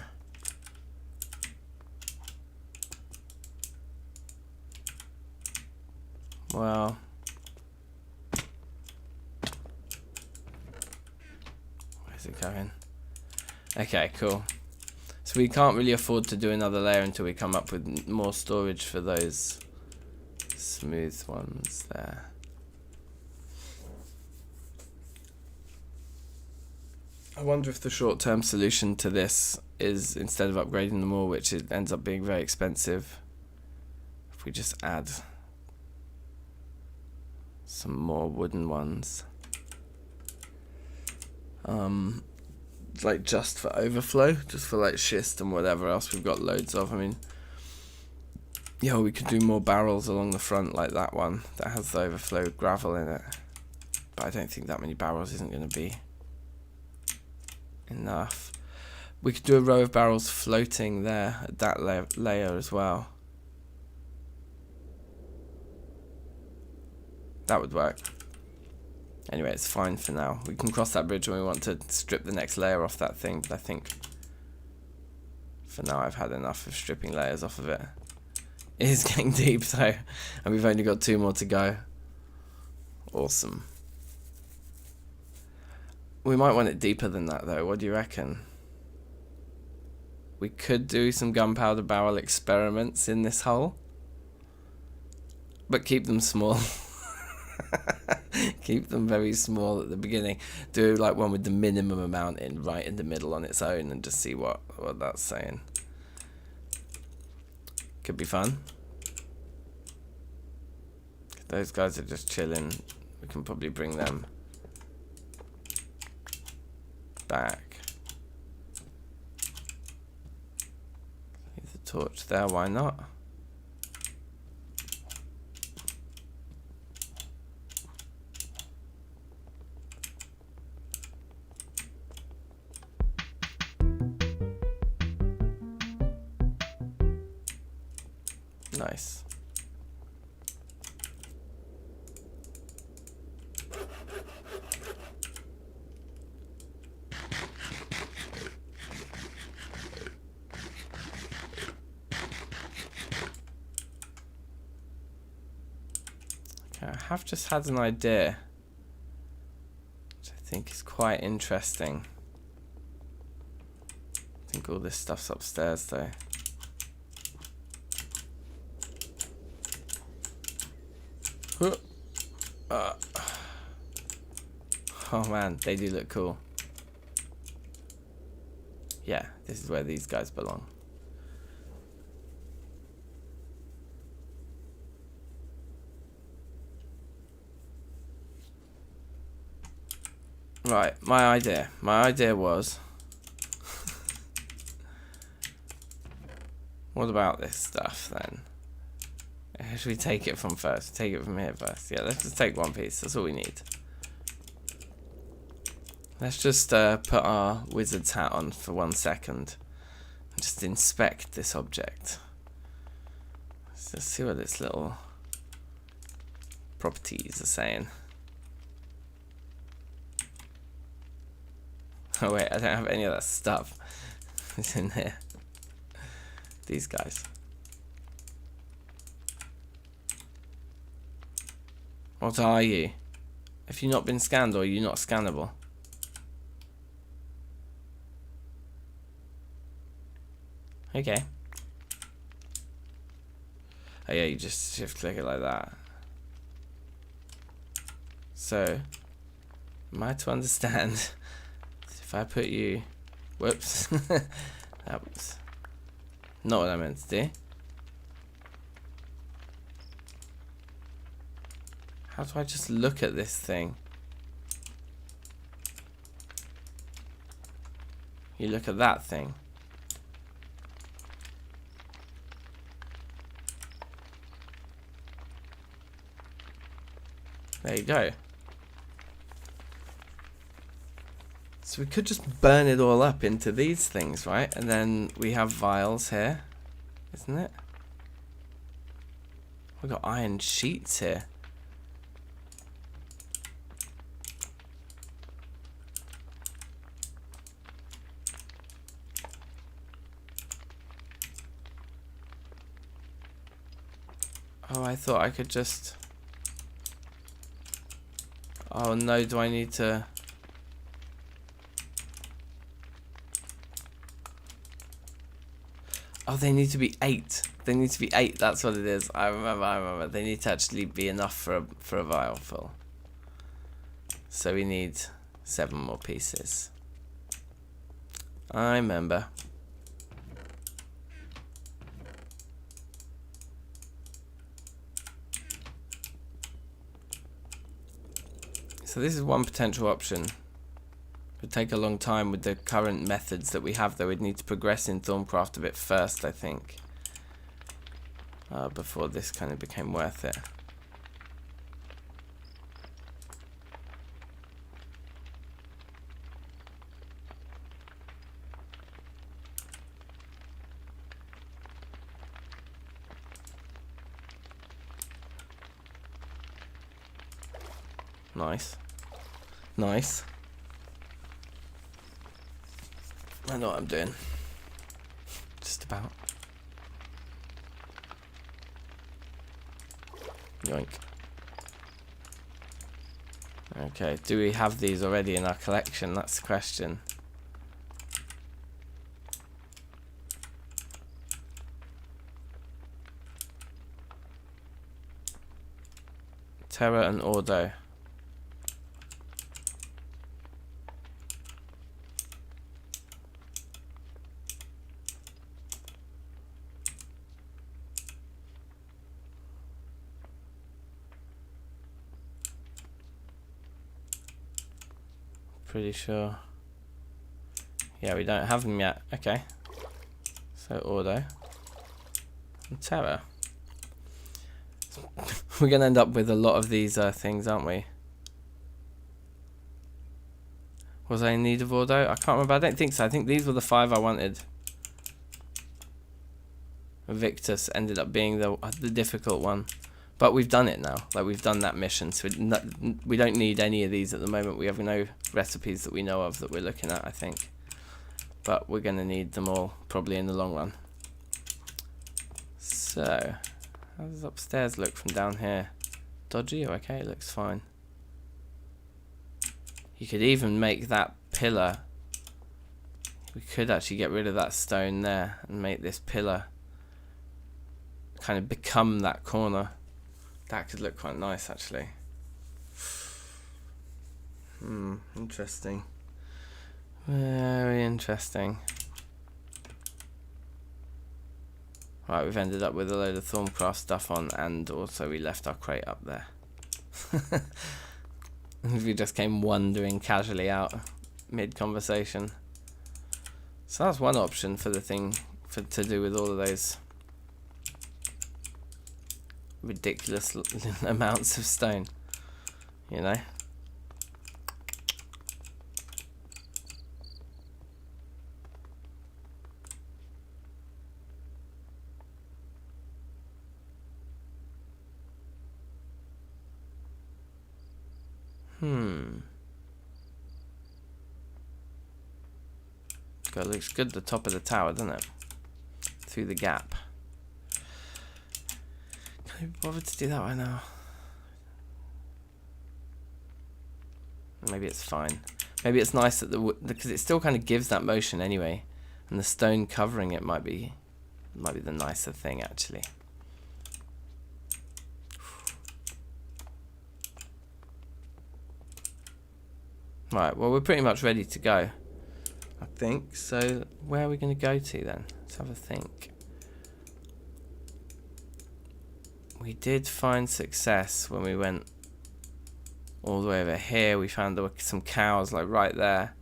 Well, where's it going? Okay, cool. So we can't really afford to do another layer until we come up with more storage for those smooth ones there. I wonder if the short-term solution to this is, instead of upgrading them all, which it ends up being very expensive, if we just add some more wooden ones, like just for overflow, just for like schist and whatever else we've got loads of. I mean, yeah, we could do more barrels along the front like that one that has the overflow gravel in it, but I don't think that many barrels isn't going to be enough. We could do a row of barrels floating there at that layer as well. That would work. Anyway, it's fine for now. We can cross that bridge when we want to strip the next layer off that thing, but I think for now I've had enough of stripping layers off of it. It is getting deep though, and we've only got 2 more to go. Awesome. We might want it deeper than that though, what do you reckon? We could do some gunpowder barrel experiments in this hole, but keep them small. Keep them very small at the beginning. Do like one with the minimum amount in right in the middle on its own and just see what that's saying. Could be fun. Those guys are just chilling. We can probably bring them back. Leave the torch there, why not? Nice. Okay, I have just had an idea, which I think is quite interesting. I think all this stuff's upstairs though. Oh man, they do look cool. Yeah, this is where these guys belong. Right, my idea was what about this stuff then? Where should we take it from first? Take it from here first. Yeah, let's just take one piece. That's all we need. Let's just put our wizard's hat on for 1 second and just inspect this object. Let's just see what its little properties are saying. Oh wait, I don't have any of that stuff. It's in here. These guys. What are you? Have you not been scanned, or are you not scannable? Okay. Oh yeah, you just shift click it like that. So, am I to understand that if I put you... Whoops. That was not what I meant to do. How do I just look at this thing? You look at that thing. There you go. So we could just burn it all up into these things, right? And then we have vials here, isn't it? We've got iron sheets here. Oh, I thought I could just... Oh no, do I need to... Oh, they need to be 8. They need to be 8, that's what it is. I remember. They need to actually be enough for a vial full. So we need 7 more pieces. I remember. So this is one potential option. It would take a long time with the current methods that we have, though. We'd need to progress in Thaumcraft a bit first, I think, before this kind of became worth it. Nice. Nice. I know what I'm doing. Just about. Yoink. Okay, do we have these already in our collection? That's the question. Terra and Ordo. Pretty sure. Yeah, we don't have them yet. Okay. So Ordo and Terra. We're gonna end up with a lot of these things, aren't we? Was I in need of Ordo? I can't remember. I don't think so. I think these were the 5 I wanted. Victus ended up being the difficult one. But we've done it now. Like, we've done that mission, so we don't need any of these at the moment. We have no recipes that we know of that we're looking at, I think. But we're going to need them all, probably in the long run. So, how does upstairs look from down here? Dodgy or okay? It looks fine. You could even make that pillar. We could actually get rid of that stone there and make this pillar kind of become that corner. That could look quite nice, actually. Interesting. Very interesting. Right, we've ended up with a load of Thaumcraft stuff on, and also we left our crate up there. We just came wandering casually out mid-conversation. So that's one option for the thing to do with all of those ridiculous amounts of stone, you know. God, it looks good at the top of the tower, doesn't it? Through the gap. Can I be bothered to do that right now? Maybe it's fine. Maybe it's nice that because it still kind of gives that motion anyway, and the stone covering it might be the nicer thing, actually. Right, well, we're pretty much ready to go, I think. So where are we going to go to then? Let's have a think. We did find success when we went all the way over here. We found there were some cows like right there,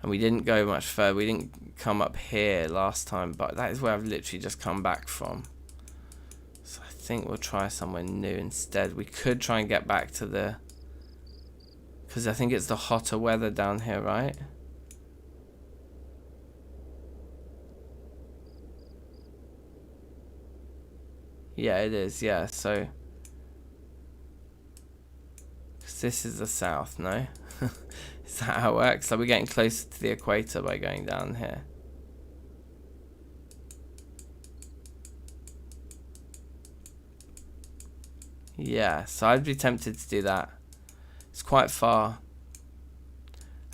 and we didn't go much further. We didn't come up here last time, but that is where I've literally just come back from. So I think we'll try somewhere new instead. We could try and get back to the Because I think it's the hotter weather down here, right? Yeah, it is, yeah, so... Because this is the south, no? Is that how it works? So we're getting closer to the equator by going down here. Yeah, so I'd be tempted to do that. It's quite far.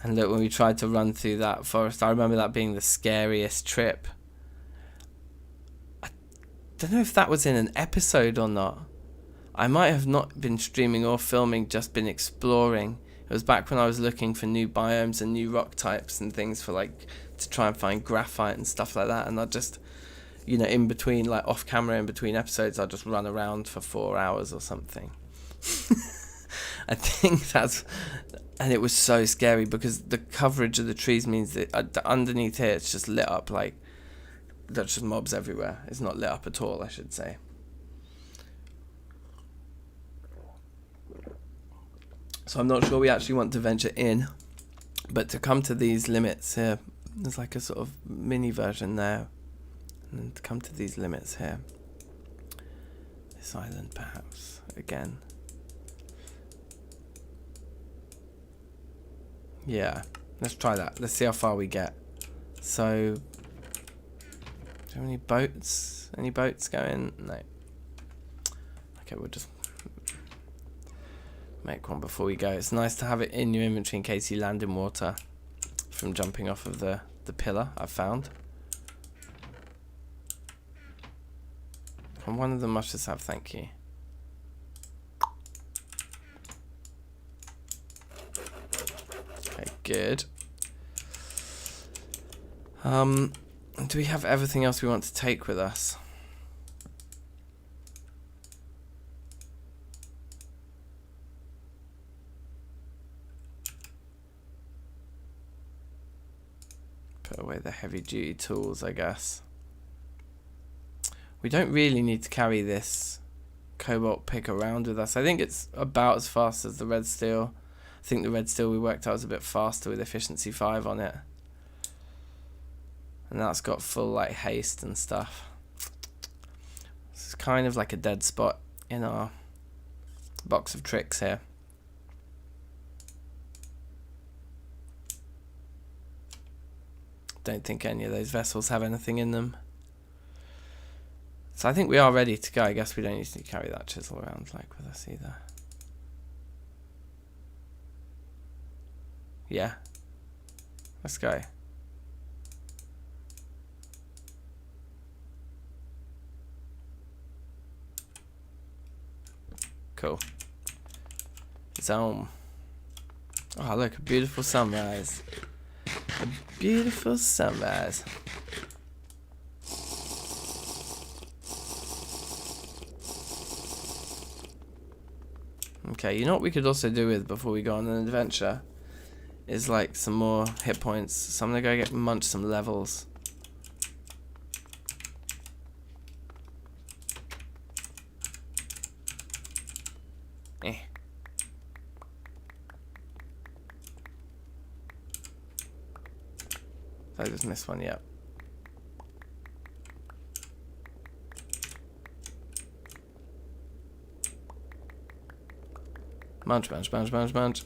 And look, when we tried to run through that forest, I remember that being the scariest trip. I don't know if that was in an episode or not. I might have not been streaming or filming, just been exploring. It was back when I was looking for new biomes and new rock types and things for like to try and find graphite and stuff like that. And I just, you know, in between, like off camera, in between episodes, I'd just run around for 4 hours or something. I think that's, and it was so scary because the coverage of the trees means that underneath here it's just lit up like there's just mobs everywhere. It's not lit up at all, I should say. So I'm not sure we actually want to venture in, but to come to these limits here, there's like a sort of mini version there, and to come to these limits here, this island perhaps again. Yeah, let's try that. Let's see how far we get. So, do you have any boats? Any boats going? No. Okay, we'll just make one before we go. It's nice to have it in your inventory in case you land in water from jumping off of the pillar I've found. And one of them must just have thank you. Okay, good. Do we have everything else we want to take with us? Put away the heavy duty tools, I guess. We don't really need to carry this cobalt pick around with us. I think it's about as fast as the red steel. I think the red steel we worked out was a bit faster with efficiency 5 on it. And that's got full like haste and stuff. This is kind of like a dead spot in our box of tricks here. Don't think any of those vessels have anything in them. So I think we are ready to go. I guess we don't need to carry that chisel around like with us either. Yeah. Let's go. Cool. Zoom. Oh, look, a beautiful sunrise. A beautiful sunrise. Okay, you know what we could also do with before we go on an adventure? Is like some more hit points. So I'm gonna go munch some levels. I just missed one, yep. Munch, munch, munch, munch, munch.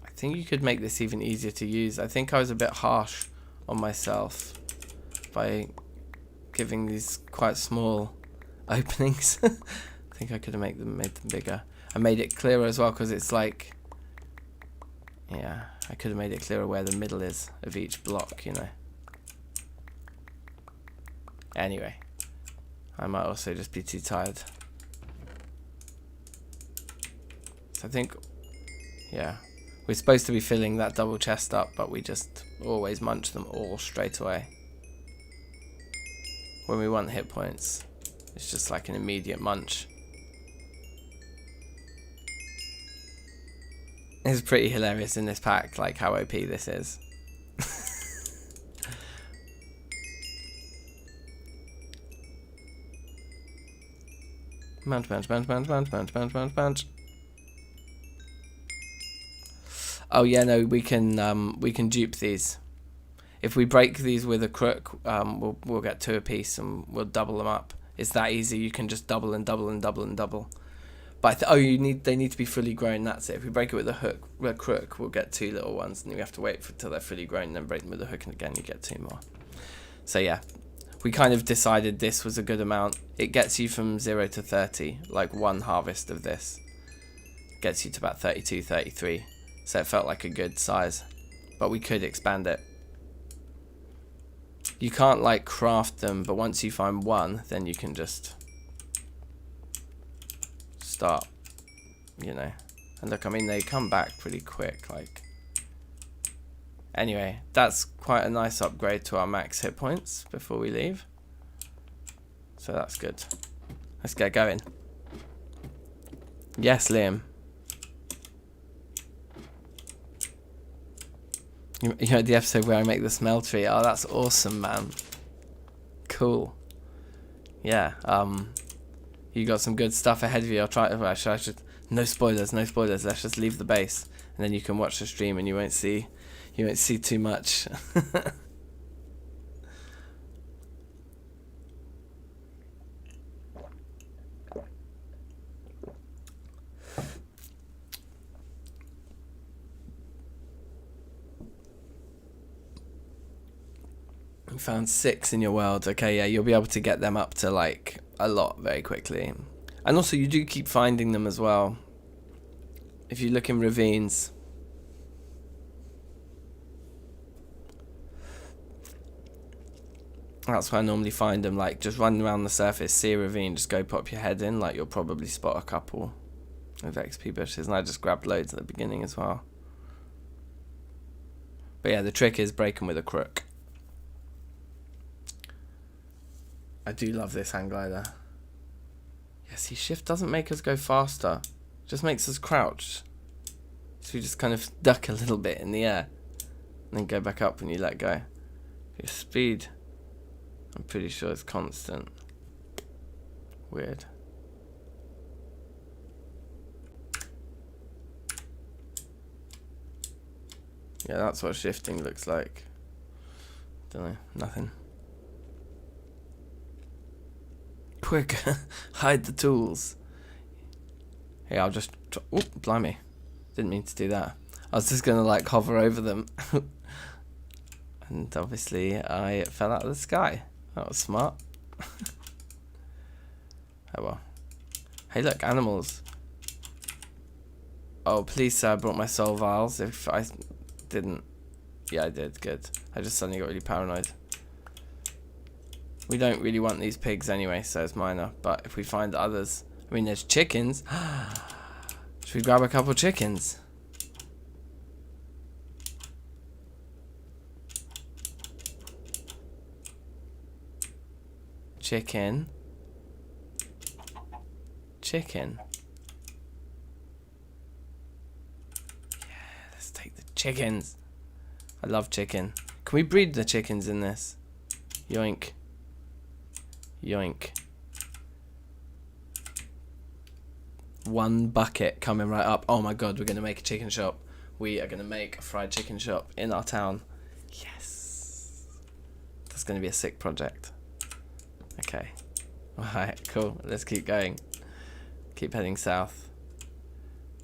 I think you could make this even easier to use. I think I was a bit harsh on myself by giving these quite small openings. I think I could have made them bigger. I made it clearer as well because it's like, yeah, I could have made it clearer where the middle is of each block, you know. Anyway, I might also just be too tired. So I think, yeah, we're supposed to be filling that double chest up, but we just always munch them all straight away. When we want hit points, it's just like an immediate munch. It's pretty hilarious in this pack, like how OP this is. Mount. Oh yeah, no, we can dupe these. If we break these with a crook, we'll get 2 apiece and we'll double them up. It's that easy. You can just double and double and double and double. But they need to be fully grown. That's it. If we break it with a crook, we'll get 2 little ones, and we have to wait till they're fully grown, and then break them with a hook, and again you get 2 more. So yeah, we kind of decided this was a good amount. It gets you from 0 to 30, like 1 harvest of this gets you to about 32, 33. So it felt like a good size, but we could expand it. You can't like craft them, but once you find one, then you can just start, you know. And look, I mean, they come back pretty quick, like. Anyway, that's quite a nice upgrade to our max hit points before we leave. So that's good. Let's get going. Yes, Liam. You know the episode where I make the smell tree? Oh, that's awesome, man. Cool. Yeah, you got some good stuff ahead of you. I'll try. I should. No spoilers. No spoilers. Let's just leave the base, and then you can watch the stream, and you won't see too much. You found 6 in your world. Okay, yeah, you'll be able to get them up to like a lot very quickly. And also you do keep finding them as well. If you look in ravines. That's where I normally find them, like just run around the surface, see a ravine, just go pop your head in, like you'll probably spot a couple of XP bushes, and I just grabbed loads at the beginning as well. But yeah, the trick is break them with a crook. I do love this hang glider. Yeah, see, shift doesn't make us go faster, it just makes us crouch. So you just kind of duck a little bit in the air, and then go back up when you let go. Your speed, I'm pretty sure it's constant. Weird. Yeah, that's what shifting looks like. Don't know, nothing. Quick, hide the tools. Hey, I'll just. Oh, blimey. Didn't mean to do that. I was just gonna like hover over them. And obviously I fell out of the sky. That was smart. Oh well. Hey look, animals. Oh please sir, I brought my soul vials. If I didn't. Yeah, I did, good. I just suddenly got really paranoid. We don't really want these pigs anyway, so it's minor. But if we find others, I mean there's chickens. Should we grab a couple chickens? Chicken. Chicken. Yeah, let's take the chickens. I love chicken. Can we breed the chickens in this? Yoink. Yoink. 1 bucket coming right up. Oh my god, we're going to make a chicken shop. We are going to make a fried chicken shop in our town. Yes. That's going to be a sick project. Okay. Alright, cool. Let's keep going. Keep heading south.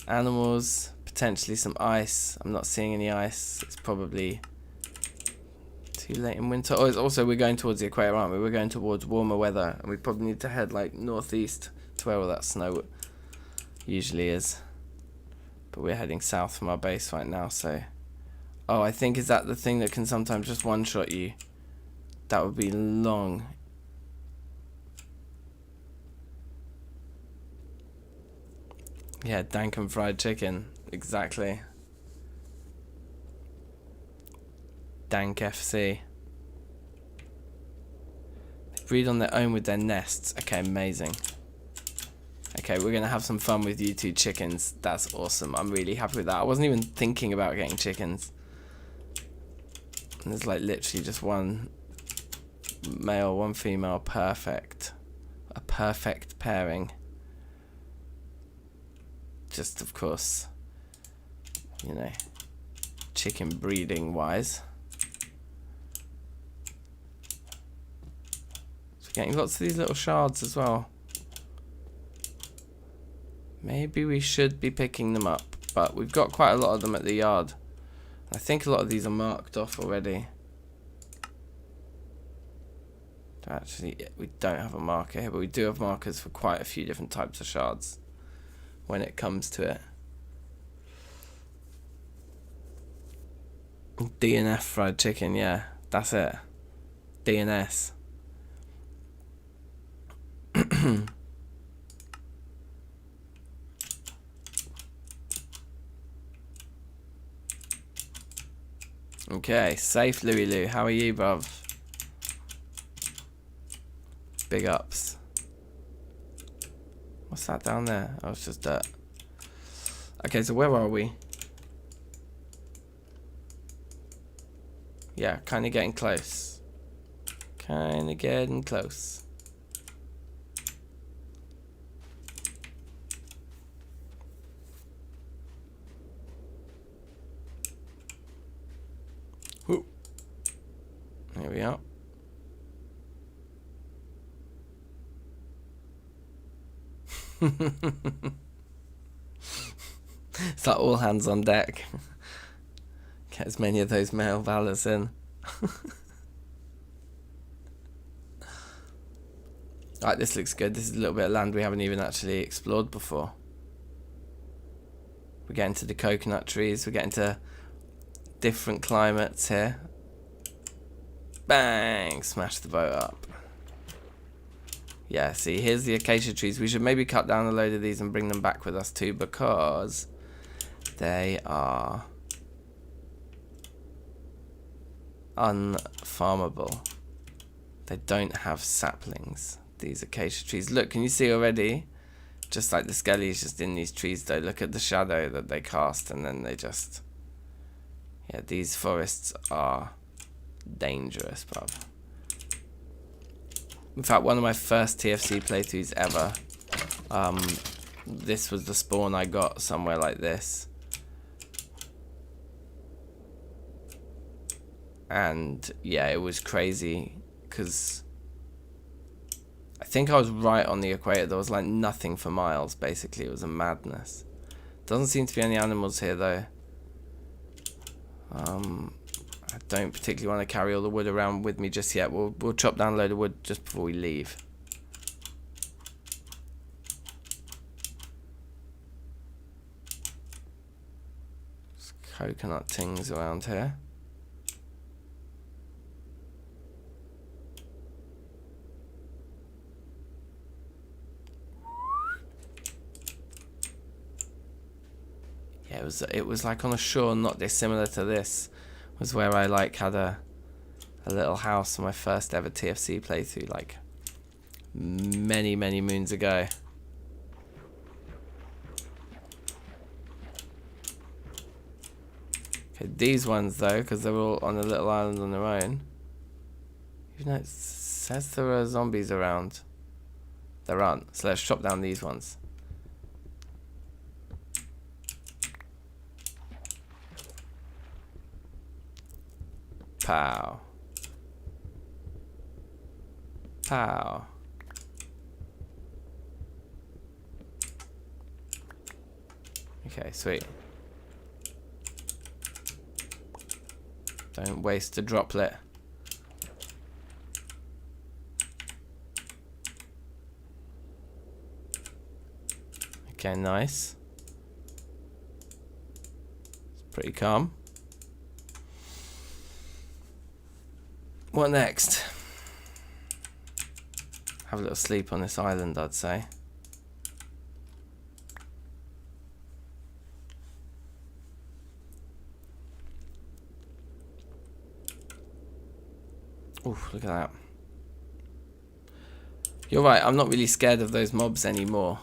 Animals. Potentially some ice. I'm not seeing any ice. It's probably too late in winter. Oh, it's also we're going towards the equator, aren't we? We're going towards warmer weather, and we probably need to head like northeast to where all that snow usually is. But we're heading south from our base right now, so. Oh, I think is that the thing that can sometimes just one-shot you? That would be long. Yeah, dank and fried chicken. Exactly. Dank FC. They breed on their own with their nests. Okay, amazing. Okay, we're gonna have some fun with you two chickens. That's awesome. I'm really happy with that. I wasn't even thinking about getting chickens. And there's like literally just 1 male, 1 female. Perfect. A perfect pairing. just of course, you know, chicken breeding wise. So we're getting lots of these little shards as well. Maybe we should be picking them up, but we've got quite a lot of them at the yard. I think a lot of these are marked off already. Actually, we don't have a marker here, but we do have markers for quite a few different types of shards when it comes to it. DNF fried chicken, yeah, that's it. DNS. Okay, safe Louie Lou. How are you, bruv? Big ups. What's that down there? Oh, it's just dirt. Okay, so where are we? Yeah, kind of getting close. Kind of getting close. Whoop. There we are. It's like all hands on deck. Get as many of those male valors in. Right, this looks good. This is a little bit of land we haven't even actually explored before. We're getting to the coconut trees. We're getting to different climates here. Bang! Smash the boat up. Yeah, see, here's the acacia trees. We should maybe cut down a load of these and bring them back with us too, because they are unfarmable. They don't have saplings, these acacia trees. Look, can you see already? Just like the skellies just in these trees though. Look at the shadow that they cast, and then they just... Yeah, these forests are dangerous, bruv. In fact, one of my first TFC playthroughs ever, this was the spawn I got somewhere like this. And yeah, it was crazy because I think I was right on the equator. There was like nothing for miles, basically. It was a madness. Doesn't seem to be any animals here though. I don't particularly want to carry all the wood around with me just yet. We'll chop down a load of wood just before we leave. There's coconut things around here. Yeah, it was like on a shore not dissimilar to this. Was where I like had a little house for my first ever TFC playthrough, like many moons ago. Okay, these ones though, because they're all on a little island on their own. Even though it says there are zombies around, there aren't. So let's chop down these ones. Pow. Pow. Okay, sweet. Don't waste a droplet. Okay, nice. It's pretty calm. What next? Have a little sleep on this island, I'd say. Oof, look at that. You're right, I'm not really scared of those mobs anymore.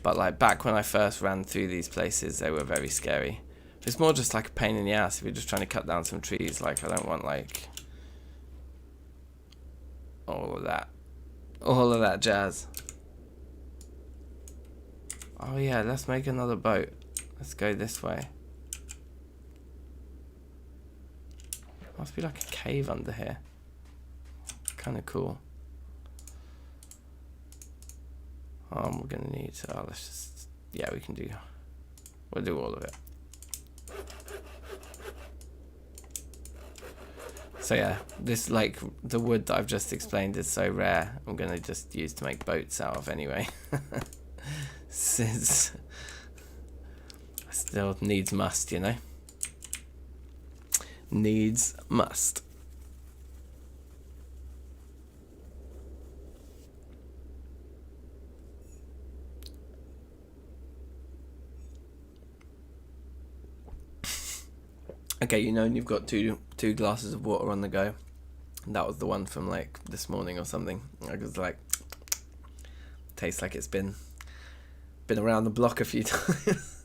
But like back when I first ran through these places, they were very scary. It's more just like a pain in the ass if you're just trying to cut down some trees. Like I don't want like all of that jazz. Oh yeah, let's make another boat. Let's go this way. Must be like a cave under here. Kind of cool. We're gonna need. Let's just. Yeah, we can do. We'll do all of it. So yeah, this like the wood that I've just explained is so rare. I'm gonna just use to make boats out of anyway. Since still needs must, you know. Needs must. Okay, you know, and you've got two glasses of water on the go. That was the one from like this morning or something. I was like, tastes like it's been around the block a few times.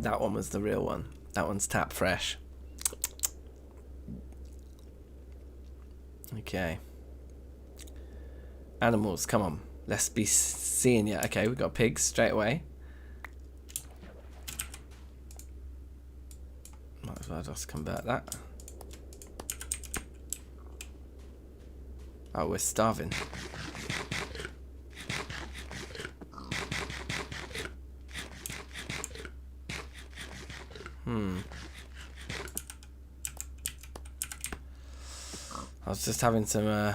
That one was the real one. That one's tap fresh. Okay. Animals, come on. Let's be seeing you. Okay, we got pigs straight away. Might as well just convert that. Oh, we're starving. I was just having some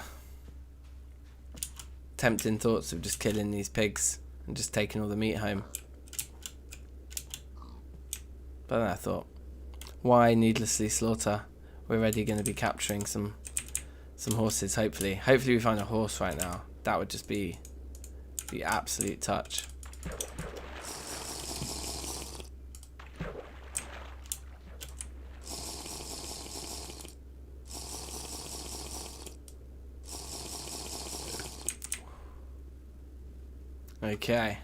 tempting thoughts of just killing these pigs and just taking all the meat home. But then I thought, why needlessly slaughter? We're already going to be capturing some horses, hopefully. Hopefully we find a horse right now. That would just be the absolute touch. Okay.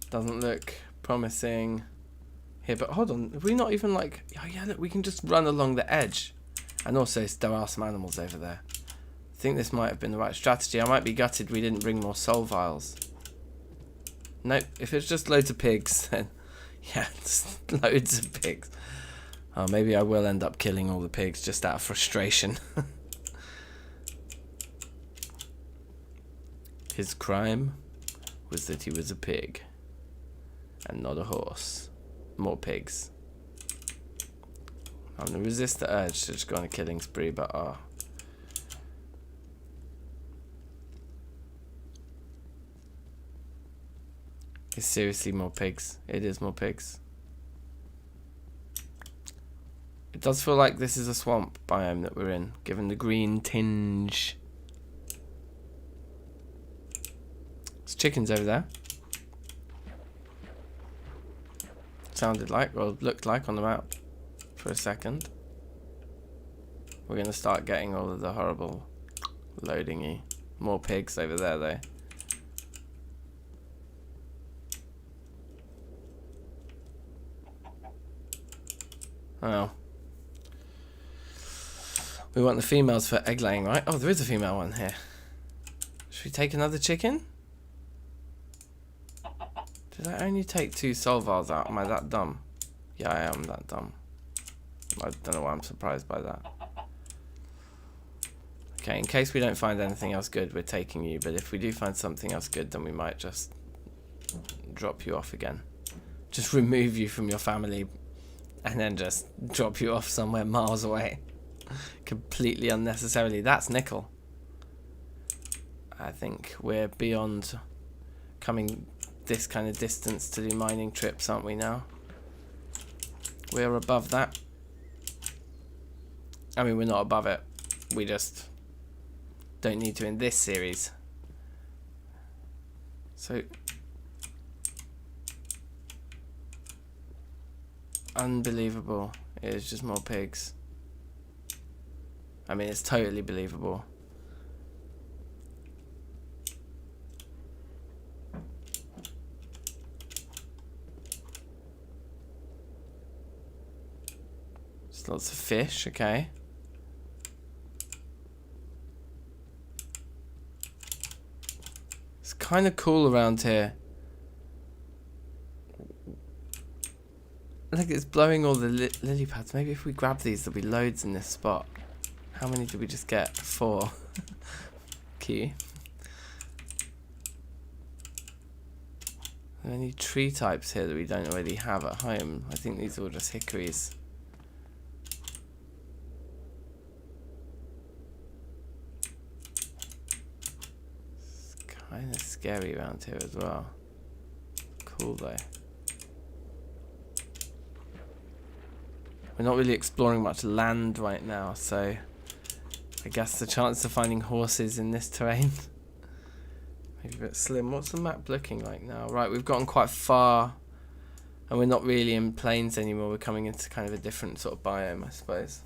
Doesn't look promising here, but hold on. Have we not even like... Oh yeah, look, we can just run along the edge. And also, there are some animals over there. I think this might have been the right strategy. I might be gutted we didn't bring more soul vials. Nope, if it's just loads of pigs, then... Yeah, just loads of pigs. Oh, maybe I will end up killing all the pigs just out of frustration. His crime was that he was a pig and not a horse. More pigs. I'm going to resist the urge to just go on a killing spree, but it's seriously more pigs. It is more pigs. It does feel like this is a swamp biome that we're in, given the green tinge. There's chickens over there. Sounded like, or looked like on the map for a second. We're going to start getting all of the horrible loading-y. More pigs over there though. Oh. We want the females for egg laying, right? Oh, there is a female one here. Should we take another chicken? Did I only take 2 soul vials out? Am I that dumb? Yeah, I am that dumb. I don't know why I'm surprised by that. Okay, in case we don't find anything else good, we're taking you. But if we do find something else good, then we might just drop you off again. Just remove you from your family and then just drop you off somewhere miles away. Completely unnecessarily. That's nickel. I think we're beyond coming this kind of distance to do mining trips, aren't we now? We're above that. I mean, we're not above it. We just don't need to in this series. So, unbelievable. It is just more pigs. I mean, it's totally believable. Just lots of fish, okay. kind of cool around here. Look, it's blowing all the lily pads. Maybe if we grab these, there'll be loads in this spot. How many did we just get? 4. Cute. Are there any tree types here that we don't already have at home? I think these are all just hickories. It's kind of scary around here as well. Cool though. We're not really exploring much land right now, so I guess the chance of finding horses in this terrain maybe a bit slim. What's the map looking like now? Right, we've gotten quite far and we're not really in plains anymore. We're coming into kind of a different sort of biome, I suppose.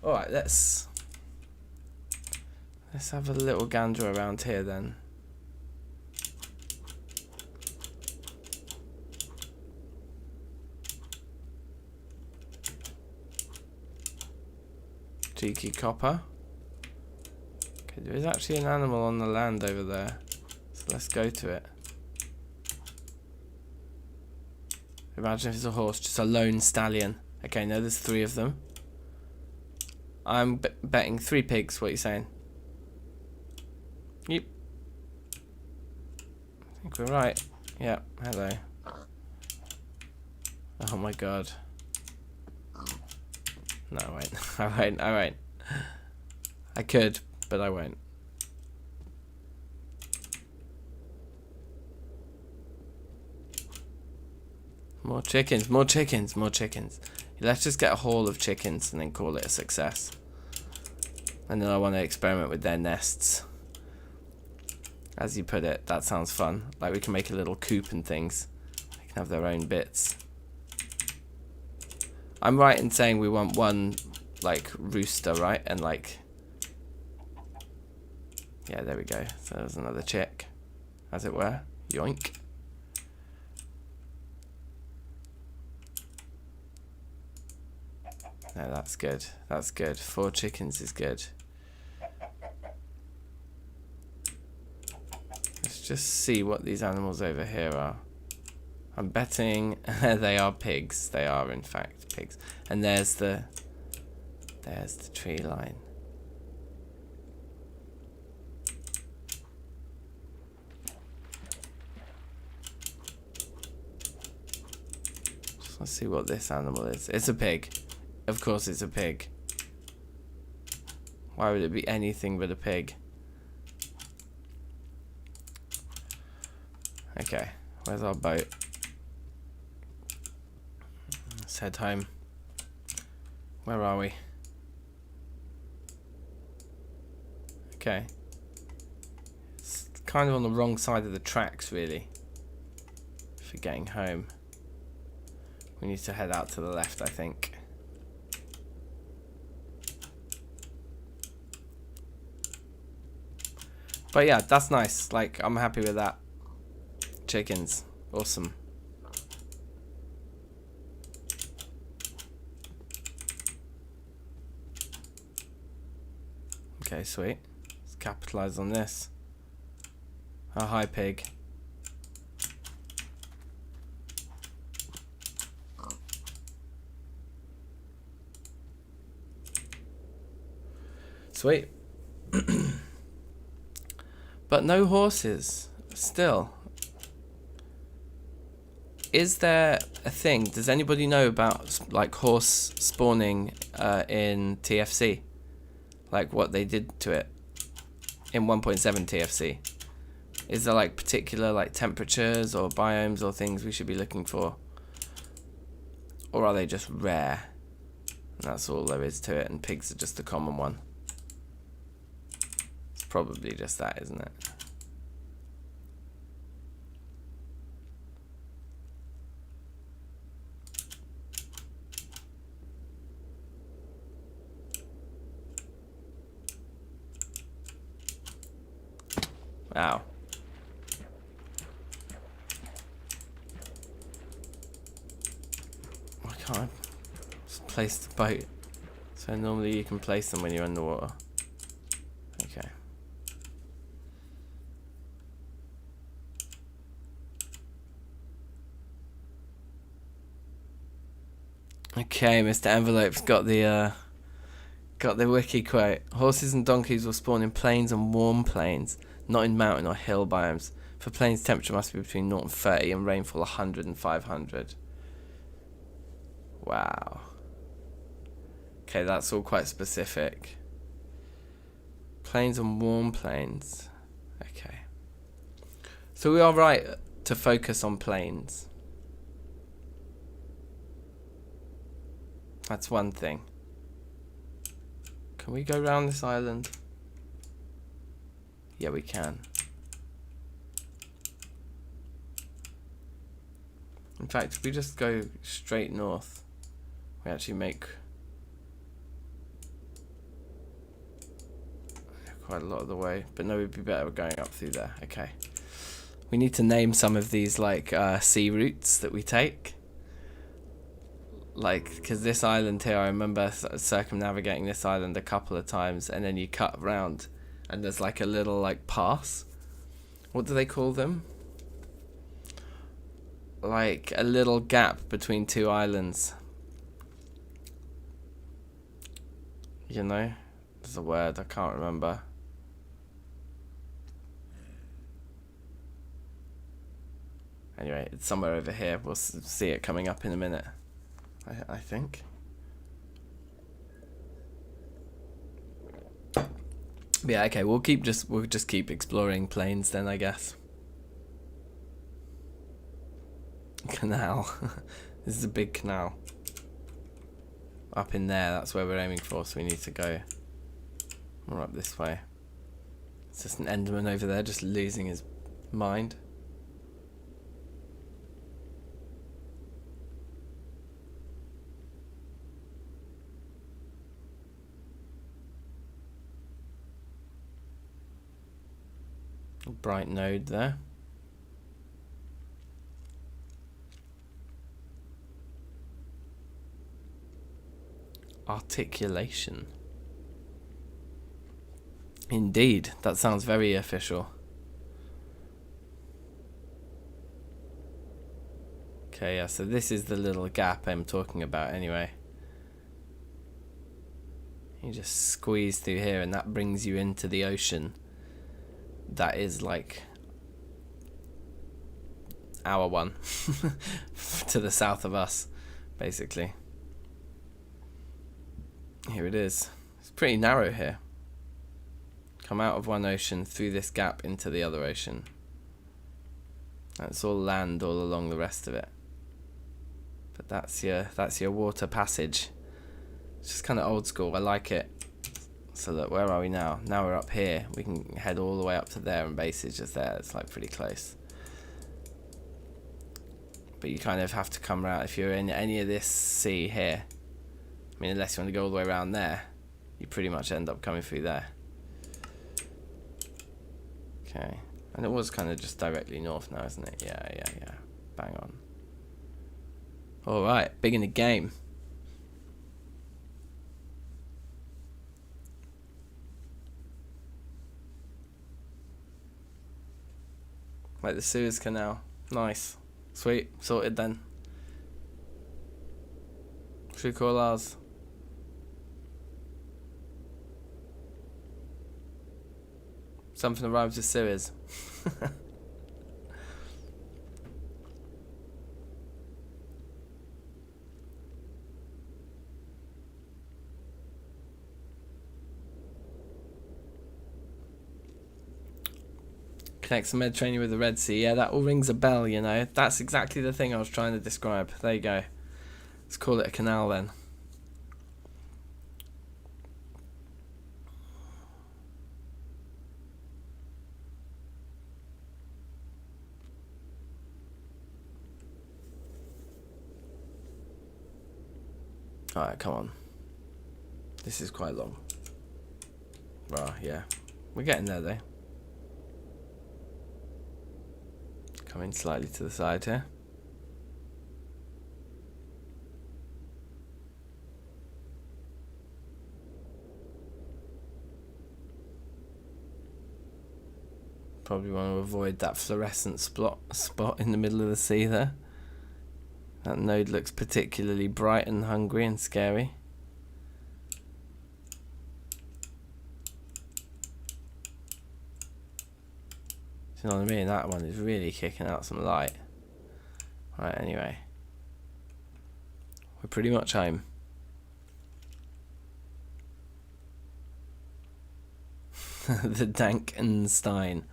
Alright, let's have a little gander around here then. Cheeky copper. Okay, there is actually an animal on the land over there, so let's go to it. Imagine if it's a horse, just a lone stallion. Okay, no, there's 3 of them. I'm betting 3 pigs. What are you saying? Yep. I think we're right. Yeah. Hello. Oh my god. No, I won't. I won't. I won't. I could, but I won't. More chickens, more chickens, more chickens. Let's just get a haul of chickens and then call it a success. And then I want to experiment with their nests. As you put it, that sounds fun. Like we can make a little coop and things. They can have their own bits. I'm right in saying we want 1 like rooster, right? And like, yeah, there we go. So there's another chick, as it were. Yoink. No, that's good. That's good. 4 chickens is good. Let's just see what these animals over here are. I'm betting they are pigs. They are in fact pigs. And there's the tree line. Just let's see what this animal is. It's a pig. Of course it's a pig. Why would it be anything but a pig? Okay, where's our boat? Let's head home. Where are we? Okay. It's kind of on the wrong side of the tracks, really. For getting home. We need to head out to the left, I think. But yeah, that's nice. Like, I'm happy with that. Chickens. Awesome. Okay, sweet. Let's capitalize on this. Oh, hi, pig. Sweet. But no horses. Still. Is there a thing? Does anybody know about like horse spawning in TFC? Like what they did to it in 1.7 TFC? Is there like particular like temperatures or biomes or things we should be looking for? Or are they just rare? And that's all there is to it, and pigs are just the common one. It's probably just that, isn't it? Ow. Why can't I just place the boat? So normally you can place them when you're in the water. Okay. Okay, Mr. Envelope's got the wiki quote. Horses and donkeys will spawn in plains and warm plains, not in mountain or hill biomes. For plains, temperature must be between 0 and 30 and rainfall 100 and 500. Wow. Okay, that's all quite specific. Plains and warm plains. Okay. So we are right to focus on plains. That's one thing. Can we go around this island? Yeah, we can. In fact, if we just go straight north, we actually make quite a lot of the way. But no, we'd be better going up through there. Okay. We need to name some of these like sea routes that we take. Like, because this island here, I remember circumnavigating this island a couple of times, and then you cut around and there's like a little like pass. What do they call them? Like a little gap between two islands. You know? There's a word, I can't remember. Anyway, it's somewhere over here. We'll see it coming up in a minute. I think. But yeah, okay, we'll just keep exploring plains then, I guess. Canal. This is a big canal. Up in there, that's where we're aiming for, so we need to go more up this way. It's just an Enderman over there just losing his mind. A bright node there. Articulation. Indeed, that sounds very official. Okay, yeah, so this is the little gap I'm talking about anyway. You just squeeze through here and that brings you into the ocean. That is like our one to the south of us, basically. Here it is. It's pretty narrow here. Come out of one ocean through this gap into the other ocean. That's all land all along the rest of it. But that's your water passage. It's just kind of old school. I like it. So look, where are we now? Now we're up here. We can head all the way up to there, and base is just there. It's like pretty close. But you kind of have to come around if you're in any of this sea here. I mean, unless you want to go all the way around there, you pretty much end up coming through there. Okay, and it was kind of just directly north now, isn't it? Yeah. Bang on. All right, big in the game. Like the Suez Canal. Nice. Sweet. Sorted then. Should we call ours? Something that rhymes with Suez. Connects the Mediterranean with the Red Sea. Yeah, that all rings a bell, you know. That's exactly the thing I was trying to describe. There you go. Let's call it a canal then. Alright, come on. This is quite long. Right, yeah. We're getting there though. Coming slightly to the side here. Probably want to avoid that fluorescent spot in the middle of the sea there. That node looks particularly bright and hungry and scary. You know what I mean? That one is really kicking out some light. Right, anyway. We're pretty much home. The DankNStein.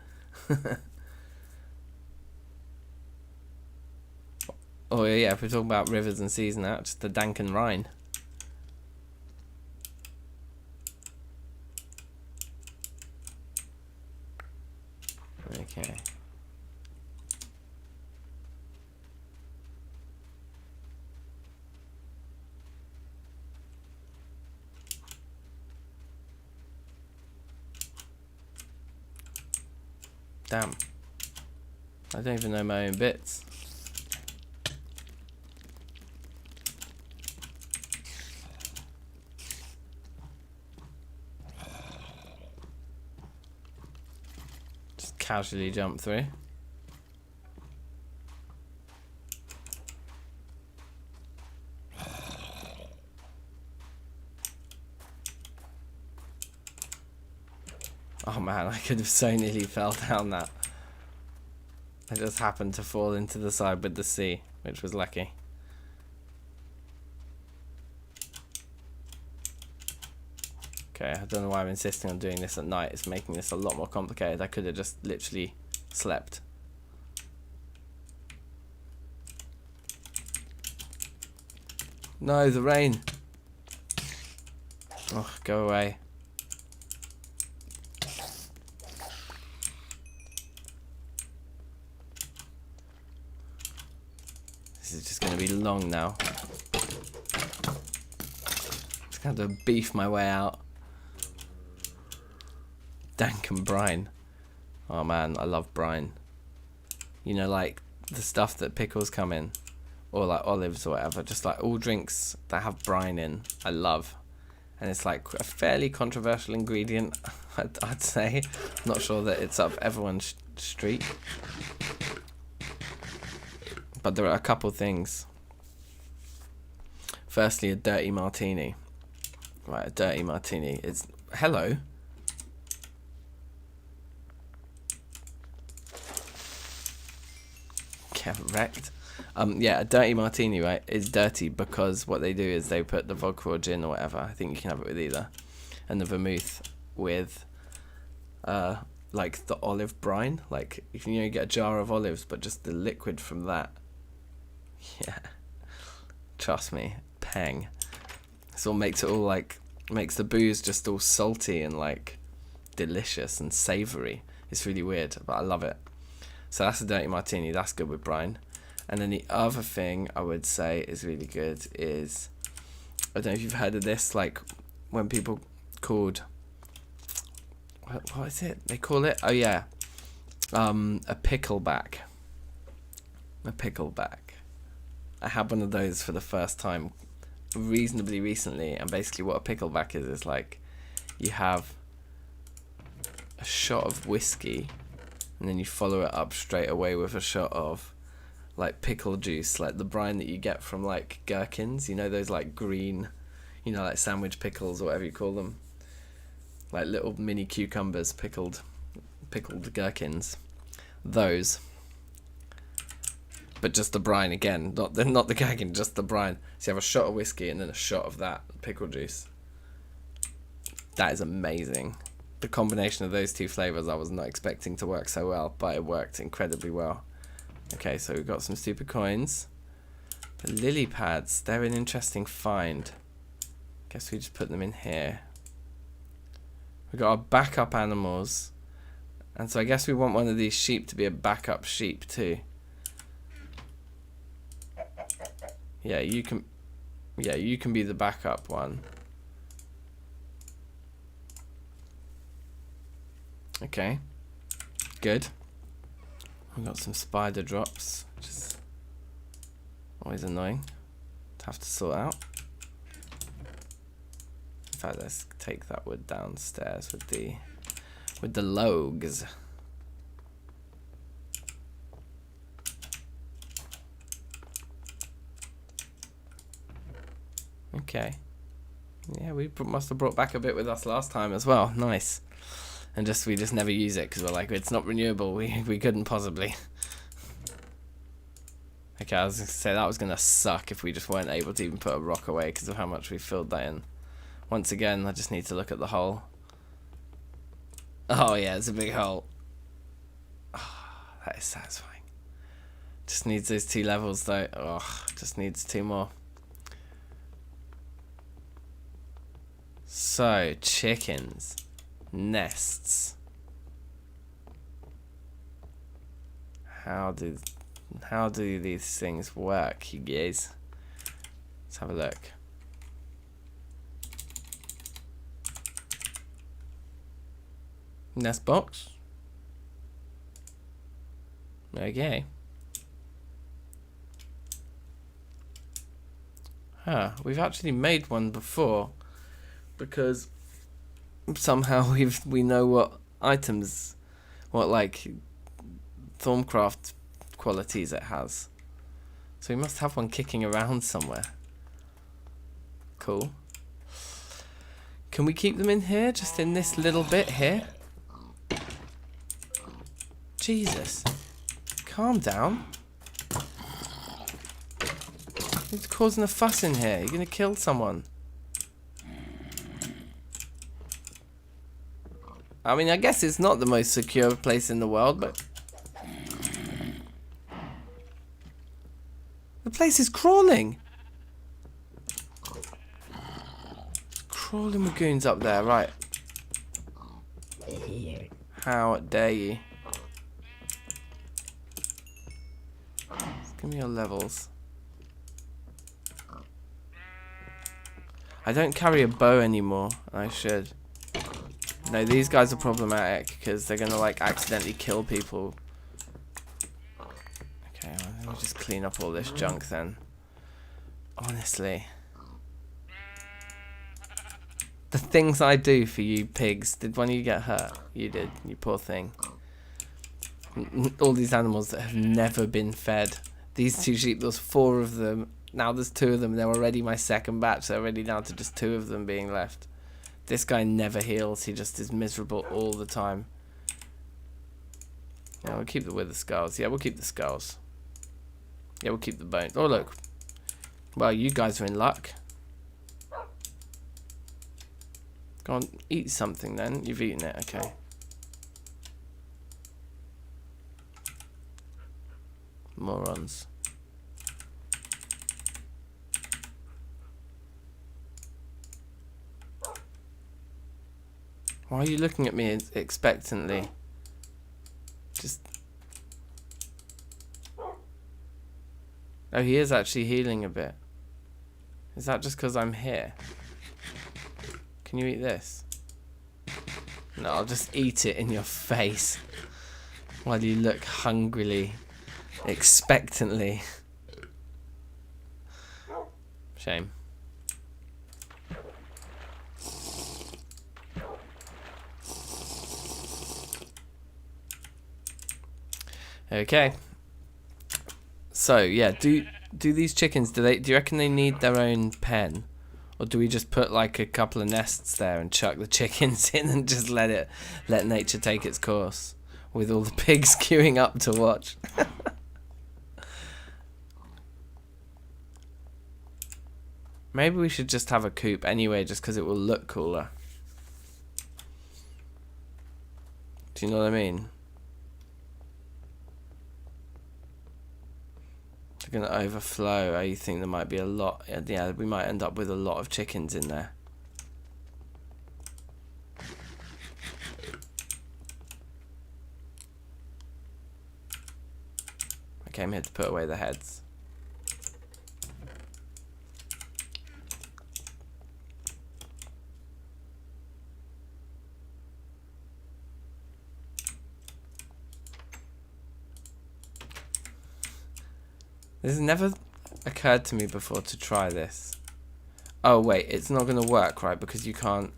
Oh yeah, if we're talking about rivers and seas now, just the Danken Rhine. Okay. Damn. I don't even know my own bits. Just casually jump through. Oh man, I could have so nearly fell down that. I just happened to fall into the side with the sea, which was lucky. Okay, I don't know why I'm insisting on doing this at night. It's making this a lot more complicated. I could have just literally slept. No, the rain. Oh, go away. This is just going to be long now. Just going to have to beef my way out. Dank and brine. Oh man, I love brine. You know, like the stuff that pickles come in, or like olives or whatever. Just like all drinks that have brine in, I love. And it's like a fairly controversial ingredient, I'd say. I'm not sure that it's up everyone's street. But there are a couple things. Firstly, a dirty martini. Right, a dirty martini is... Hello. Get wrecked. Yeah, a dirty martini, right, is dirty because what they do is they put the vodka or gin or whatever. I think you can have it with either. And the vermouth with... like the olive brine. Like, if you get a jar of olives, but just the liquid from that. Yeah, trust me, pang. This all makes it all like, makes the booze just all salty and like delicious and savoury. It's really weird, but I love it. So that's a dirty martini, that's good with brine. And then the other thing I would say is really good is, I don't know if you've heard of this, like when people called, what is it? They call it, oh yeah, a pickleback. A pickleback. I had one of those for the first time reasonably recently, and basically what a pickleback is like you have a shot of whiskey and then you follow it up straight away with a shot of like pickle juice, like the brine that you get from like gherkins, you know, those like green, you know, like sandwich pickles or whatever you call them, like little mini cucumbers, pickled gherkins, those. But just the brine again, not the gherkin, just the brine. So you have a shot of whiskey and then a shot of that pickle juice. That is amazing. The combination of those two flavours I was not expecting to work so well, but it worked incredibly well. Okay, so we've got some stupid coins. The lily pads, they're an interesting find. Guess we just put them in here. We've got our backup animals. And so I guess we want one of these sheep to be a backup sheep too. Yeah, you can be the backup one. Okay. Good. We've got some spider drops, which is always annoying to have to sort out. In fact, let's take that wood downstairs with the logs. Okay. Yeah, we must have brought back a bit with us last time as well. Nice. And we just never use it because we're like, it's not renewable. We couldn't possibly. Okay, I was going to say that was going to suck if we just weren't able to even put a rock away because of how much we filled that in. Once again, I just need to look at the hole. Oh yeah, it's a big hole. Oh, that is satisfying. Just needs those 2 levels though. Oh, just needs 2 more. So, chickens. Nests. How do these things work, you guys? Let's have a look. Nest box. Okay. Huh, we've actually made one before because somehow we know what items, what like Thaumcraft qualities it has. So we must have one kicking around somewhere. Cool. Can we keep them in here, just in this little bit here? Jesus. Calm down. It's causing a fuss in here. You're gonna kill someone. I mean, I guess it's not the most secure place in the world, but the place is crawling. Crawling lagoons up there, right? How dare you? Give me your levels. I don't carry a bow anymore. I should. No, these guys are problematic because they're gonna like accidentally kill people. Okay, well, let me just clean up all this junk then. Honestly. The things I do for you pigs. Did one of you get hurt? You did, you poor thing. All these animals that have never been fed. These 2 sheep, there's 4 of them. Now there's 2 of them. They're already my second batch. They're already down to just 2 of them being left. This guy never heals. He just is miserable all the time. Yeah, we'll keep with the skulls. Yeah, we'll keep the skulls. Yeah, we'll keep the bones. Oh, look. Well, you guys are in luck. Go on, eat something then. You've eaten it, okay. Morons. Why are you looking at me expectantly? Just... Oh, he is actually healing a bit. Is that just because I'm here? Can you eat this? No, I'll just eat it in your face. While you look hungrily, expectantly. Shame. Okay. So yeah, do these chickens, do you reckon they need their own pen? Or do we just put like a couple of nests there and chuck the chickens in and just let nature take its course with all the pigs queuing up to watch? Maybe we should just have a coop anyway, just because it will look cooler. Do you know what I mean? They're going to overflow. You think there might be a lot? Yeah, we might end up with a lot of chickens in there. I came here to put away the heads. This has never occurred to me before to try this. Oh wait, it's not going to work, right? Because you can't...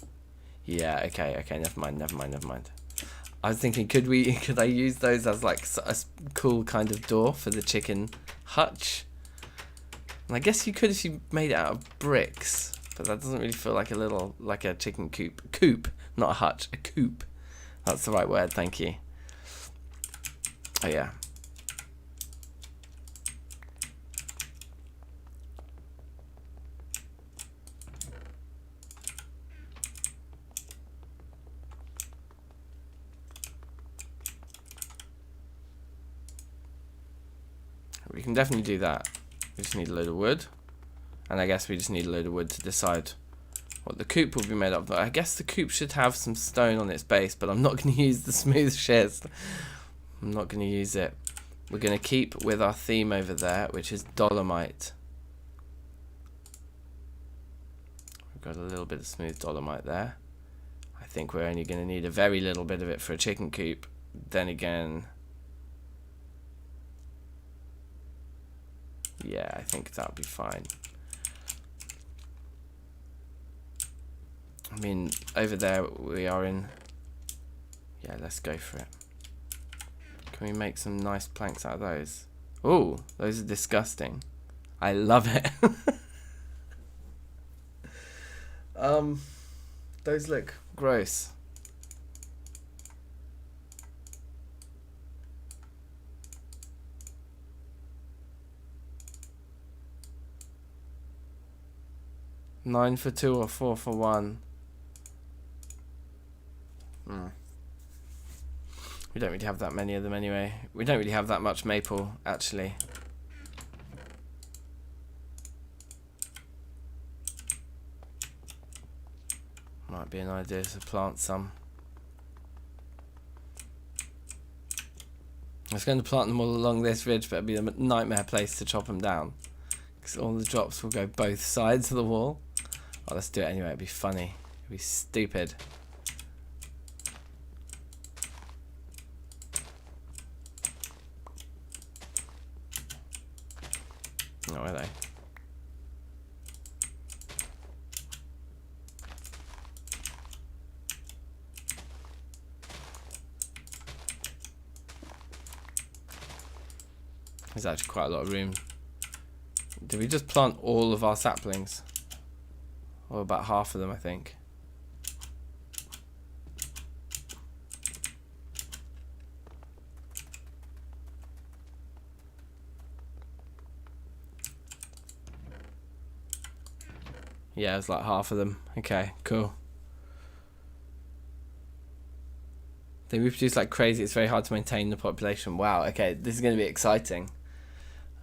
Yeah, okay, never mind. I was thinking, could I use those as like a cool kind of door for the chicken hutch? And I guess you could if you made it out of bricks, but that doesn't really feel like a chicken coop. Coop, not a hutch, a coop. That's the right word, thank you. Oh yeah. We can definitely do that. We just need a load of wood. And I guess we just need a load of wood to decide what the coop will be made of. I guess the coop should have some stone on its base, but I'm not going to use the smooth schist. I'm not going to use it. We're going to keep with our theme over there, which is dolomite. We've got a little bit of smooth dolomite there. I think we're only going to need a very little bit of it for a chicken coop. Then again, yeah, I think that'll be fine. I mean, over there we are in... Yeah, let's go for it. Can we make some nice planks out of those? Ooh, those are disgusting. I love it. Those look gross. $9 for 2 or 4 for 1. We don't really have that many of them anyway. We don't really have that much maple, actually. Might be an idea to plant some. I was going to plant them all along this ridge, but it'd be a nightmare place to chop them down, because all the drops will go both sides of the wall. Oh, let's do it anyway. It'd be funny. It'd be stupid. Oh, are they? There's actually quite a lot of room. Did we just plant all of our saplings? Or about half of them, I think. Yeah, it's like half of them. Okay, cool. They reproduce like crazy. It's very hard to maintain the population. Wow, okay, this is going to be exciting.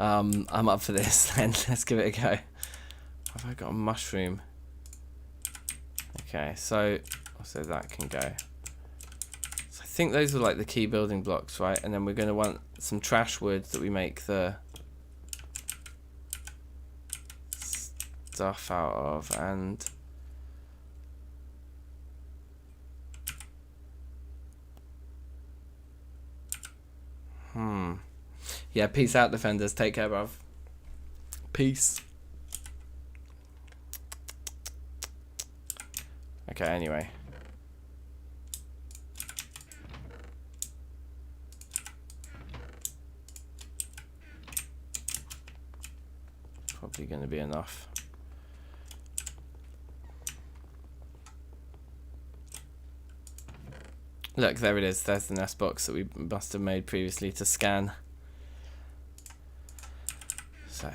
I'm up for this then. Let's give it a go. Have I got a mushroom? Okay, so that can go. So I think those are like the key building blocks, right? And then we're going to want some trash wood that we make the stuff out of, and yeah, peace out, defenders. Take care, bruv. Peace. Okay, anyway. Probably going to be enough. Look, there it is. There's the nest box that we must have made previously to scan. So.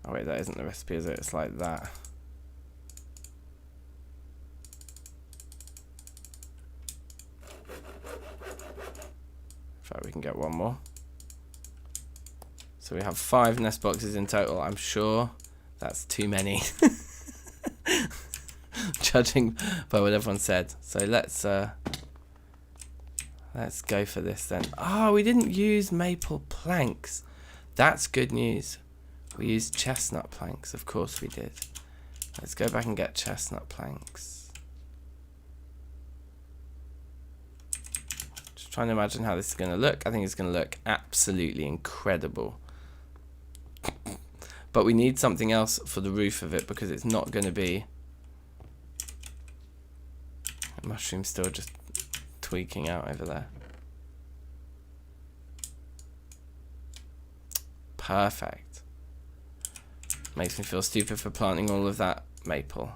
Oh wait, that isn't the recipe, is it? It's like that. In fact, we can get one more. So we have 5 nest boxes in total. I'm sure that's too many. Judging by what everyone said. So let's go for this then. Oh, we didn't use maple planks. That's good news. We used chestnut planks. Of course we did. Let's go back and get chestnut planks. Just trying to imagine how this is going to look. I think it's going to look absolutely incredible. But we need something else for the roof of it, because it's not going to be... Mushroom's still just tweaking out over there. Perfect. Makes me feel stupid for planting all of that maple.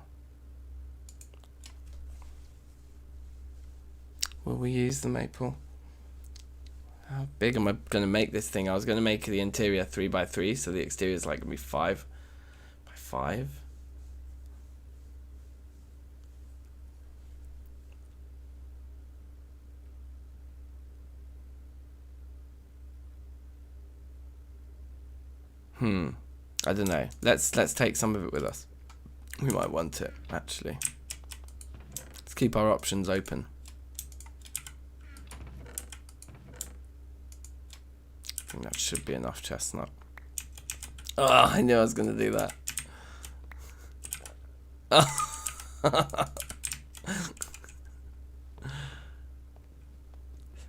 Will we use the maple? How big am I going to make this thing? I was going to make the interior 3 by 3, so the exterior is like going to be 5 by 5. I don't know. Let's take some of it with us. We might want it, actually. Let's keep our options open. I think that should be enough chestnut. Oh, I knew I was going to do that.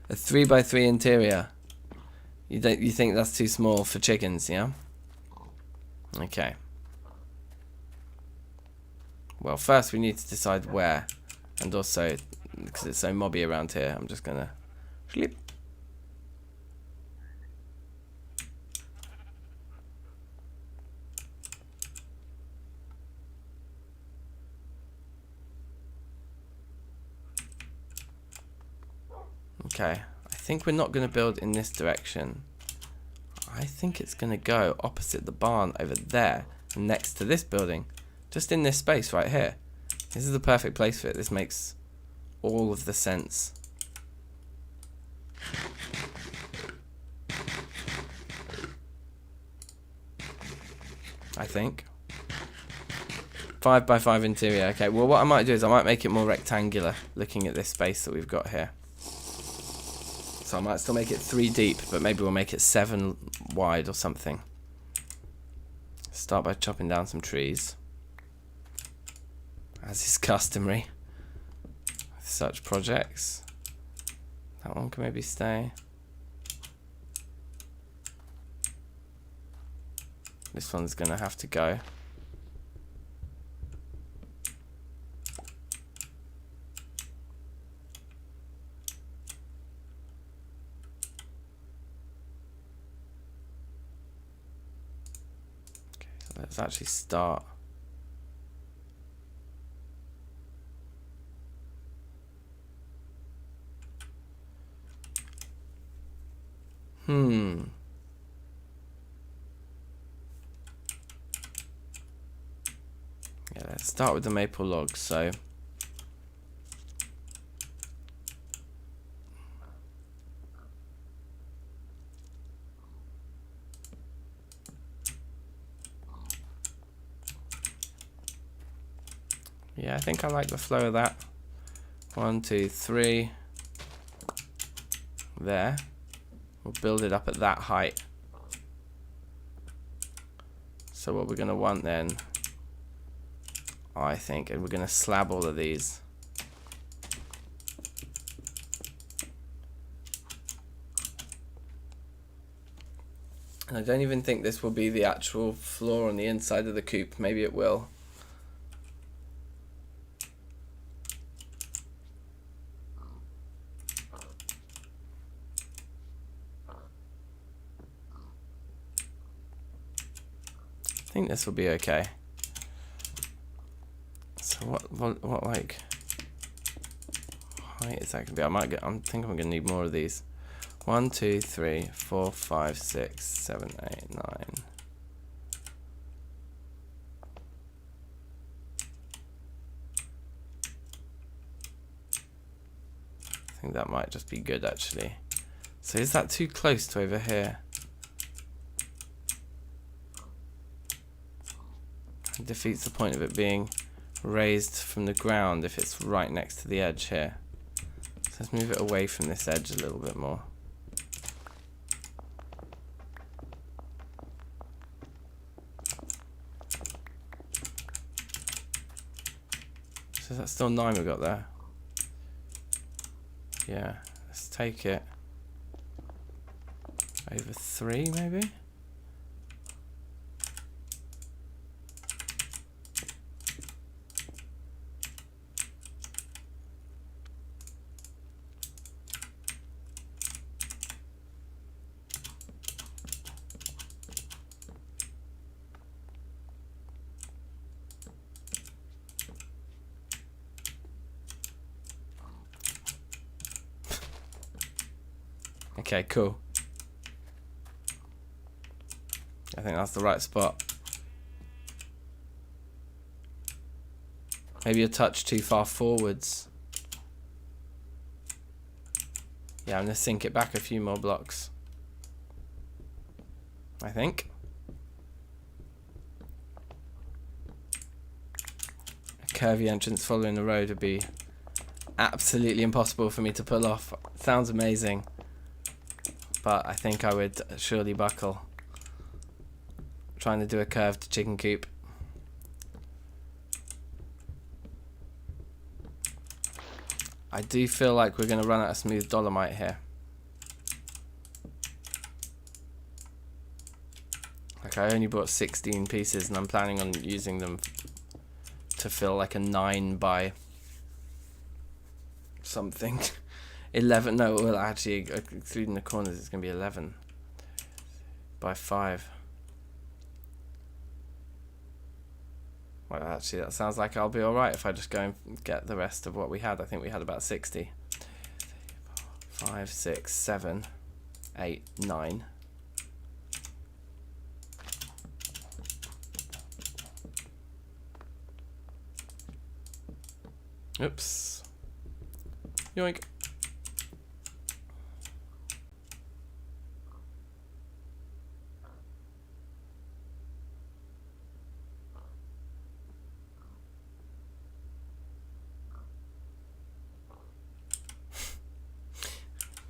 A 3 by 3 interior. You think that's too small for chickens, yeah? Okay. Well, first we need to decide where, and also because it's so mobby around here, I'm just gonna sleep. Okay, I think we're not going to build in this direction. I think it's going to go opposite the barn over there, next to this building, just in this space right here. This is the perfect place for it. This makes all of the sense. I think. 5 by 5 interior. Okay, well what I might do is I might make it more rectangular, looking at this space that we've got here. So I might still make it 3 deep, but maybe we'll make it 7 wide or something. Start by chopping down some trees, as is customary with such projects. That one can maybe stay. This one's gonna have to go. Let's actually start. Yeah, let's start with the maple logs. So yeah, I think I like the flow of that. 1, 2, 3. There. We'll build it up at that height. So what we're going to want then, I think, and we're going to slab all of these. And I don't even think this will be the actual floor on the inside of the coop. Maybe it will. I think this will be okay. So what like height is that gonna be? I think I'm gonna need more of these. 1, 2, 3, 4, 5, 6, 7, 8, 9. I think that might just be good actually. So is that too close to over here? It defeats the point of it being raised from the ground if it's right next to the edge here. So let's move it away from this edge a little bit more. So that's still 9 we've got there. Yeah, let's take it over 3 maybe. Okay, cool. I think that's the right spot. Maybe a touch too far forwards. Yeah, I'm going to sink it back a few more blocks, I think. A curvy entrance following the road would be absolutely impossible for me to pull off. Sounds amazing, but I think I would surely buckle trying to do a curved chicken coop. I do feel like we're going to run out of smooth dolomite here. Like, I only bought 16 pieces and I'm planning on using them to fill like a 9 by something. 11, no, well actually including the corners it's going to be 11 by 5. Well, actually that sounds like I'll be alright if I just go and get the rest of what we had. I think we had about 60. 5, 6, 7, 8, 9. Oops. Yoink.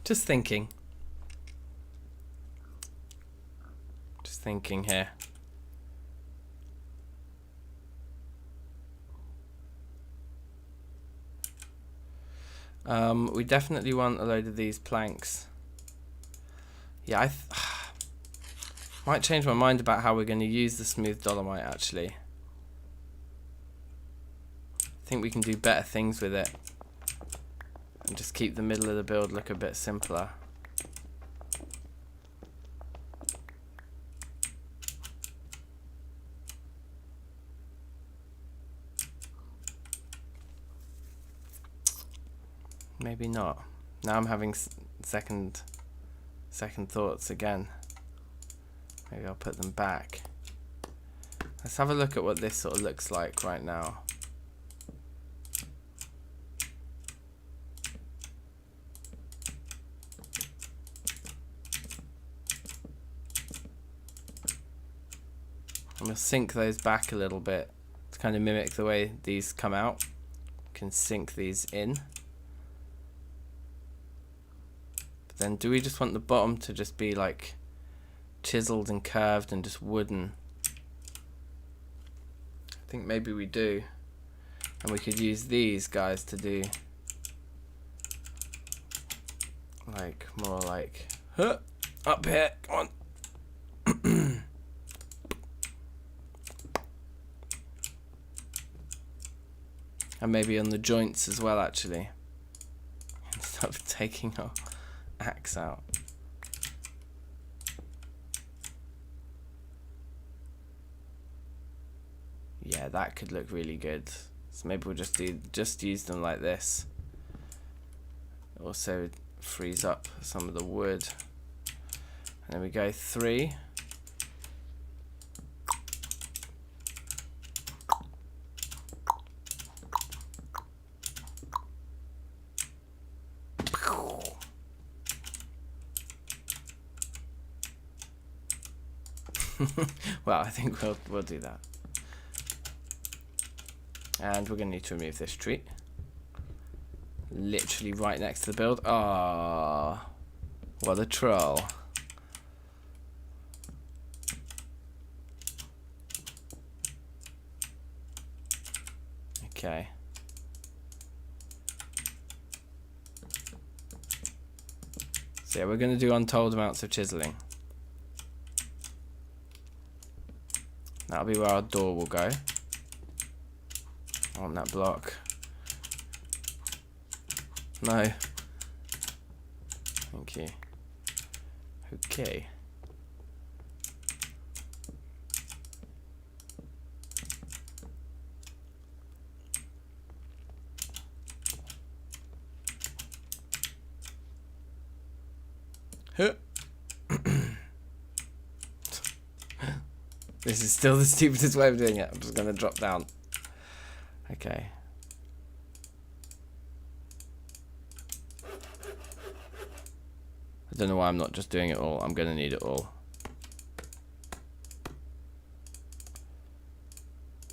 Just thinking. Just thinking here. We definitely want a load of these planks. Yeah, I might change my mind about how we're going to use the smooth dolomite actually. I think we can do better things with it. And just keep the middle of the build look a bit simpler. Maybe not. Now I'm having second thoughts again. Maybe I'll put them back. Let's have a look at what this sort of looks like right now. I'm going to sink those back a little bit to kind of mimic the way these come out. Can sink these in. But then do we just want the bottom to just be like chiseled and curved and just wooden? I think maybe we do. And we could use these guys to do like more like up here, come on. And maybe on the joints as well, actually. Instead of taking our axe out. Yeah, that could look really good. So maybe we'll just use them like this. Also frees up some of the wood. And then we go 3. Well, I think we'll do that. And we're going to need to remove this tree. Literally right next to the build. Ah, what a troll. Okay. So yeah, we're going to do untold amounts of chiseling. That'll be where our door will go. On that block. No. Thank you. Okay. This is still the stupidest way of doing it. I'm just going to drop down. Okay. I don't know why I'm not just doing it all. I'm going to need it all.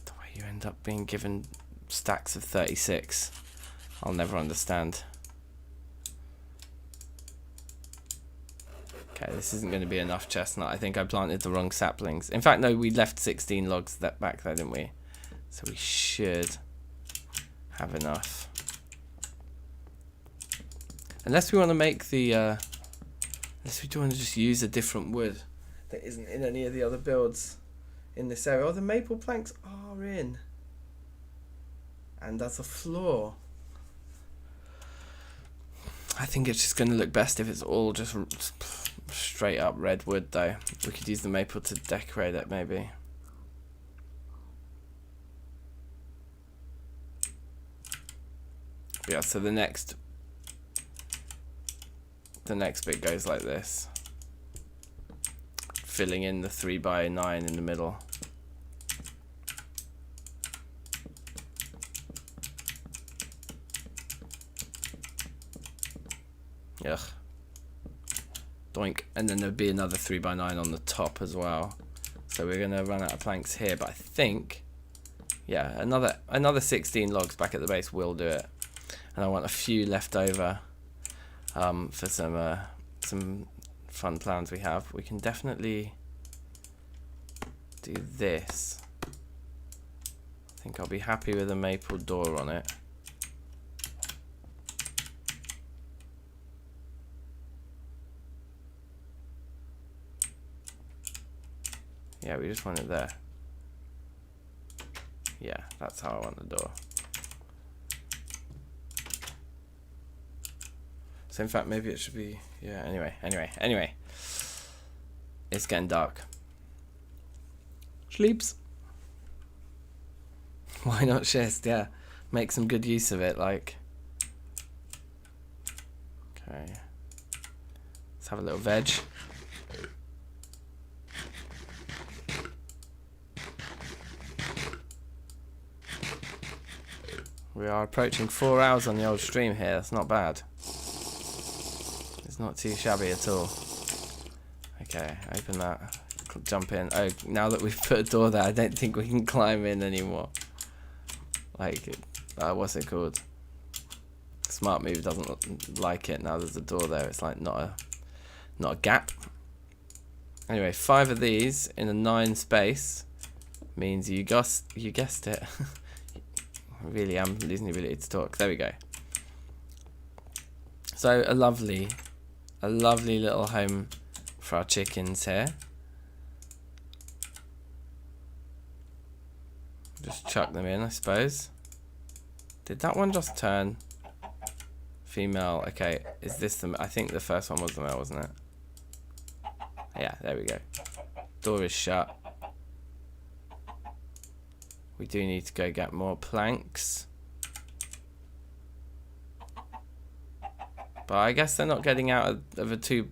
The way you end up being given stacks of 36, I'll never understand. Okay, this isn't going to be enough chestnut. I think I planted the wrong saplings. In fact, no, we left 16 logs back there, didn't we? So we should have enough. Unless we want to make the... unless we do want to just use a different wood that isn't in any of the other builds in this area. Oh, the maple planks are in. And that's a floor. I think it's just going to look best if it's all just straight up redwood, though. We could use the maple to decorate it, maybe. Yeah, so the next bit goes like this, filling in the 3x9 in the middle. Ugh. Doink. And then there'll be another 3x9 on the top as well. So we're going to run out of planks here, but I think, yeah, another 16 logs back at the base will do it. And I want a few left over for some fun plans we have. We can definitely do this. I think I'll be happy with a maple door on it. Yeah, we just want it there. Yeah, that's how I want the door. So in fact, maybe it should be, yeah, anyway. It's getting dark. Sleeps. Why not schist? Yeah, make some good use of it, like. Okay. Let's have a little veg. We are approaching 4 hours on the old stream here. That's not bad. It's not too shabby at all. Okay, open that. Jump in. Oh, now that we've put a door there, I don't think we can climb in anymore. Like, what's it called? Smart Move doesn't like it. Now there's a door there. It's like not a gap. Anyway, 5 of these in a 9 space means you guessed it. I really am losing the ability to talk. There we go. So a lovely little home for our chickens here. Just chuck them in, I suppose. Did that one just turn female? Okay, is this the... I think the first one was the male, wasn't it? Yeah, there we go. Door is shut. We do need to go get more planks. But I guess they're not getting out of a too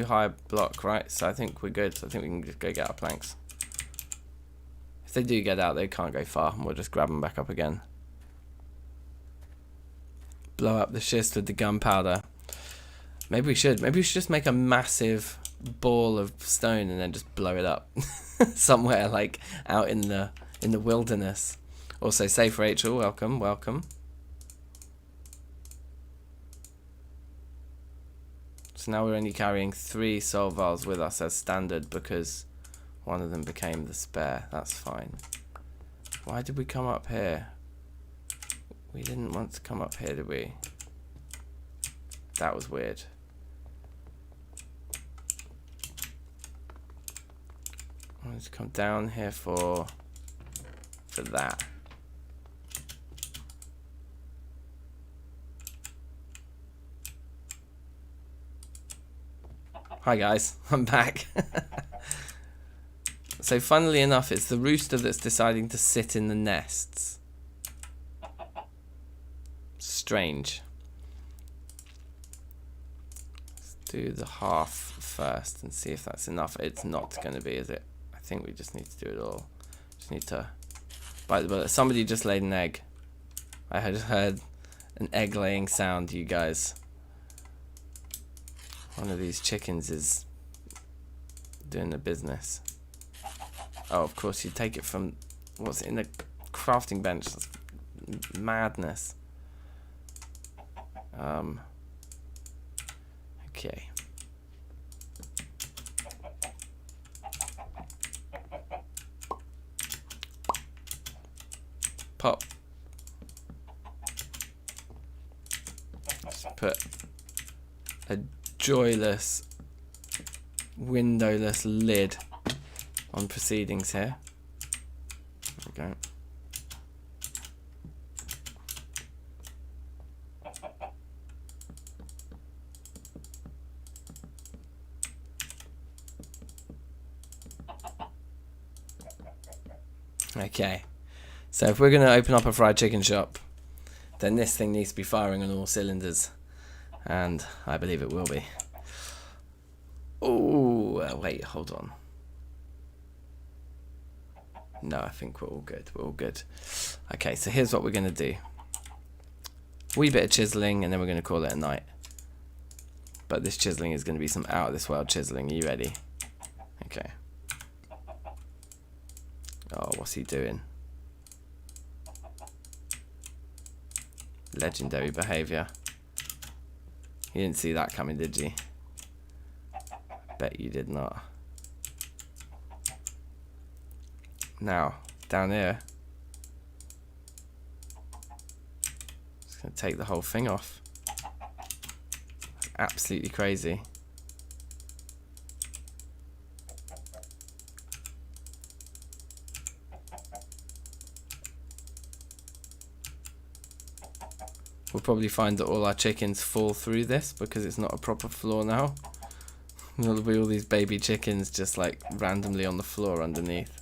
high block, right? So I think we're good. I think we can just go get our planks. If they do get out, they can't go far, and we'll just grab them back up again. Blow up the schist with the gunpowder. Maybe we should just make a massive ball of stone and then just blow it up somewhere, like out in the wilderness. Also, safe Rachel, welcome. So now we're only carrying 3 soul vials with us as standard because one of them became the spare. That's fine. Why did we come up here? We didn't want to come up here, did we? That was weird. I wanted to come down here for that. Hi guys, I'm back. So funnily enough, it's the rooster that's deciding to sit in the nests. Strange. Let's do the half first and see if that's enough. It's not going to be, is it? I think we just need to do it all. Just need to bite the bullet. Somebody just laid an egg. I had heard an egg laying sound, you guys. One of these chickens is doing the business. Oh, of course, you take it from what's in the crafting bench. That's madness. Okay. Pop. Let's put a joyless, windowless lid on proceedings here. There we go. Okay, so if we're going to open up a fried chicken shop, then this thing needs to be firing on all cylinders, and I believe it will be. Oh, wait, hold on. No, I think we're all good. We're all good. Okay, so here's what we're going to do. Wee bit of chiseling, and then we're going to call it a night. But this chiseling is going to be some out of this world chiseling. Are you ready? Okay. Oh, what's he doing? Legendary behaviour. You didn't see that coming, did you? Bet you did not. Now, down here. Just going to take the whole thing off. That's absolutely crazy. We'll probably find that all our chickens fall through this because it's not a proper floor now. There'll be all these baby chickens just like randomly on the floor underneath.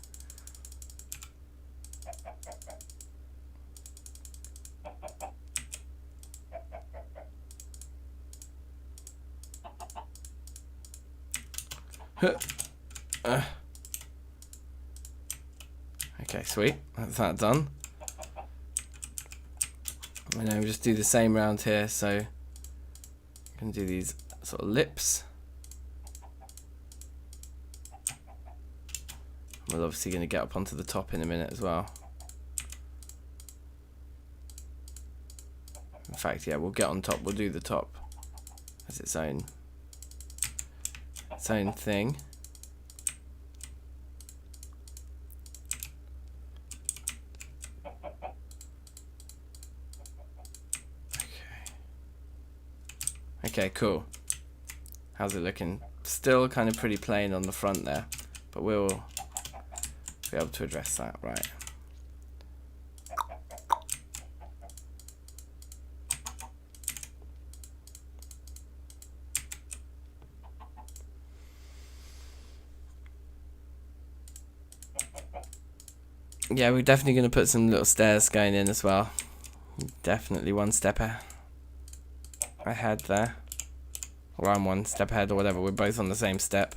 Okay, sweet. That's that done. And then we'll just do the same round here. So I'm going to do these sort of lips. We're obviously going to get up onto the top in a minute as well. In fact, yeah, we'll get on top. We'll do the top as its own thing. Okay, cool. How's it looking? Still kind of pretty plain on the front there, but we'll be able to address that, right? Yeah, we're definitely going to put some little stairs going in as well. Definitely one step ahead there. Or I'm one step ahead or whatever. We're both on the same step.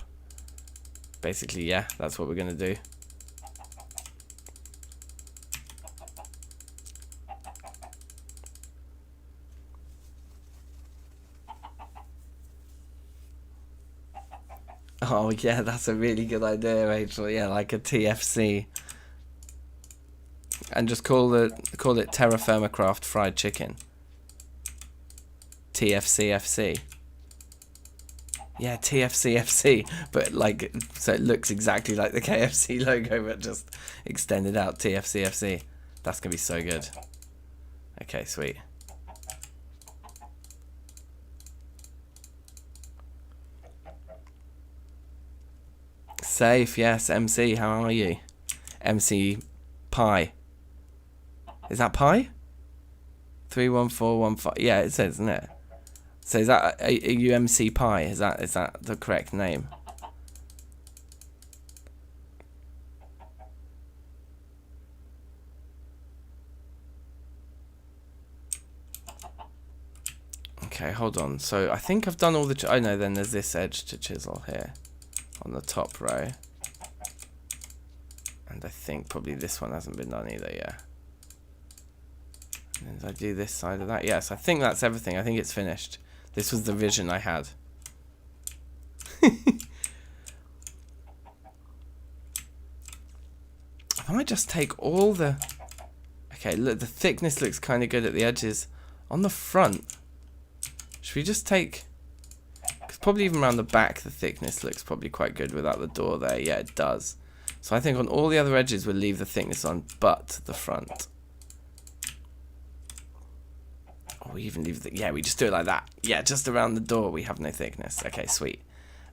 Basically, yeah, that's what we're going to do. Oh yeah, that's a really good idea, Rachel. Yeah, like a TFC. And just call it Terrafirmacraft Fried Chicken. TFCFC. Yeah, TFCFC, but like, so it looks exactly like the KFC logo, but just extended out. TFCFC. That's gonna be so good. Okay, sweet. Safe, yes. MC, how are you? MC Pi. Is that Pi? 31415. Yeah, it says, isn't it? So is that a UMC Pi? Is that the correct name? Okay, hold on. So I think I've done all the. Oh no, then there's this edge to chisel here on the top row. And I think probably this one hasn't been done either, yeah. And did I do this side of that? Yes, I think that's everything. I think it's finished. This was the vision I had. I might just take all the... Okay, look, the thickness looks kind of good at the edges. On the front, should we just take... Because probably even around the back, the thickness looks probably quite good without the door there. Yeah, it does. So I think on all the other edges, we'll leave the thickness on, but the front. Or we even leave the... Yeah, we just do it like that. Yeah, just around the door, we have no thickness. Okay, sweet.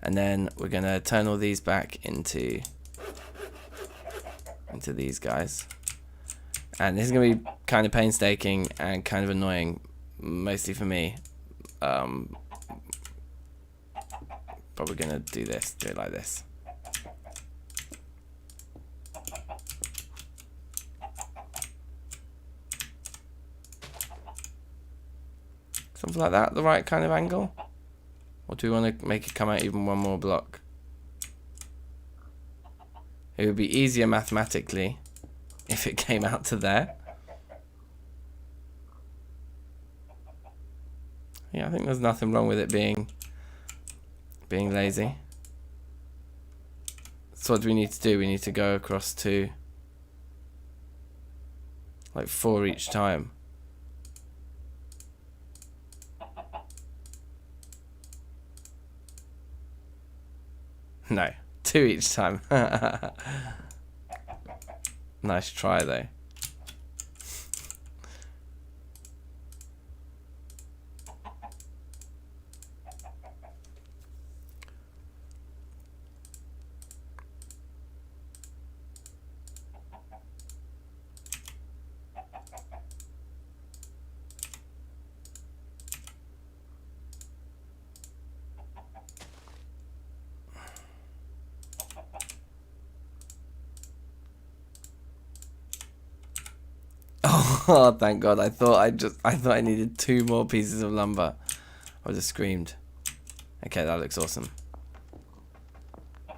And then we're going to turn all these back into these guys. And this is going to be kind of painstaking and kind of annoying, mostly for me. But we're going to do this, do it like this. Something like that, the right kind of angle? Or do we want to make it come out even one more block? It would be easier mathematically if it came out to there. Yeah, I think there's nothing wrong with it being lazy. So what do we need to do? We need to go across to like 4 each time. No, 2 each time. Nice try though. Oh, thank God. I thought I needed 2 more pieces of lumber. I just screamed. Okay, that looks awesome. I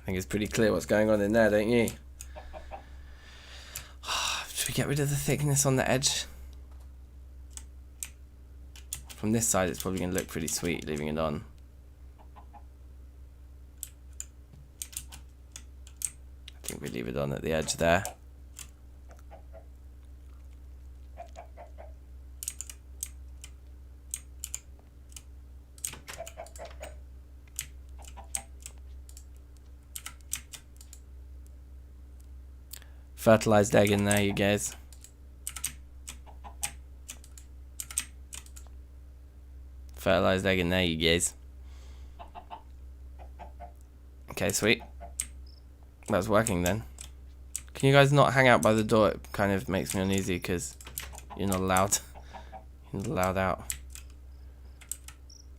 think it's pretty clear what's going on in there, don't you? Should we get rid of the thickness on the edge? From this side, it's probably going to look pretty sweet, leaving it on. I think we leave it on at the edge there. Fertilized egg in there, you guys. Fertilized egg in there, you guys. Okay, sweet. That's working then. Can you guys not hang out by the door? It kind of makes me uneasy because you're not allowed. You're not allowed out.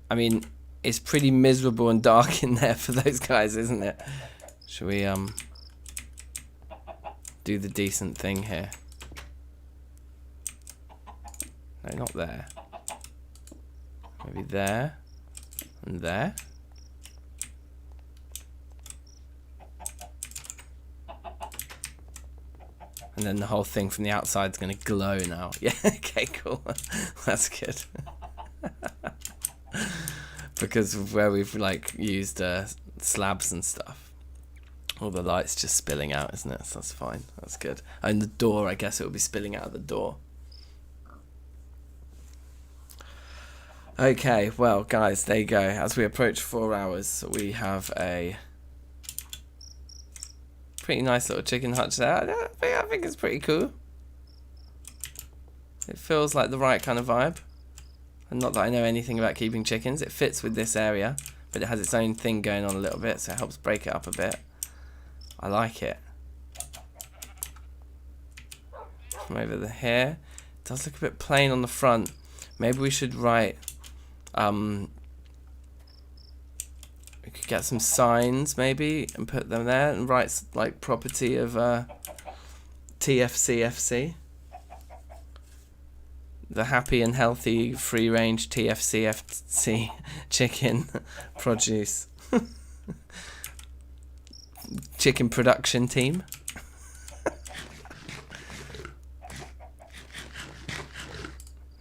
I mean, it's pretty miserable and dark in there for those guys, isn't it? Should we do the decent thing here? No, not there. Maybe there and there. And then the whole thing from the outside is going to glow now. Yeah, okay, cool. That's good. Because of where we've like used slabs and stuff. All the light's just spilling out, isn't it? So that's fine. That's good. And the door, I guess it will be spilling out of the door. Okay, well, guys, there you go. As we approach 4 hours, we have a pretty nice little chicken hutch there. I think it's pretty cool. It feels like the right kind of vibe. And not that I know anything about keeping chickens. It fits with this area, but it has its own thing going on a little bit, so it helps break it up a bit. I like it. From over here. It does look a bit plain on the front. Maybe we should write... we could get some signs maybe and put them there and write like property of TFCFC. The happy and healthy free range TFCFC chicken produce. Chicken production team.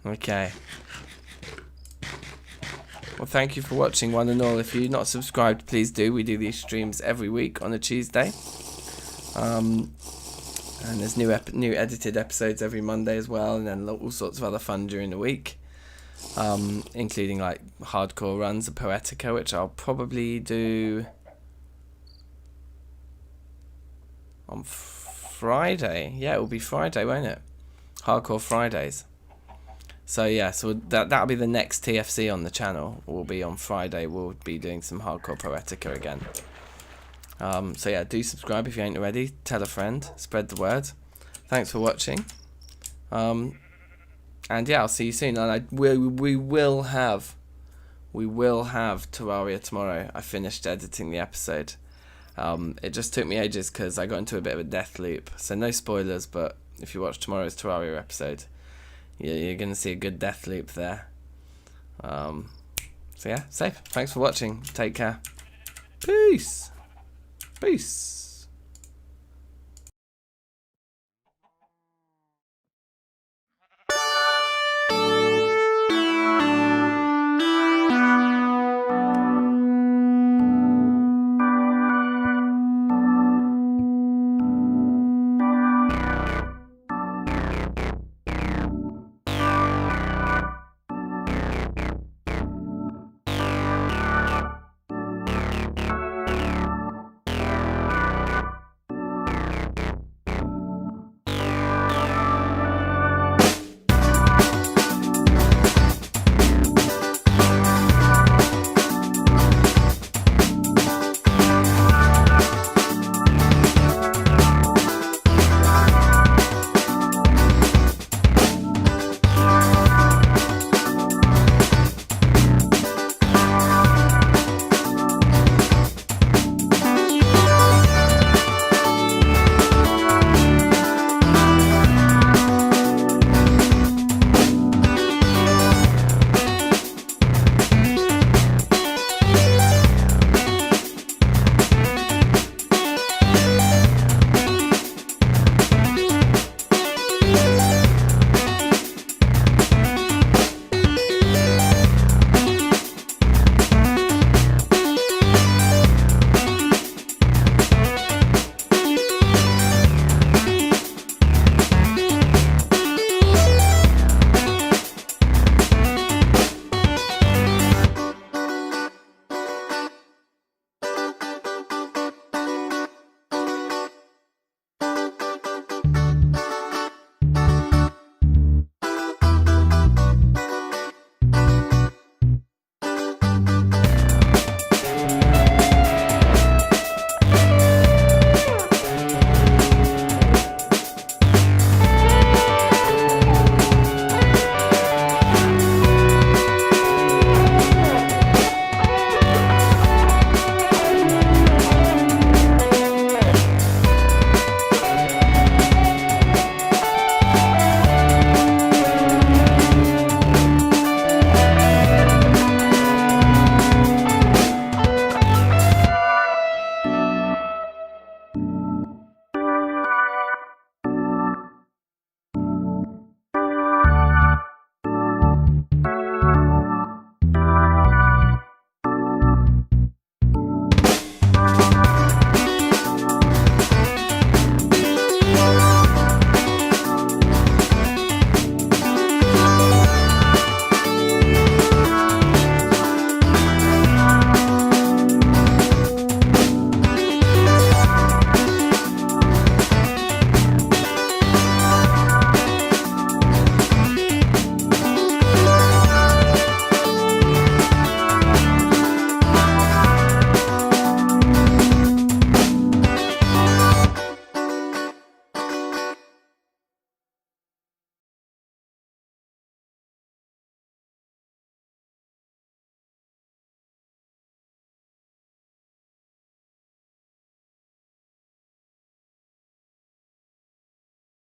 Okay. Well, thank you for watching, one and all. If you're not subscribed, please do. We do these streams every week on a Tuesday. And there's new edited episodes every Monday as well, and then all sorts of other fun during the week, including like hardcore runs of Poetica, which I'll probably do on Friday. Yeah, it will be Friday, won't it? Hardcore Fridays. So yeah, so that'll be the next TFC on the channel. Will be on Friday. We'll be doing some hardcore Poetica again. So yeah, do subscribe if you ain't already. Tell a friend. Spread the word. Thanks for watching. And yeah, I'll see you soon. And we will have Terraria tomorrow. I finished editing the episode. It just took me ages because I got into a bit of a death loop. So no spoilers, but if you watch tomorrow's Terraria episode, you're going to see a good death loop there. So yeah, safe. Thanks for watching. Take care. Peace. Peace.